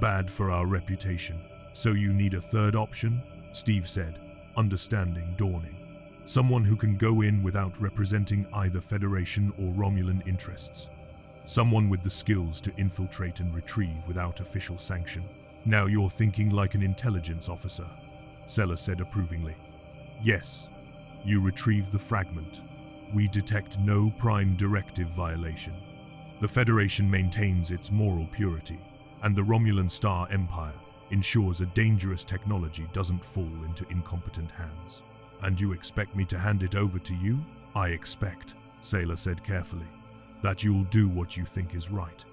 Bad for our reputation. So you need a third option? Steve said, understanding dawning. Someone who can go in without representing either Federation or Romulan interests. Someone with the skills to infiltrate and retrieve without official sanction. Now you're thinking like an intelligence officer, Sela said approvingly. Yes, you retrieve the fragment. We detect no Prime Directive violation. The Federation maintains its moral purity, and the Romulan Star Empire ensures a dangerous technology doesn't fall into incompetent hands. And you expect me to hand it over to you? I expect, Sela said carefully, that you'll do what you think is right.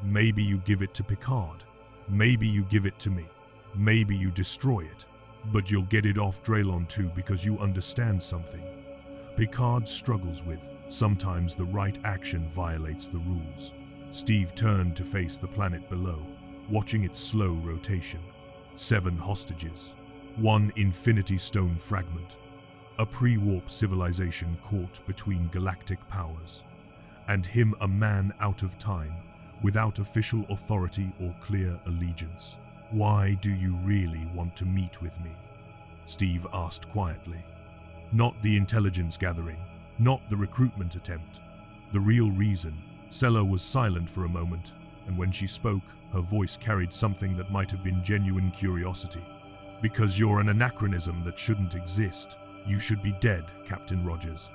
Maybe you give it to Picard. Maybe you give it to me. Maybe you destroy it. But you'll get it off Dralon II because you understand something. Picard struggles with, sometimes the right action violates the rules. Steve turned to face the planet below, watching its slow rotation. 7 hostages. 1 Infinity Stone fragment. A pre-warp civilization caught between galactic powers. And him, a man out of time, without official authority or clear allegiance. Why do you really want to meet with me? Steve asked quietly. Not the intelligence gathering, not the recruitment attempt. The real reason. Sela was silent for a moment, and when she spoke, her voice carried something that might have been genuine curiosity. Because you're an anachronism that shouldn't exist. You should be dead, Captain Rogers.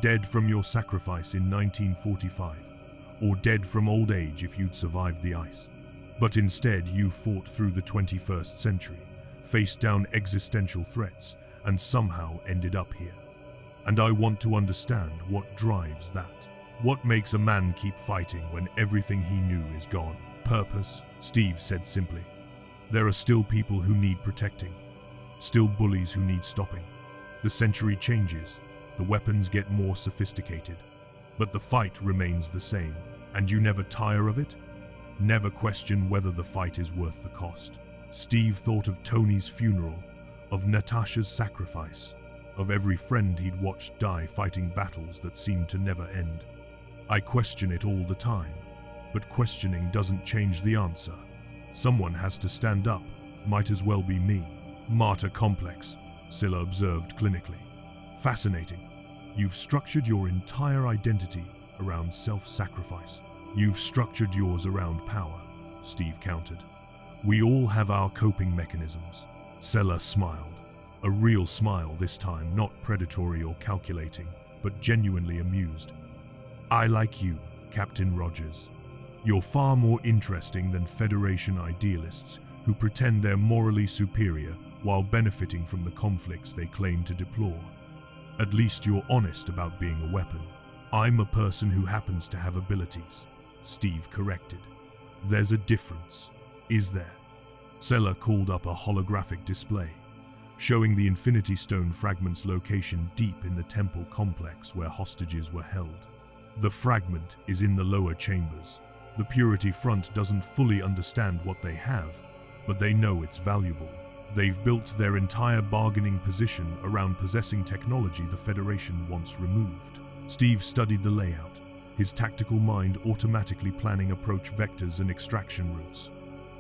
Dead from your sacrifice in 1945, or dead from old age if you'd survived the ice. But instead, you fought through the 21st century, faced down existential threats, and somehow ended up here. And I want to understand what drives that. What makes a man keep fighting when everything he knew is gone? Purpose, Steve said simply. There are still people who need protecting, still bullies who need stopping. The century changes, the weapons get more sophisticated, but the fight remains the same. And you never tire of it? Never question whether the fight is worth the cost. Steve thought of Tony's funeral, of Natasha's sacrifice, of every friend he'd watched die fighting battles that seemed to never end. I question it all the time, but questioning doesn't change the answer. Someone has to stand up, might as well be me. Martyr complex, Sela observed clinically. Fascinating. You've structured your entire identity around self-sacrifice. You've structured yours around power, Steve countered. We all have our coping mechanisms. Sela smiled. A real smile this time, not predatory or calculating, but genuinely amused. I like you, Captain Rogers. You're far more interesting than Federation idealists who pretend they're morally superior while benefiting from the conflicts they claim to deplore. At least you're honest about being a weapon. I'm a person who happens to have abilities, Steve corrected. There's a difference, is there? Sela called up a holographic display, showing the Infinity Stone fragment's location deep in the temple complex where hostages were held. The fragment is in the lower chambers. The Purity Front doesn't fully understand what they have, but they know it's valuable. They've built their entire bargaining position around possessing technology the Federation wants removed. Steve studied the layout, his tactical mind automatically planning approach vectors and extraction routes.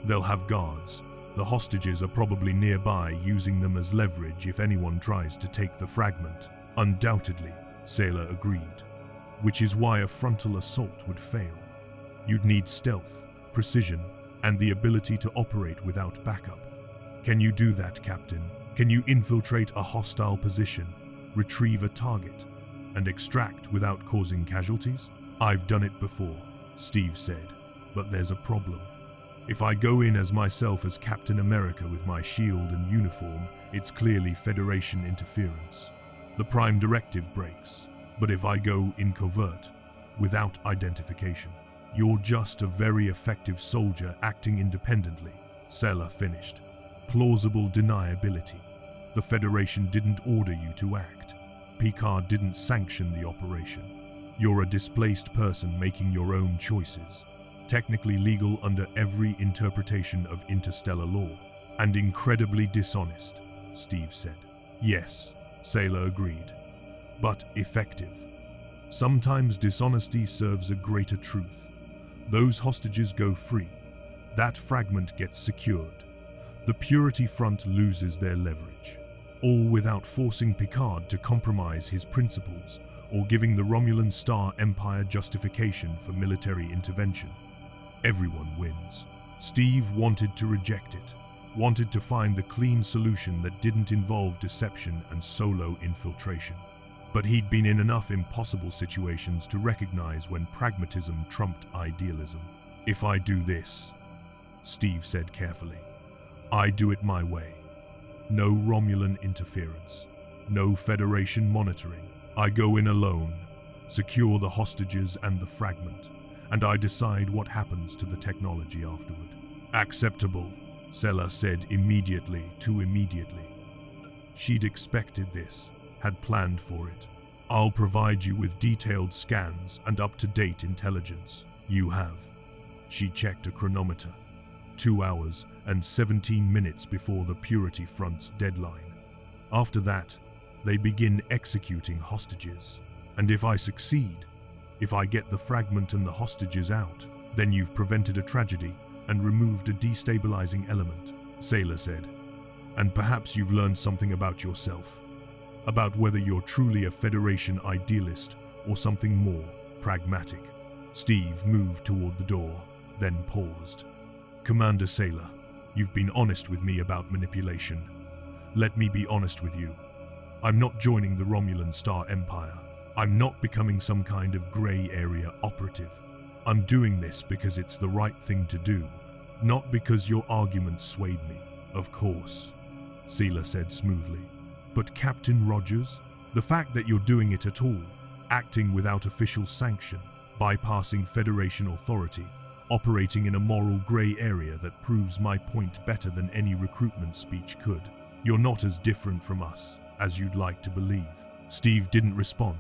They'll have guards. The hostages are probably nearby, using them as leverage if anyone tries to take the fragment. Undoubtedly, Sailor agreed. Which is why a frontal assault would fail. You'd need stealth, precision, and the ability to operate without backup. Can you do that, Captain? Can you infiltrate a hostile position, retrieve a target, and extract without causing casualties? I've done it before, Steve said, but there's a problem. If I go in as myself as Captain America with my shield and uniform, it's clearly Federation interference. The Prime Directive breaks. But if I go in covert, without identification, you're just a very effective soldier acting independently, Sela finished. Plausible deniability. The Federation didn't order you to act. Picard didn't sanction the operation. You're a displaced person making your own choices. Technically legal under every interpretation of interstellar law, and incredibly dishonest, Steve said. Yes, Sailor agreed, but effective. Sometimes dishonesty serves a greater truth. Those hostages go free. That fragment gets secured. The Purity Front loses their leverage, all without forcing Picard to compromise his principles or giving the Romulan Star Empire justification for military intervention. Everyone wins. Steve wanted to reject it, wanted to find the clean solution that didn't involve deception and solo infiltration. But he'd been in enough impossible situations to recognize when pragmatism trumped idealism. If I do this, Steve said carefully, I do it my way. No Romulan interference, no Federation monitoring. I go in alone, secure the hostages and the fragment, and I decide what happens to the technology afterward. Acceptable, Sela said immediately, too immediately. She'd expected this, had planned for it. I'll provide you with detailed scans and up-to-date intelligence. You have. She checked a chronometer. 2 hours and 17 minutes before the Purity Front's deadline. After that, they begin executing hostages. And if I succeed, if I get the fragment and the hostages out, then you've prevented a tragedy and removed a destabilizing element, Sailor said. And perhaps you've learned something about yourself, about whether you're truly a Federation idealist or something more pragmatic. Steve moved toward the door, then paused. Commander Sailor, you've been honest with me about manipulation. Let me be honest with you. I'm not joining the Romulan Star Empire. I'm not becoming some kind of gray area operative. I'm doing this because it's the right thing to do, not because your arguments swayed me. Of course, Sela said smoothly. But Captain Rogers, the fact that you're doing it at all, acting without official sanction, bypassing Federation authority, operating in a moral gray area that proves my point better than any recruitment speech could. You're not as different from us as you'd like to believe. Steve didn't respond,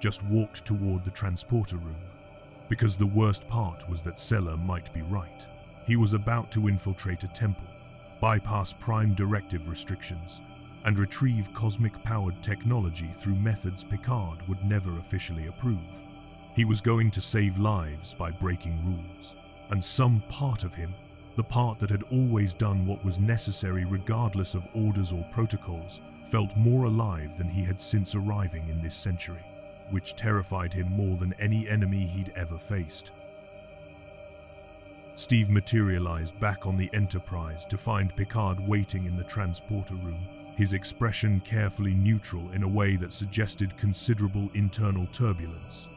just walked toward the transporter room. Because the worst part was that Sela might be right. He was about to infiltrate a temple, bypass Prime Directive restrictions, and retrieve cosmic-powered technology through methods Picard would never officially approve. He was going to save lives by breaking rules, and some part of him, the part that had always done what was necessary regardless of orders or protocols, felt more alive than he had since arriving in this century, which terrified him more than any enemy he'd ever faced. Steve materialized back on the Enterprise to find Picard waiting in the transporter room, his expression carefully neutral in a way that suggested considerable internal turbulence.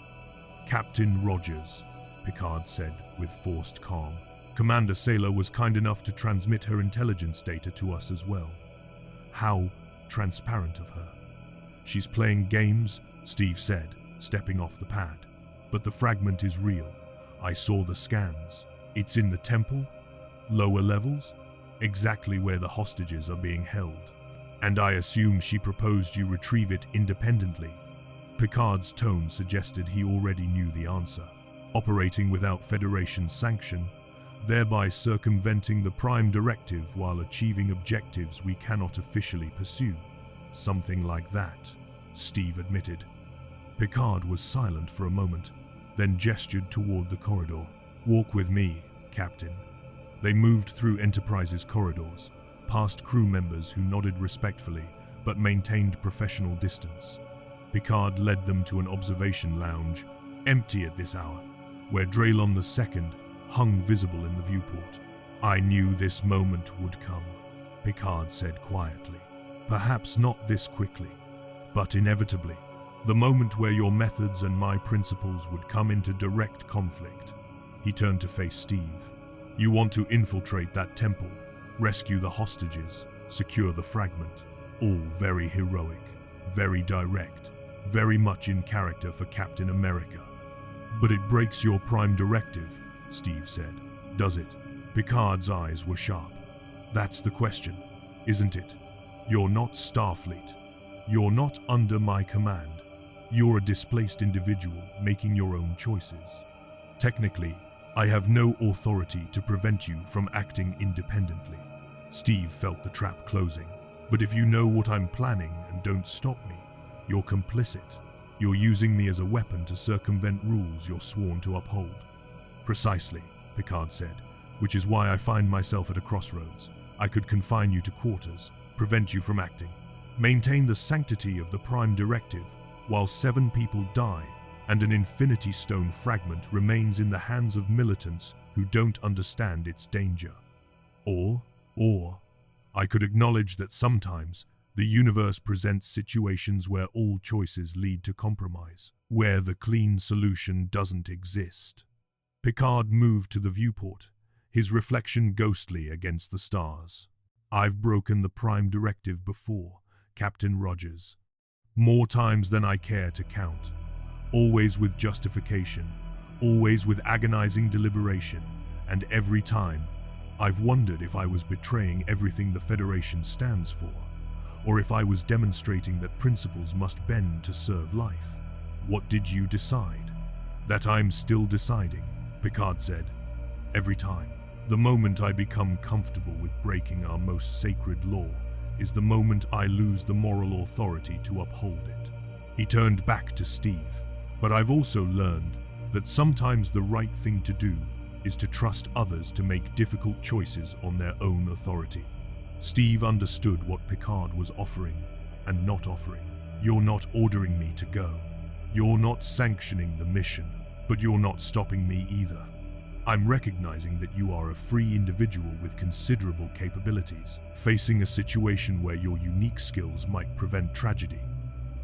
Captain Rogers, Picard said with forced calm. Commander Sailor was kind enough to transmit her intelligence data to us as well. How transparent of her. She's playing games, Steve said, stepping off the pad. But the fragment is real. I saw the scans. It's in the temple, lower levels, exactly where the hostages are being held. And I assume she proposed you retrieve it independently. Picard's tone suggested he already knew the answer. Operating without Federation sanction, thereby circumventing the Prime Directive while achieving objectives we cannot officially pursue. Something like that, Steve admitted. Picard was silent for a moment, then gestured toward the corridor. Walk with me, Captain. They moved through Enterprise's corridors, past crew members who nodded respectfully but maintained professional distance. Picard led them to an observation lounge, empty at this hour, where Dralon II hung visible in the viewport. I knew this moment would come, Picard said quietly. Perhaps not this quickly, but inevitably. The moment where your methods and my principles would come into direct conflict. He turned to face Steve. You want to infiltrate that temple, rescue the hostages, secure the fragment. All very heroic, very direct, very much in character for Captain America. But it breaks your Prime Directive, Steve said. Does it? Picard's eyes were sharp. That's the question, isn't it? You're not Starfleet. You're not under my command. You're a displaced individual making your own choices. Technically, I have no authority to prevent you from acting independently. Steve felt the trap closing. But if you know what I'm planning and don't stop me, you're complicit. You're using me as a weapon to circumvent rules you're sworn to uphold. Precisely, Picard said, which is why I find myself at a crossroads. I could confine you to quarters, prevent you from acting, maintain the sanctity of the Prime Directive, while 7 people die and an Infinity Stone fragment remains in the hands of militants who don't understand its danger. Or, I could acknowledge that sometimes the universe presents situations where all choices lead to compromise, where the clean solution doesn't exist. Picard moved to the viewport, his reflection ghostly against the stars. I've broken the Prime Directive before, Captain Rogers. More times than I care to count. Always with justification, always with agonizing deliberation, and every time, I've wondered if I was betraying everything the Federation stands for, or if I was demonstrating that principles must bend to serve life. What did you decide? That I'm still deciding, Picard said. Every time. The moment I become comfortable with breaking our most sacred law is the moment I lose the moral authority to uphold it. He turned back to Steve. But I've also learned that sometimes the right thing to do is to trust others to make difficult choices on their own authority. Steve understood what Picard was offering and not offering. You're not ordering me to go. You're not sanctioning the mission, but you're not stopping me either. I'm recognizing that you are a free individual with considerable capabilities, facing a situation where your unique skills might prevent tragedy,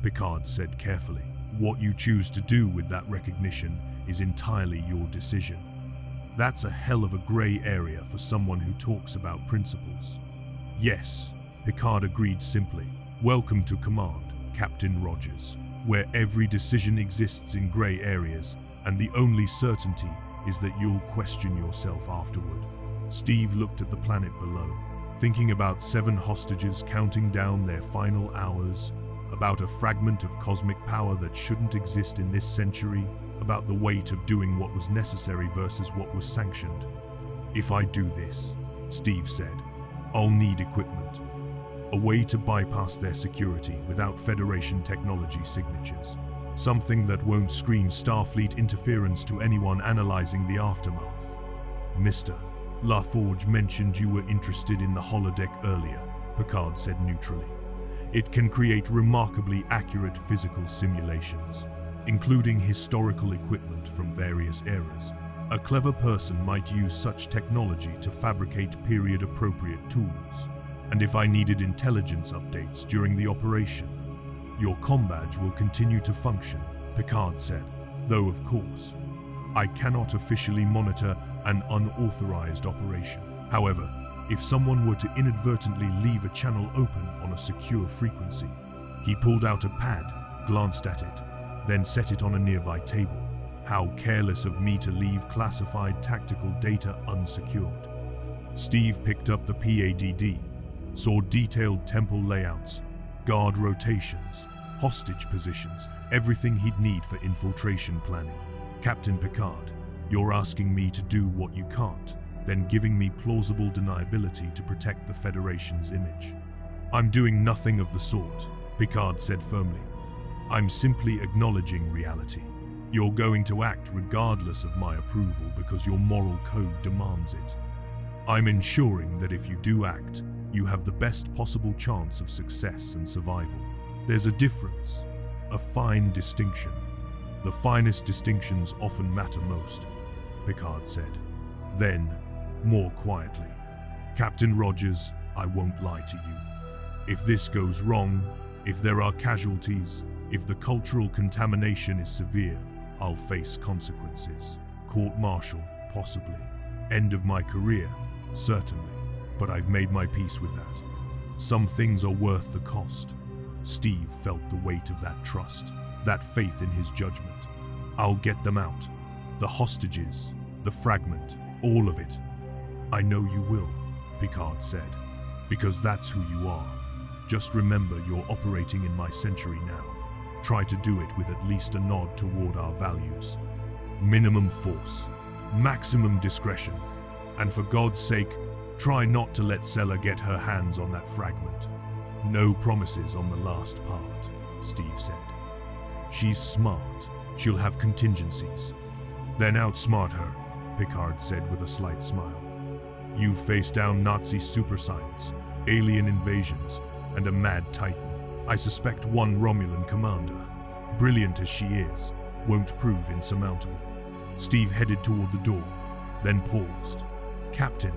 Picard said carefully. What you choose to do with that recognition is entirely your decision. That's a hell of a gray area for someone who talks about principles. Yes, Picard agreed simply. Welcome to command, Captain Rogers, where every decision exists in gray areas, and the only certainty is that you'll question yourself afterward. Steve looked at the planet below, thinking about 7 hostages counting down their final hours, about a fragment of cosmic power that shouldn't exist in this century, about the weight of doing what was necessary versus what was sanctioned. If I do this, Steve said, I'll need equipment. A way to bypass their security without Federation technology signatures. Something that won't scream Starfleet interference to anyone analyzing the aftermath. Mr. LaForge mentioned you were interested in the holodeck earlier, Picard said neutrally. It can create remarkably accurate physical simulations, including historical equipment from various eras. A clever person might use such technology to fabricate period-appropriate tools, and if I needed intelligence updates during the operation, your comm badge will continue to function, Picard said, though of course, I cannot officially monitor an unauthorized operation. However, if someone were to inadvertently leave a channel open on a secure frequency. He pulled out a pad, glanced at it, then set it on a nearby table. How careless of me to leave classified tactical data unsecured. Steve picked up the PADD, saw detailed temple layouts, guard rotations, hostage positions, everything he'd need for infiltration planning. Captain Picard, you're asking me to do what you can't, then giving me plausible deniability to protect the Federation's image. I'm doing nothing of the sort, Picard said firmly. I'm simply acknowledging reality. You're going to act regardless of my approval because your moral code demands it. I'm ensuring that if you do act, you have the best possible chance of success and survival. There's a difference, a fine distinction. The finest distinctions often matter most, Picard said. Then, more quietly, Captain Rogers, I won't lie to you. If this goes wrong, if there are casualties, if the cultural contamination is severe, I'll face consequences. Court-martial, possibly. End of my career, certainly. But I've made my peace with that. Some things are worth the cost. Steve felt the weight of that trust, that faith in his judgment. I'll get them out. The hostages, the fragment, all of it. I know you will, Picard said, because that's who you are. Just remember you're operating in my century now. Try to do it with at least a nod toward our values. Minimum force, maximum discretion, and for God's sake, try not to let Sella get her hands on that fragment. No promises on the last part, Steve said. She's smart. She'll have contingencies. Then outsmart her, Picard said with a slight smile. You've faced down Nazi super science, alien invasions, and a mad Titan. I suspect one Romulan commander, brilliant as she is, won't prove insurmountable. Steve headed toward the door, then paused. Captain,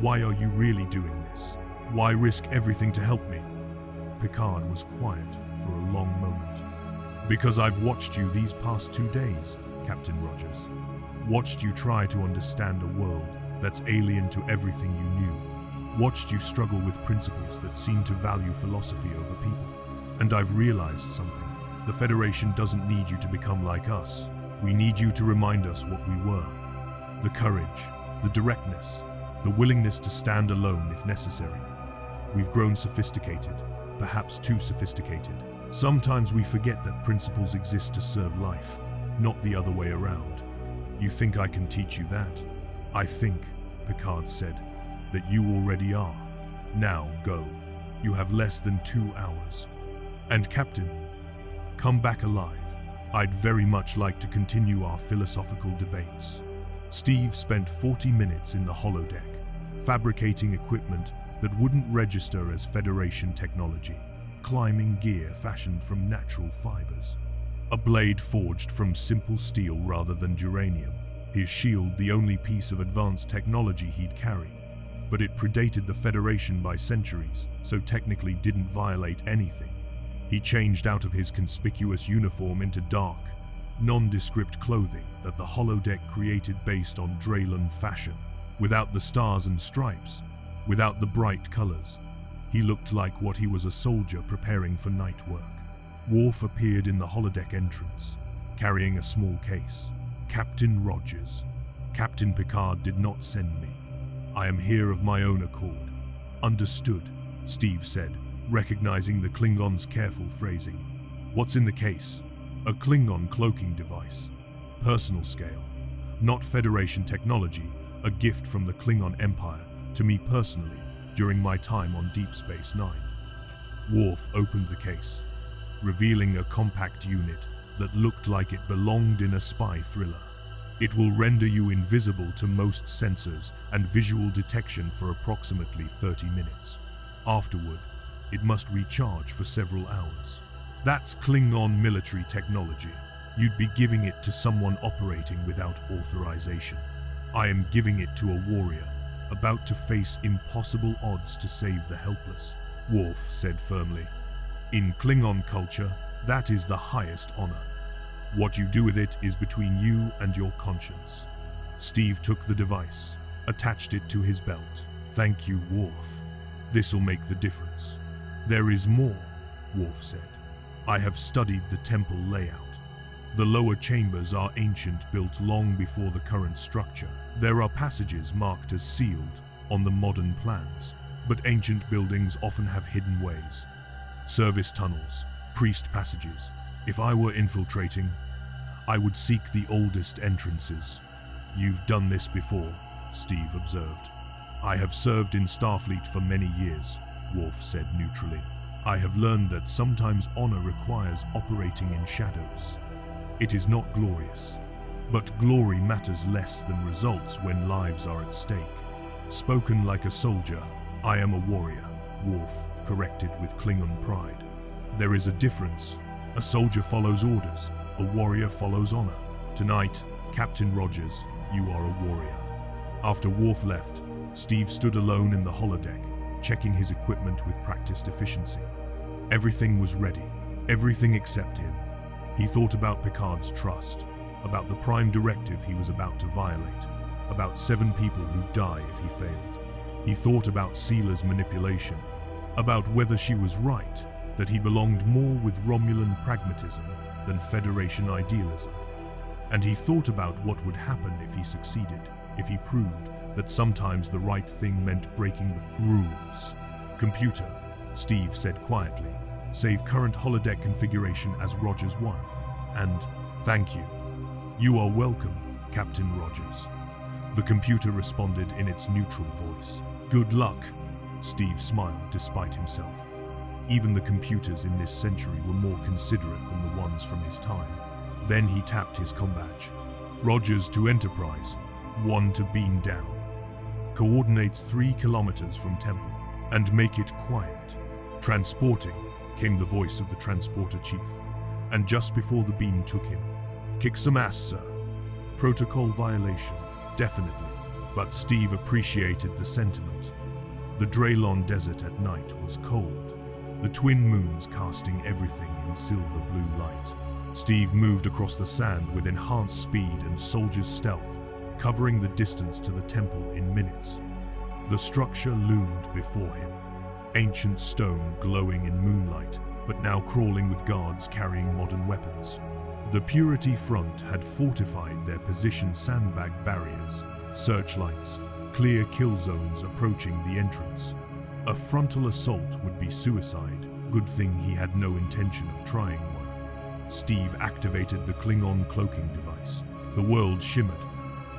why are you really doing this? Why risk everything to help me? Picard was quiet for a long moment. Because I've watched you these past 2 days, Captain Rogers. Watched you try to understand a world that's alien to everything you knew. Watched you struggle with principles that seem to value philosophy over people. And I've realized something. The Federation doesn't need you to become like us. We need you to remind us what we were. The courage, the directness, the willingness to stand alone if necessary. We've grown sophisticated, perhaps too sophisticated. Sometimes we forget that principles exist to serve life, not the other way around. You think I can teach you that? I think, Picard said, that you already are. Now go. You have less than 2 hours. And Captain, come back alive. I'd very much like to continue our philosophical debates. Steve spent 40 minutes in the holodeck, fabricating equipment that wouldn't register as Federation technology, climbing gear fashioned from natural fibers, a blade forged from simple steel rather than duranium, his shield the only piece of advanced technology he'd carry, but it predated the Federation by centuries, so technically didn't violate anything. He changed out of his conspicuous uniform into dark, nondescript clothing that the holodeck created based on Dralon fashion, without the stars and stripes, without the bright colors. He looked like what he was, a soldier preparing for night work. Worf appeared in the holodeck entrance, carrying a small case. Captain Rogers. Captain Picard did not send me. I am here of my own accord. Understood, Steve said, recognizing the Klingon's careful phrasing. What's in the case? A Klingon cloaking device. Personal scale. Not Federation technology, a gift from the Klingon Empire to me personally during my time on Deep Space Nine. Worf opened the case, revealing a compact unit that looked like it belonged in a spy thriller. It will render you invisible to most sensors and visual detection for approximately 30 minutes. Afterward, it must recharge for several hours. That's Klingon military technology. You'd be giving it to someone operating without authorization. I am giving it to a warrior, about to face impossible odds to save the helpless, Worf said firmly. In Klingon culture, that is the highest honor. What you do with it is between you and your conscience. Steve took the device, attached it to his belt, "Thank you, Worf. This'll make the difference." "There is more," Worf said. "I have studied the temple layout. The lower chambers are ancient, built long before the current structure. There are passages marked as sealed on the modern plans, but ancient buildings often have hidden ways. Service tunnels, priest passages. If I were infiltrating, I would seek the oldest entrances." "You've done this before," Steve observed. "I have served in Starfleet for many years," Worf said neutrally. "I have learned that sometimes honor requires operating in shadows. It is not glorious, but glory matters less than results when lives are at stake." "Spoken like a soldier, I am a warrior," Worf corrected with Klingon pride. "There is a difference. A soldier follows orders, a warrior follows honor. Tonight, Captain Rogers, you are a warrior." After Worf left, Steve stood alone in the holodeck, checking his equipment with practiced efficiency. Everything was ready, everything except him. He thought about Picard's trust, about the prime directive he was about to violate, about 7 people who'd die if he failed. He thought about Seela's manipulation, about whether she was right, that he belonged more with Romulan pragmatism than Federation idealism. And he thought about what would happen if he succeeded, if he proved that sometimes the right thing meant breaking the rules. "Computer," Steve said quietly, "save current holodeck configuration as Rogers 1. And thank you." "You are welcome, Captain Rogers." The computer responded in its neutral voice. "Good luck," Steve smiled despite himself. Even the computers in this century were more considerate than the ones from his time. Then he tapped his comm badge. "Rogers to Enterprise, 1 to beam down. Coordinates 3 kilometers from Temple, and make it quiet." "Transporting," came the voice of the transporter chief, and just before the beam took him, "Kick some ass, sir." Protocol violation, definitely, but Steve appreciated the sentiment. The Dralon desert at night was cold, the twin moons casting everything in silver blue light. Steve moved across the sand with enhanced speed and soldier's stealth, covering the distance to the temple in minutes. The structure loomed before him, ancient stone glowing in moonlight, but now crawling with guards carrying modern weapons. The Purity Front had fortified their position, sandbag barriers, searchlights, clear kill zones approaching the entrance. A frontal assault would be suicide. Good thing he had no intention of trying one. Steve activated the Klingon cloaking device. The world shimmered,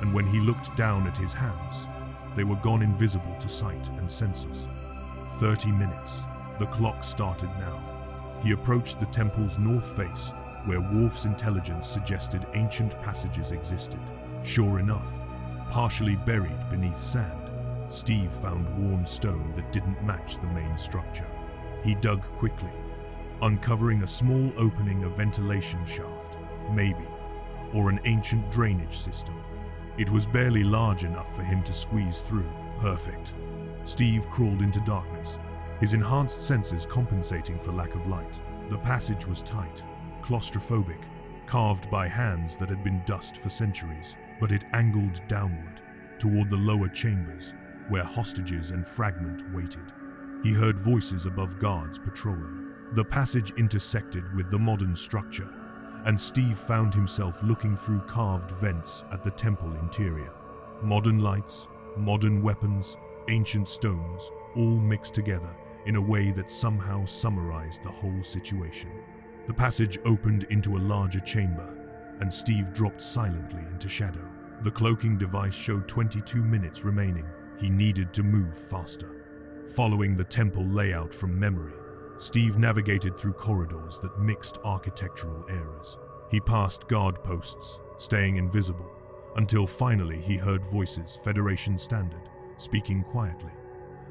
and when he looked down at his hands, they were gone invisible to sight and senses. 30 minutes. The clock started now. He approached the temple's north face, where Worf's intelligence suggested ancient passages existed. Sure enough, partially buried beneath sand, Steve found worn stone that didn't match the main structure. He dug quickly, uncovering a small opening, a ventilation shaft, maybe, or an ancient drainage system. It was barely large enough for him to squeeze through. Perfect. Steve crawled into darkness, his enhanced senses compensating for lack of light. The passage was tight, claustrophobic, carved by hands that had been dust for centuries, but it angled downward, toward the lower chambers, where hostages and fragment waited. He heard voices above, guards patrolling. The passage intersected with the modern structure, and Steve found himself looking through carved vents at the temple interior. Modern lights, modern weapons, ancient stones, all mixed together in a way that somehow summarized the whole situation. The passage opened into a larger chamber, and Steve dropped silently into shadow. The cloaking device showed 22 minutes remaining. He needed to move faster. Following the temple layout from memory, Steve navigated through corridors that mixed architectural eras. He passed guard posts, staying invisible, until finally he heard voices, Federation standard, speaking quietly.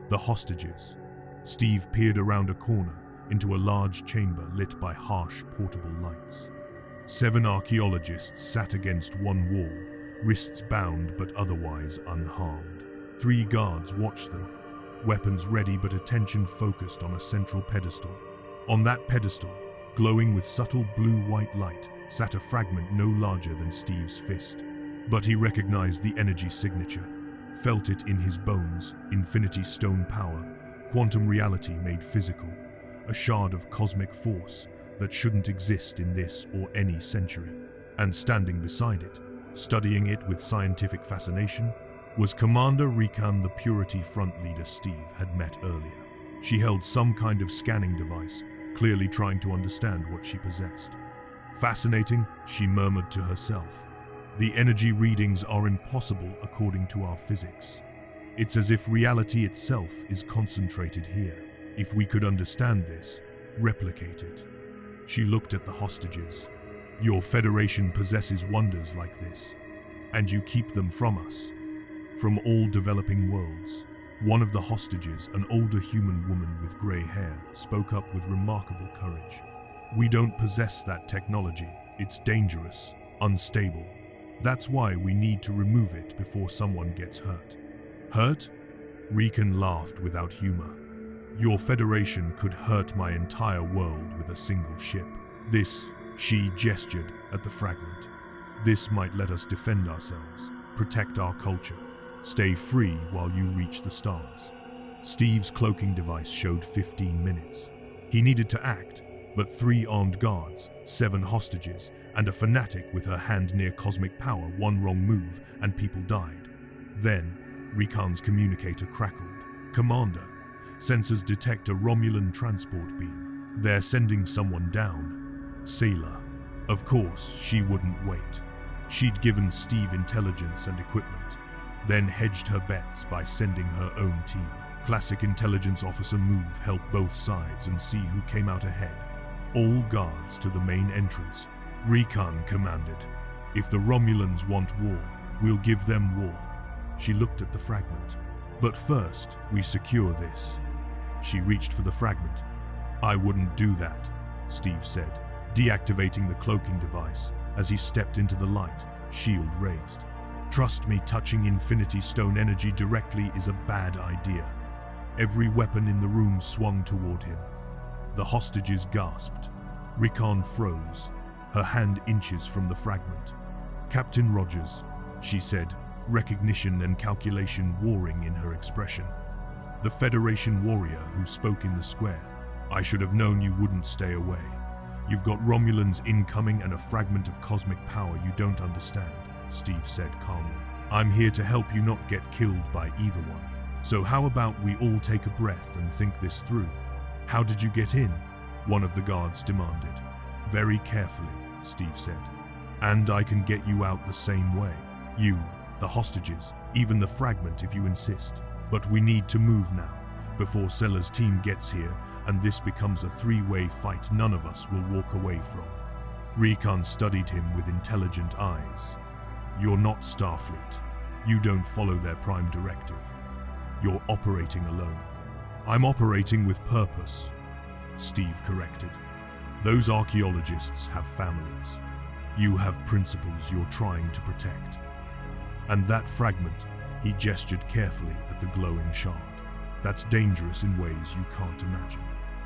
The hostages. Steve peered around a corner into a large chamber lit by harsh portable lights. 7 archaeologists sat against one wall, wrists bound but otherwise unharmed. 3 guards watched them, weapons ready but attention focused on a central pedestal. On that pedestal, glowing with subtle blue-white light, sat a fragment no larger than Steve's fist. But he recognized the energy signature, felt it in his bones, infinity stone power, quantum reality made physical, a shard of cosmic force that shouldn't exist in this or any century. And standing beside it, studying it with scientific fascination, was Commander Rikan, the Purity Front leader Steve had met earlier. She held some kind of scanning device, clearly trying to understand what she possessed. Fascinating, she murmured to herself. The energy readings are impossible according to our physics. It's as if reality itself is concentrated here. If we could understand this, replicate it. She looked at the hostages. Your Federation possesses wonders like this, and you keep them from us. From all developing worlds. One of the hostages, an older human woman with grey hair, spoke up with remarkable courage. We don't possess that technology. It's dangerous, unstable. That's why we need to remove it before someone gets hurt. Hurt? Rikan laughed without humor. Your Federation could hurt my entire world with a single ship. This, she gestured at the fragment. This might let us defend ourselves, protect our culture, stay free while you reach the stars. Steve's cloaking device showed 15 minutes. He needed to act, but 3 armed guards, 7 hostages, and a fanatic with her hand near cosmic power, one wrong move and people died. Then, Rikan's communicator crackled. Commander, sensors detect a Romulan transport beam. They're sending someone down. Sailor. Of course, she wouldn't wait. She'd given Steve intelligence and equipment, then hedged her bets by sending her own team. Classic intelligence officer move, help both sides and see who came out ahead. All guards to the main entrance. Rikan commanded. If the Romulans want war, we'll give them war. She looked at the fragment. But first, we secure this. She reached for the fragment. I wouldn't do that, Steve said, deactivating the cloaking device as he stepped into the light, shield raised. Trust me, touching Infinity Stone energy directly is a bad idea. Every weapon in the room swung toward him. The hostages gasped. Rikan froze, her hand inches from the fragment. Captain Rogers, she said, recognition and calculation warring in her expression. The Federation warrior who spoke in the square. I should have known you wouldn't stay away. You've got Romulans incoming and a fragment of cosmic power you don't understand, Steve said calmly. I'm here to help you not get killed by either one. So how about we all take a breath and think this through? How did you get in? One of the guards demanded. Very carefully, Steve said. And I can get you out the same way. You, the hostages, even the fragment if you insist. But we need to move now, before Seller's team gets here and this becomes a 3-way fight none of us will walk away from. Rikan studied him with intelligent eyes. You're not Starfleet. You don't follow their prime directive. You're operating alone. I'm operating with purpose, Steve corrected. Those archaeologists have families. You have principles you're trying to protect. And that fragment, he gestured carefully at the glowing shard. That's dangerous in ways you can't imagine.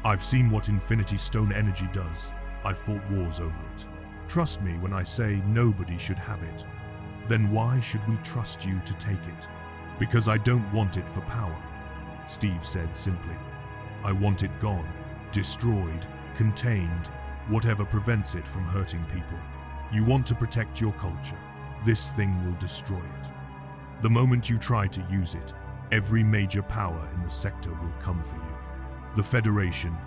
I've seen what Infinity Stone energy does. I've fought wars over it. Trust me when I say nobody should have it. Then why should we trust you to take it? Because I don't want it for power, Steve said simply. I want it gone, destroyed, contained, whatever prevents it from hurting people. You want to protect your culture. This thing will destroy it. The moment you try to use it, every major power in the sector will come for you. The Federation,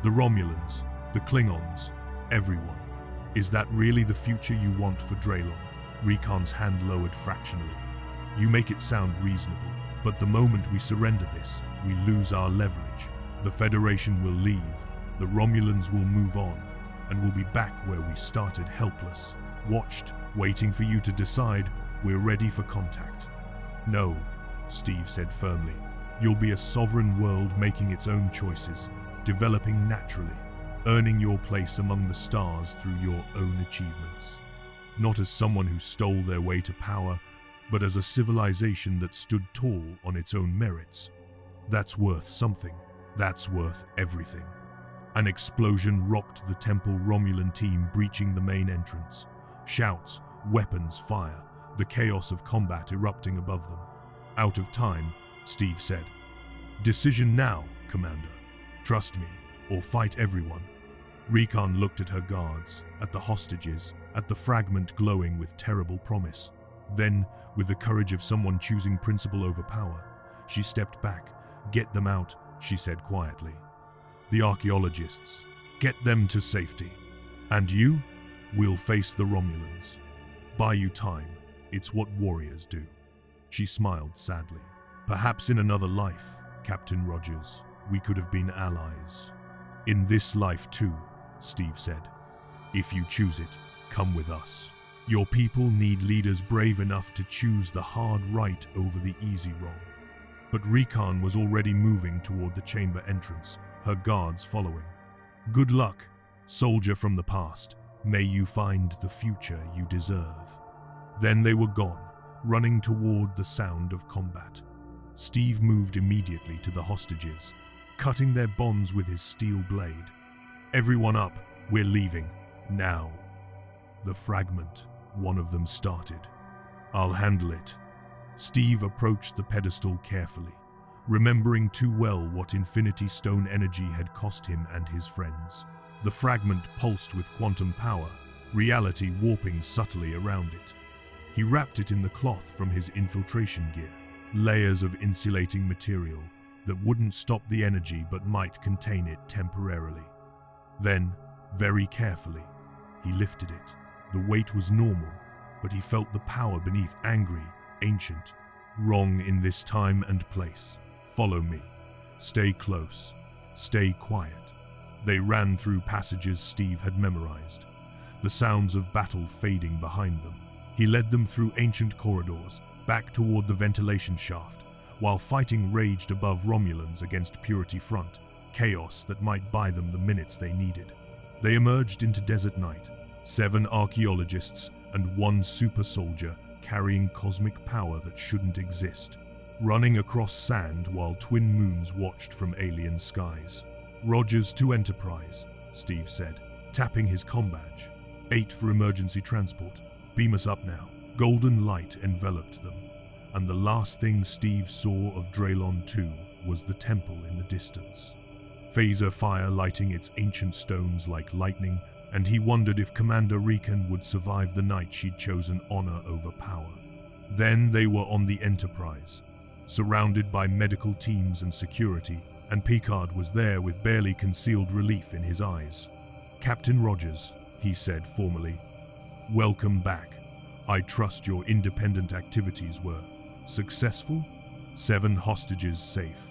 the Romulans, the Klingons, everyone. Is that really the future you want for Dralon? Rikan's hand lowered fractionally. You make it sound reasonable, but the moment we surrender this, we lose our leverage. The Federation will leave, the Romulans will move on, and we'll be back where we started, helpless, watched, waiting for you to decide we're ready for contact. No, Steve said firmly. You'll be a sovereign world making its own choices, developing naturally, earning your place among the stars through your own achievements. Not as someone who stole their way to power, but as a civilization that stood tall on its own merits. That's worth something. That's worth everything. An explosion rocked the Temple Romulan team, breaching the main entrance. Shouts, weapons, fire, the chaos of combat erupting above them. Out of time, Steve said. Decision now, Commander. Trust me, or fight everyone. Recon looked at her guards, at the hostages, at the fragment glowing with terrible promise. Then, with the courage of someone choosing principle over power, she stepped back. Get them out, she said quietly. The archaeologists. Get them to safety. And you? We'll face the Romulans. Buy you time. It's what warriors do. She smiled sadly. Perhaps in another life, Captain Rogers, we could have been allies. In this life too, Steve said. If you choose it, come with us. Your people need leaders brave enough to choose the hard right over the easy wrong. But Recon was already moving toward the chamber entrance, her guards following. Good luck, soldier from the past. May you find the future you deserve. Then they were gone, running toward the sound of combat. Steve moved immediately to the hostages, cutting their bonds with his steel blade. Everyone up, we're leaving, now. The fragment, one of them started. I'll handle it. Steve approached the pedestal carefully, remembering too well what Infinity Stone energy had cost him and his friends. The fragment pulsed with quantum power, reality warping subtly around it. He wrapped it in the cloth from his infiltration gear, layers of insulating material that wouldn't stop the energy but might contain it temporarily. Then, very carefully, he lifted it. The weight was normal, but he felt the power beneath angry, ancient, wrong in this time and place. Follow me. Stay close. Stay quiet. They ran through passages Steve had memorized, the sounds of battle fading behind them. He led them through ancient corridors, back toward the ventilation shaft, while fighting raged above Romulans against Purity Front, chaos that might buy them the minutes they needed. They emerged into desert night, 7 archaeologists and 1 super soldier carrying cosmic power that shouldn't exist, running across sand while twin moons watched from alien skies. Rogers to Enterprise, Steve said, tapping his comm badge. 8 for emergency transport. Beam us up now. Golden light enveloped them, and the last thing Steve saw of Dralon II was the temple in the distance. Phaser fire lighting its ancient stones like lightning, and he wondered if Commander Recon would survive the night she'd chosen honor over power. Then they were on the Enterprise, surrounded by medical teams and security, and Picard was there with barely concealed relief in his eyes. Captain Rogers, he said formally, welcome back. I trust your independent activities were successful? 7 hostages safe,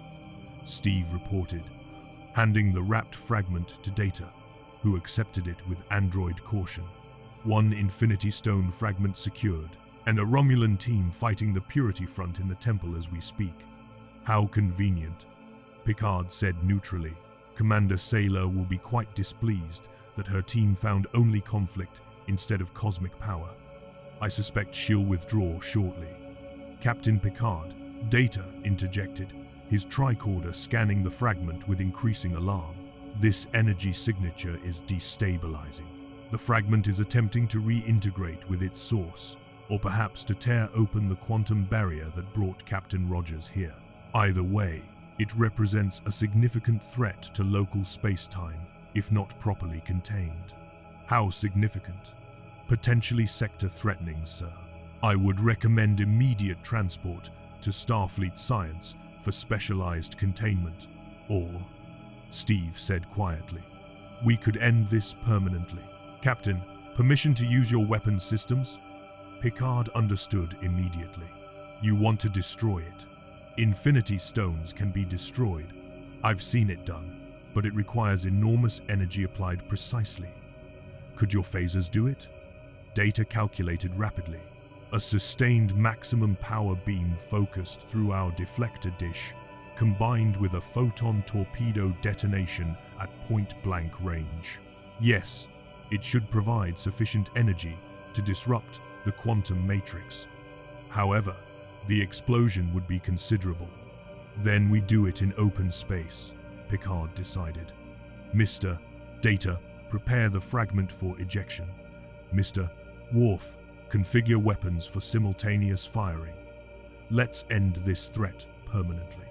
Steve reported, handing the wrapped fragment to Data, who accepted it with android caution. 1 Infinity Stone fragment secured, and a Romulan team fighting the Purity Front in the temple as we speak. How convenient, Picard said neutrally. Commander Sailor will be quite displeased that her team found only conflict instead of cosmic power. I suspect she'll withdraw shortly. Captain Picard, Data interjected, his tricorder scanning the fragment with increasing alarm. This energy signature is destabilizing. The fragment is attempting to reintegrate with its source, or perhaps to tear open the quantum barrier that brought Captain Rogers here. Either way, it represents a significant threat to local space-time, if not properly contained. How significant? Potentially sector-threatening, sir. I would recommend immediate transport to Starfleet Science for specialized containment. Or, Steve said quietly, we could end this permanently. Captain, permission to use your weapons systems? Picard understood immediately. You want to destroy it. Infinity Stones can be destroyed. I've seen it done, but it requires enormous energy applied precisely. Could your phasers do it? Data calculated rapidly. A sustained maximum power beam focused through our deflector dish, combined with a photon torpedo detonation at point-blank range. Yes, it should provide sufficient energy to disrupt the quantum matrix. However, the explosion would be considerable. Then we do it in open space, Picard decided. Mr. Data, prepare the fragment for ejection. Mr. Worf, configure weapons for simultaneous firing. Let's end this threat permanently.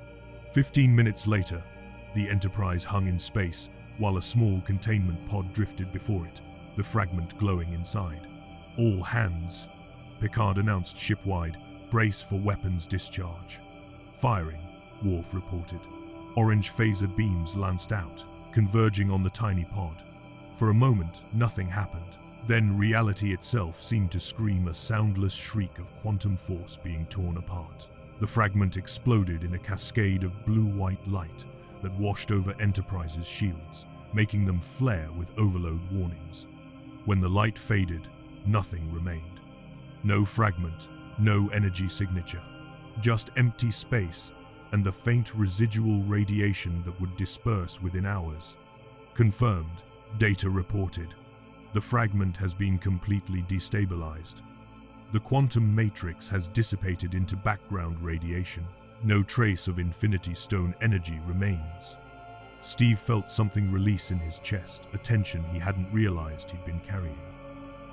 15 minutes later, the Enterprise hung in space while a small containment pod drifted before it, the fragment glowing inside. All hands, Picard announced shipwide, brace for weapons discharge. Firing, Worf reported. Orange phaser beams lanced out, converging on the tiny pod. For a moment, nothing happened. Then reality itself seemed to scream a soundless shriek of quantum force being torn apart. The fragment exploded in a cascade of blue-white light that washed over Enterprise's shields, making them flare with overload warnings. When the light faded, nothing remained. No fragment, no energy signature, just empty space and the faint residual radiation that would disperse within hours. Confirmed, data reported. The fragment has been completely destabilized. The quantum matrix has dissipated into background radiation. No trace of Infinity Stone energy remains. Steve felt something release in his chest, a tension he hadn't realized he'd been carrying.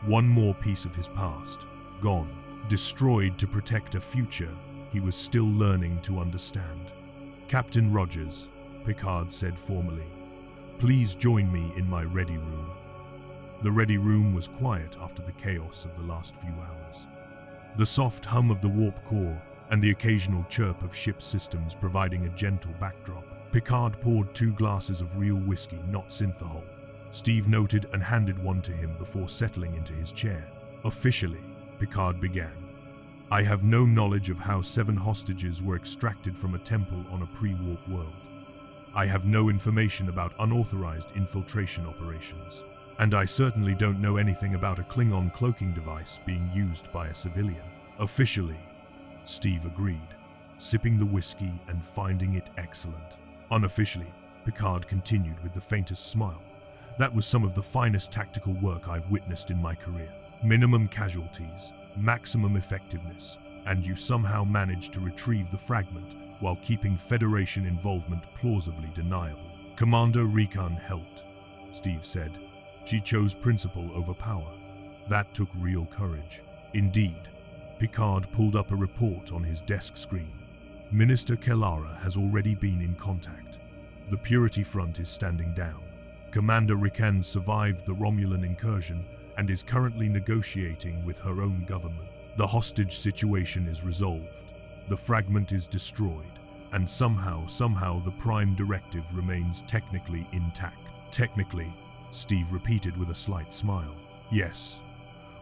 One more piece of his past, gone, destroyed to protect a future he was still learning to understand. Captain Rogers, Picard said formally, please join me in my ready room. The ready room was quiet after the chaos of the last few hours. The soft hum of the warp core and the occasional chirp of ship systems providing a gentle backdrop. Picard poured 2 glasses of real whiskey, not synthahol. Steve noted and handed one to him before settling into his chair. Officially, Picard began. I have no knowledge of how 7 hostages were extracted from a temple on a pre-warp world. I have no information about unauthorized infiltration operations. And I certainly don't know anything about a Klingon cloaking device being used by a civilian. Officially, Steve agreed, sipping the whiskey and finding it excellent. Unofficially, Picard continued with the faintest smile. That was some of the finest tactical work I've witnessed in my career. Minimum casualties, maximum effectiveness, and you somehow managed to retrieve the fragment while keeping Federation involvement plausibly deniable. Commander Rikan helped, Steve said. She chose principle over power. That took real courage. Indeed, Picard pulled up a report on his desk screen. Minister Kellara has already been in contact. The Purity Front is standing down. Commander Rikan survived the Romulan incursion and is currently negotiating with her own government. The hostage situation is resolved. The fragment is destroyed, and somehow the Prime Directive remains technically intact. Technically, Steve repeated with a slight smile. Yes.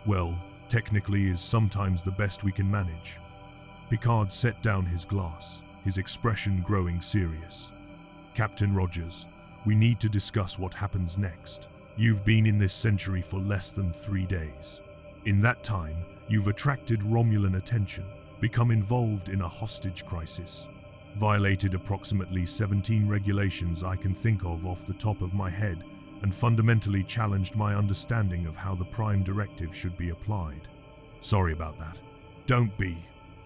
Well, technically is sometimes the best we can manage. Picard set down his glass, his expression growing serious. Captain Rogers, we need to discuss what happens next. You've been in this century for less than 3 days. In that time, you've attracted Romulan attention, become involved in a hostage crisis, violated approximately 17 regulations I can think of off the top of my head, and fundamentally challenged my understanding of how the Prime Directive should be applied. Sorry about that. Don't be,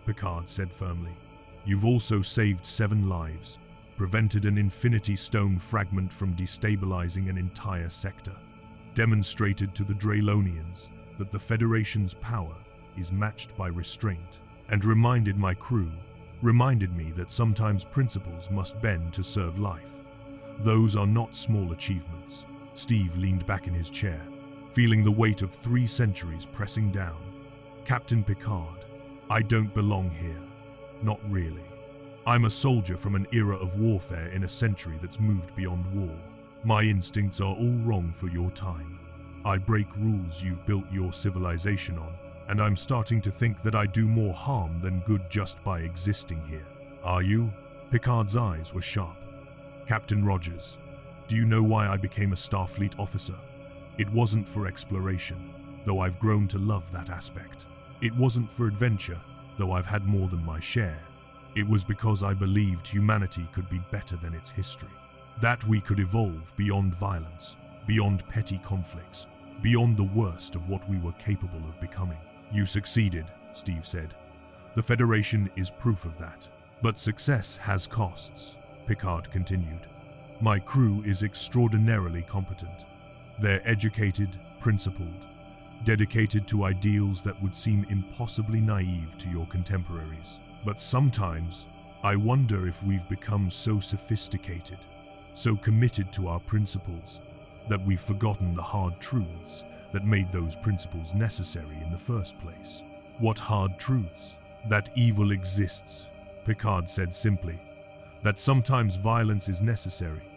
Picard said firmly. You've also saved 7 lives, prevented an Infinity Stone fragment from destabilizing an entire sector, demonstrated to the Dralonians that the Federation's power is matched by restraint, and reminded my crew, reminded me that sometimes principles must bend to serve life. Those are not small achievements. Steve leaned back in his chair, feeling the weight of 3 centuries pressing down. Captain Picard, I don't belong here. Not really. I'm a soldier from an era of warfare in a century that's moved beyond war. My instincts are all wrong for your time. I break rules you've built your civilization on, and I'm starting to think that I do more harm than good just by existing here. Are you? Picard's eyes were sharp. Captain Rogers, do you know why I became a Starfleet officer? It wasn't for exploration, though I've grown to love that aspect. It wasn't for adventure, though I've had more than my share. It was because I believed humanity could be better than its history. That we could evolve beyond violence, beyond petty conflicts, beyond the worst of what we were capable of becoming. You succeeded, Steve said. The Federation is proof of that. But success has costs, Picard continued. My crew is extraordinarily competent. They're educated, principled, dedicated to ideals that would seem impossibly naive to your contemporaries. But sometimes, I wonder if we've become so sophisticated, so committed to our principles, that we've forgotten the hard truths that made those principles necessary in the first place. What hard truths? That evil exists, Picard said simply. That sometimes violence is necessary.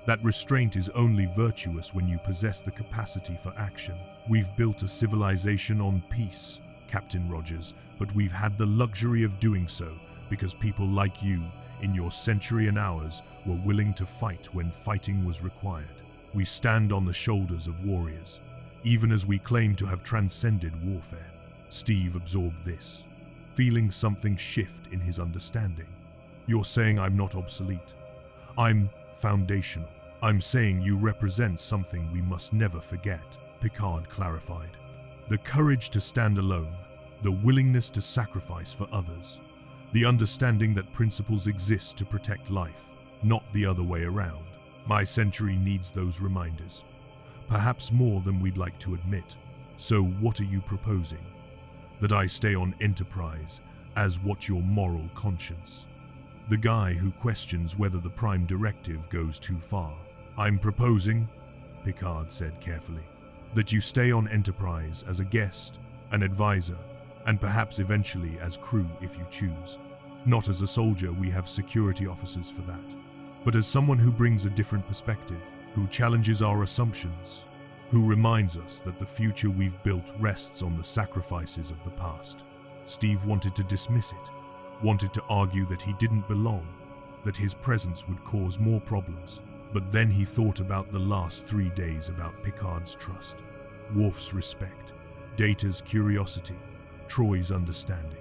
That restraint is only virtuous when you possess the capacity for action. We've built a civilization on peace, Captain Rogers, but we've had the luxury of doing so because people like you, in your century and ours, were willing to fight when fighting was required. We stand on the shoulders of warriors, even as we claim to have transcended warfare. Steve absorbed this, feeling something shift in his understanding. You're saying I'm not obsolete. I'm foundational. I'm saying you represent something we must never forget, Picard clarified. The courage to stand alone, the willingness to sacrifice for others, the understanding that principles exist to protect life, not the other way around. My century needs those reminders, perhaps more than we'd like to admit. So what are you proposing? That I stay on Enterprise as what's your moral conscience? The guy who questions whether the Prime Directive goes too far. I'm proposing, Picard said carefully, that you stay on Enterprise as a guest, an advisor, and perhaps eventually as crew if you choose. Not as a soldier, we have security officers for that, but as someone who brings a different perspective, who challenges our assumptions, who reminds us that the future we've built rests on the sacrifices of the past. Steve wanted to dismiss it, wanted to argue that he didn't belong, that his presence would cause more problems. But then he thought about the last 3 days, about Picard's trust, Worf's respect, Data's curiosity, Troy's understanding,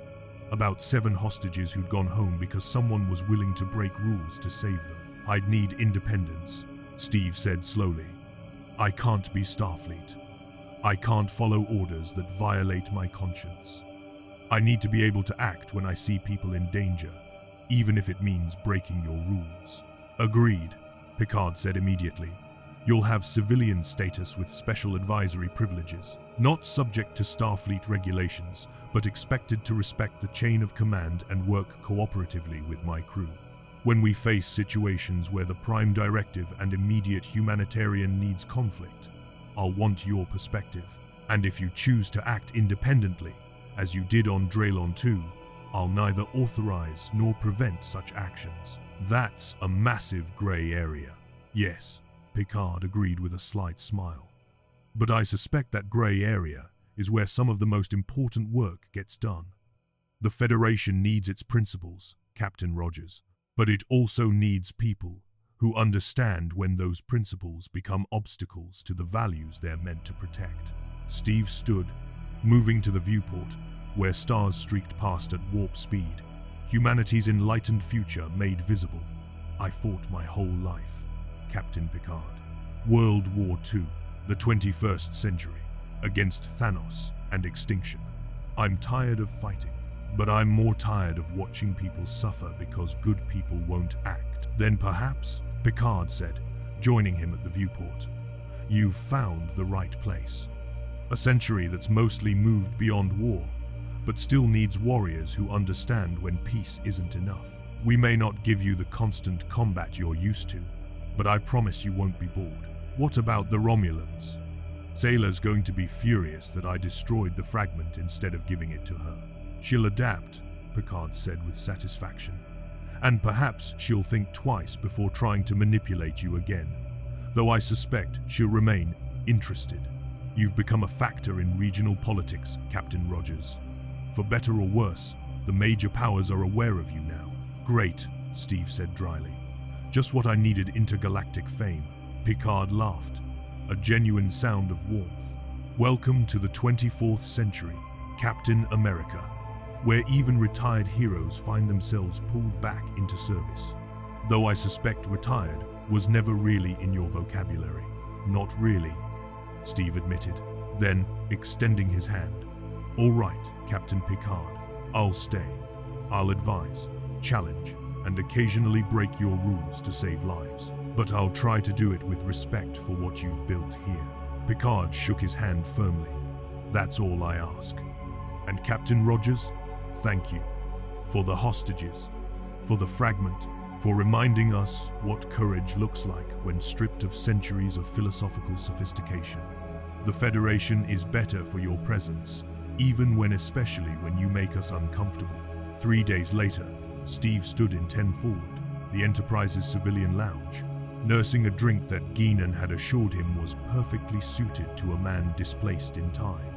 about 7 hostages who'd gone home because someone was willing to break rules to save them. I'd need independence, Steve said slowly. I can't be Starfleet. I can't follow orders that violate my conscience. I need to be able to act when I see people in danger, even if it means breaking your rules. Agreed, Picard said immediately. You'll have civilian status with special advisory privileges, not subject to Starfleet regulations, but expected to respect the chain of command and work cooperatively with my crew. When we face situations where the Prime Directive and immediate humanitarian needs conflict, I'll want your perspective. And if you choose to act independently, as you did on Dralon II, I'll neither authorize nor prevent such actions. That's a massive gray area. Yes, Picard agreed with a slight smile. But I suspect that gray area is where some of the most important work gets done. The Federation needs its principles, Captain Rogers, but it also needs people who understand when those principles become obstacles to the values they're meant to protect. Steve stood, moving to the viewport, where stars streaked past at warp speed, humanity's enlightened future made visible. I fought my whole life, Captain Picard. World War II, the 21st century, against Thanos and extinction. I'm tired of fighting, but I'm more tired of watching people suffer because good people won't act. Then perhaps, Picard said, joining him at the viewport, you've found the right place. A century that's mostly moved beyond war, but still needs warriors who understand when peace isn't enough. We may not give you the constant combat you're used to, but I promise you won't be bored. What about the Romulans? Sailor's going to be furious that I destroyed the fragment instead of giving it to her. She'll adapt, Picard said with satisfaction. And perhaps she'll think twice before trying to manipulate you again, though I suspect she'll remain interested. You've become a factor in regional politics, Captain Rogers. For better or worse, the major powers are aware of you now. Great, Steve said dryly. Just what I needed. Intergalactic fame. Picard laughed, a genuine sound of warmth. Welcome to the 24th century, Captain America, where even retired heroes find themselves pulled back into service. Though I suspect retired was never really in your vocabulary. Not really, Steve admitted, then extending his hand. All right, Captain Picard, I'll stay. I'll advise, challenge, and occasionally break your rules to save lives. But I'll try to do it with respect for what you've built here. Picard shook his hand firmly. That's all I ask. And Captain Rogers, thank you for the hostages, for the fragment, for reminding us what courage looks like when stripped of centuries of philosophical sophistication. The Federation is better for your presence, especially when you make us uncomfortable. 3 days later, Steve stood in 10 Forward, the Enterprise's civilian lounge, nursing a drink that Guinan had assured him was perfectly suited to a man displaced in time.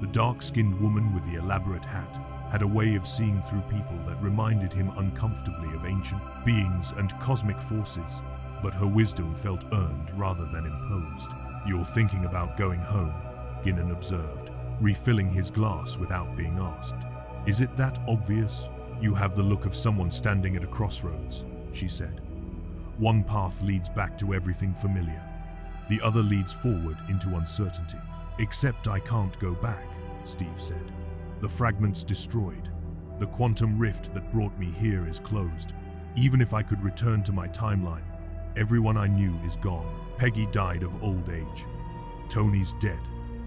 The dark-skinned woman with the elaborate hat had a way of seeing through people that reminded him uncomfortably of ancient beings and cosmic forces, but her wisdom felt earned rather than imposed. "You're thinking about going home," Guinan observed, refilling his glass without being asked. "Is it that obvious? You have the look of someone standing at a crossroads," she said. "One path leads back to everything familiar. The other leads forward into uncertainty. Except I can't go back," Steve said. "The fragment's destroyed. The quantum rift that brought me here is closed. Even if I could return to my timeline, everyone I knew is gone. Peggy died of old age. Tony's dead.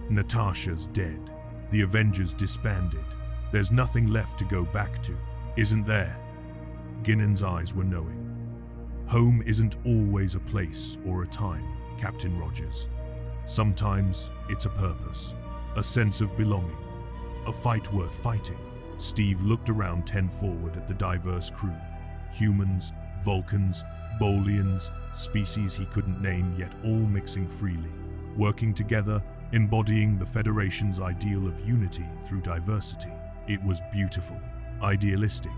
Natasha's dead. The Avengers disbanded. There's nothing left to go back to, isn't there?" Guinan's eyes were knowing. "Home isn't always a place or a time, Captain Rogers. Sometimes it's a purpose, a sense of belonging, a fight worth fighting." Steve looked around 10 Forward at the diverse crew. Humans, Vulcans, Bolians, species he couldn't name, yet all mixing freely, working together, embodying the Federation's ideal of unity through diversity. It was beautiful, idealistic,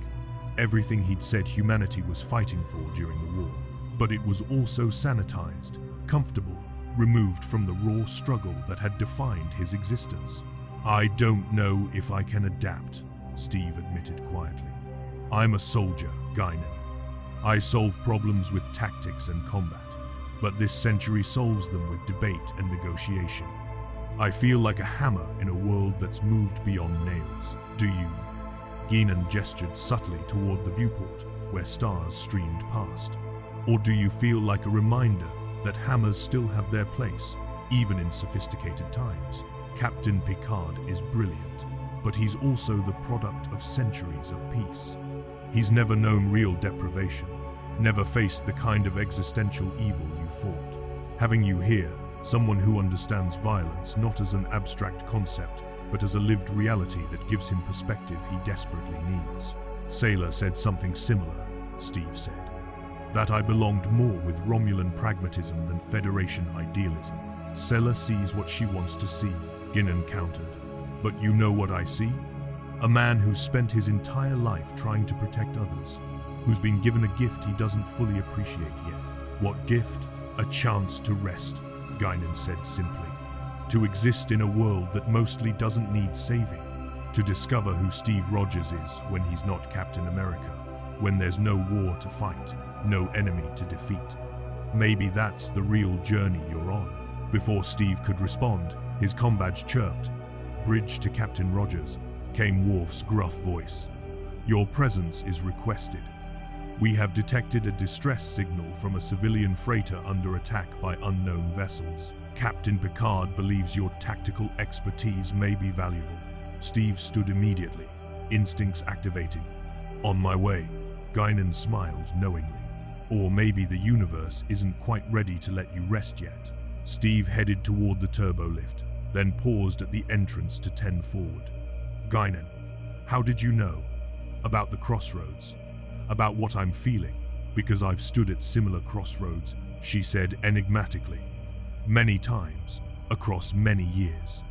everything he'd said humanity was fighting for during the war. But it was also sanitized, comfortable, removed from the raw struggle that had defined his existence. "I don't know if I can adapt," Steve admitted quietly. "I'm a soldier, Guinan. I solve problems with tactics and combat, but this century solves them with debate and negotiation. I feel like a hammer in a world that's moved beyond nails. Do you?" Guinan gestured subtly toward the viewport, where stars streamed past. "Or do you feel like a reminder that hammers still have their place, even in sophisticated times? Captain Picard is brilliant, but he's also the product of centuries of peace. He's never known real deprivation, never faced the kind of existential evil you fought. Having you here, someone who understands violence not as an abstract concept, but as a lived reality that gives him perspective he desperately needs." Sailor said something similar, Steve said. "That I belonged more with Romulan pragmatism than Federation idealism." "Sailor sees what she wants to see," Guinan countered. "But you know what I see? A man who's spent his entire life trying to protect others, who's been given a gift he doesn't fully appreciate yet." "What gift?" "A chance to rest," Guinan said simply. "To exist in a world that mostly doesn't need saving. To discover who Steve Rogers is when he's not Captain America, when there's no war to fight, no enemy to defeat. Maybe that's the real journey you're on." Before Steve could respond, his combadge chirped. "Bridge to Captain Rogers," came Worf's gruff voice. "Your presence is requested. We have detected a distress signal from a civilian freighter under attack by unknown vessels. Captain Picard believes your tactical expertise may be valuable." Steve stood immediately, instincts activating. "On my way," Guinan smiled knowingly. "Or maybe the universe isn't quite ready to let you rest yet." Steve headed toward the turbo lift, then paused at the entrance to 10 Forward. "Guinan, how did you know? About the crossroads? About what I'm feeling? Because I've stood at similar crossroads," she said enigmatically. "Many times, across many years.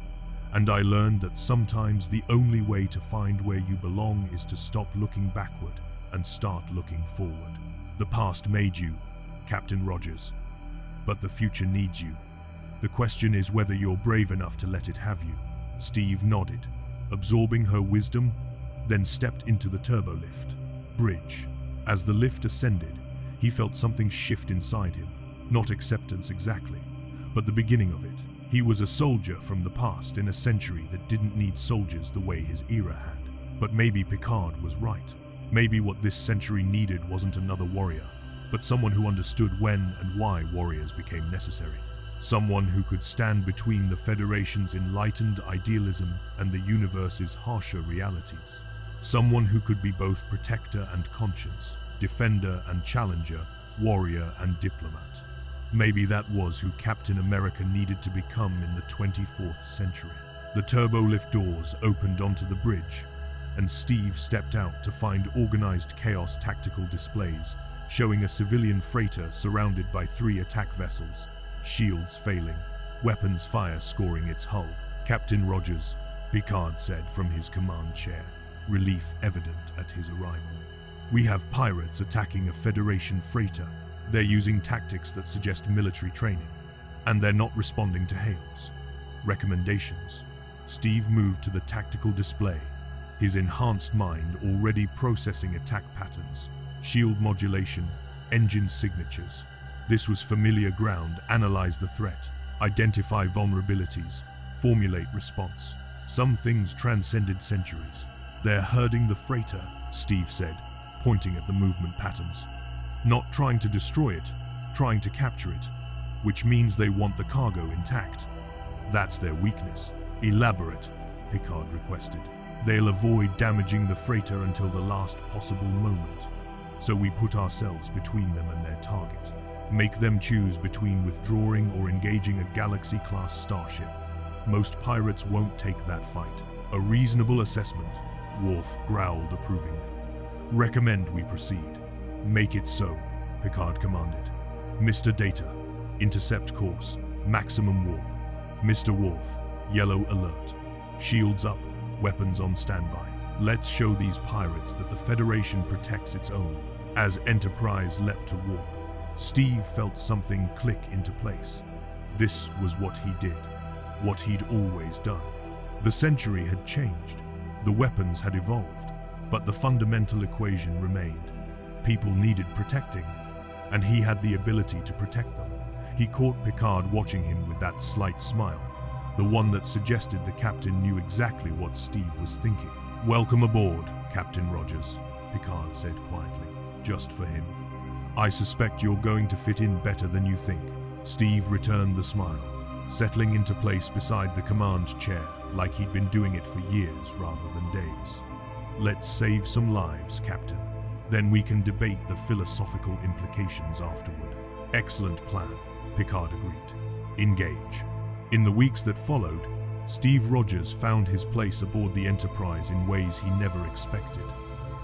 And I learned that sometimes the only way to find where you belong is to stop looking backward and start looking forward. The past made you, Captain Rogers, but the future needs you. The question is whether you're brave enough to let it have you." Steve nodded, absorbing her wisdom, then stepped into the turbo lift. Bridge. As the lift ascended, he felt something shift inside him. Not acceptance exactly, but the beginning of it. He was a soldier from the past in a century that didn't need soldiers the way his era had. But maybe Picard was right. Maybe what this century needed wasn't another warrior, but someone who understood when and why warriors became necessary. Someone who could stand between the Federation's enlightened idealism and the universe's harsher realities. Someone who could be both protector and conscience, defender and challenger, warrior and diplomat. Maybe that was who Captain America needed to become in the 24th century. The turbolift doors opened onto the bridge, and Steve stepped out to find organized chaos tactical displays showing a civilian freighter surrounded by 3 attack vessels, shields failing, weapons fire scoring its hull. "Captain Rogers," Picard said from his command chair, relief evident at his arrival. "We have pirates attacking a Federation freighter. They're using tactics that suggest military training, and they're not responding to hails. Recommendations?" Steve moved to the tactical display, his enhanced mind already processing attack patterns, shield modulation, engine signatures. This was familiar ground. Analyze the threat, identify vulnerabilities, formulate response. Some things transcended centuries. "They're herding the freighter," Steve said, pointing at the movement patterns. "Not trying to destroy it, trying to capture it, which means they want the cargo intact. That's their weakness." "Elaborate," Picard requested. "They'll avoid damaging the freighter until the last possible moment. So we put ourselves between them and their target. Make them choose between withdrawing or engaging a Galaxy-class starship. Most pirates won't take that fight." "A reasonable assessment," Worf growled approvingly. "Recommend we proceed." "Make it so," Picard commanded. "Mr. Data, intercept course, maximum warp. Mr. Worf, yellow alert. Shields up, weapons on standby. Let's show these pirates that the Federation protects its own." As Enterprise leapt to warp, Steve felt something click into place. This was what he did, what he'd always done. The century had changed, the weapons had evolved, but the fundamental equation remained. People needed protecting, and he had the ability to protect them. He caught Picard watching him with that slight smile, the one that suggested the captain knew exactly what Steve was thinking. "Welcome aboard, Captain Rogers," Picard said quietly, just for him. "I suspect you're going to fit in better than you think." Steve returned the smile, settling into place beside the command chair like he'd been doing it for years rather than days. "Let's save some lives, Captain. Then we can debate the philosophical implications afterward." "Excellent plan," Picard agreed. "Engage." In the weeks that followed, Steve Rogers found his place aboard the Enterprise in ways he never expected.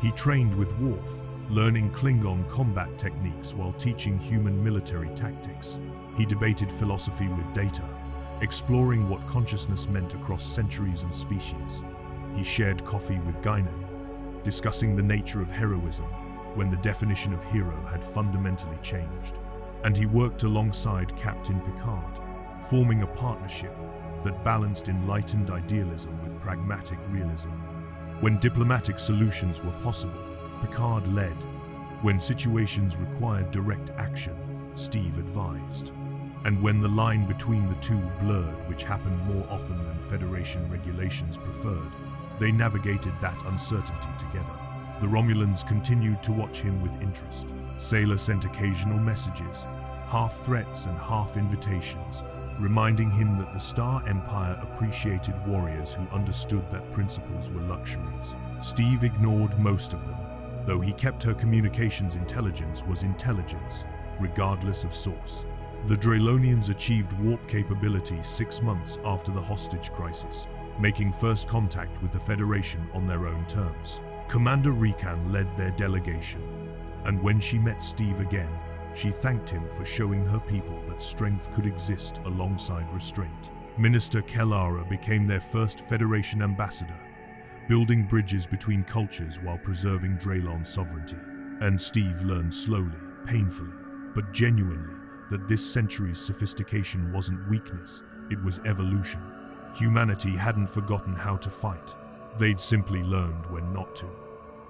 He trained with Worf, learning Klingon combat techniques while teaching human military tactics. He debated philosophy with Data, exploring what consciousness meant across centuries and species. He shared coffee with Guinan, discussing the nature of heroism when the definition of hero had fundamentally changed. And he worked alongside Captain Picard, forming a partnership that balanced enlightened idealism with pragmatic realism. When diplomatic solutions were possible, Picard led. When situations required direct action, Steve advised. And when the line between the two blurred, which happened more often than Federation regulations preferred, they navigated that uncertainty together. The Romulans continued to watch him with interest. Sailor sent occasional messages, half threats and half invitations, reminding him that the Star Empire appreciated warriors who understood that principles were luxuries. Steve ignored most of them, though he kept her communications intelligence was intelligence, regardless of source. The Dralonians achieved warp capability 6 months after the hostage crisis, making first contact with the Federation on their own terms. Commander Rikan led their delegation, and when she met Steve again, she thanked him for showing her people that strength could exist alongside restraint. Minister Kellara became their first Federation ambassador, building bridges between cultures while preserving Dralon sovereignty. And Steve learned slowly, painfully, but genuinely, that this century's sophistication wasn't weakness, it was evolution. Humanity hadn't forgotten how to fight. They'd simply learned when not to.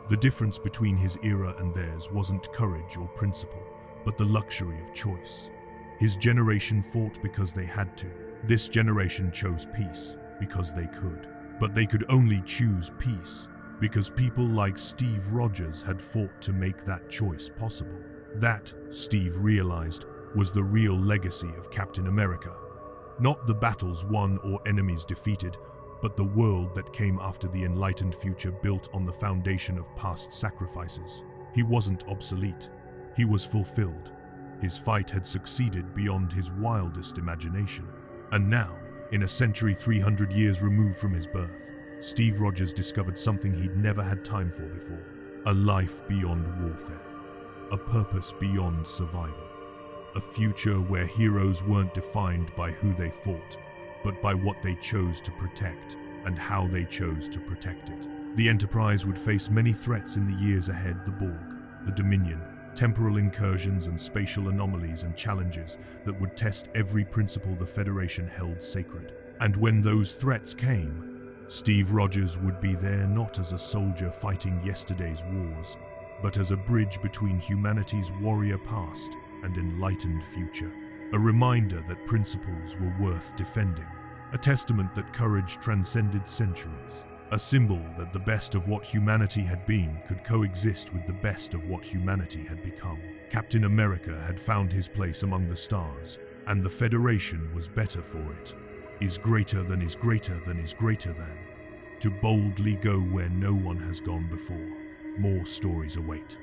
The difference between his era and theirs wasn't courage or principle, but the luxury of choice. His generation fought because they had to. This generation chose peace because they could. But they could only choose peace because people like Steve Rogers had fought to make that choice possible. That, Steve realized, was the real legacy of Captain America. Not the battles won or enemies defeated, but the world that came after the enlightened future built on the foundation of past sacrifices. He wasn't obsolete. He was fulfilled. His fight had succeeded beyond his wildest imagination. And now, in a century 300 years removed from his birth, Steve Rogers discovered something he'd never had time for before. A life beyond warfare. A purpose beyond survival. A future where heroes weren't defined by who they fought, but by what they chose to protect and how they chose to protect it. The Enterprise would face many threats in the years ahead: the Borg, the Dominion, temporal incursions and spatial anomalies and challenges that would test every principle the Federation held sacred. And when those threats came, Steve Rogers would be there not as a soldier fighting yesterday's wars, but as a bridge between humanity's warrior past and enlightened future. A reminder that principles were worth defending. A testament that courage transcended centuries. A symbol that the best of what humanity had been could coexist with the best of what humanity had become. Captain America had found his place among the stars, and the Federation was better for it. Is greater than is greater than is greater than. To boldly go where no one has gone before. More stories await.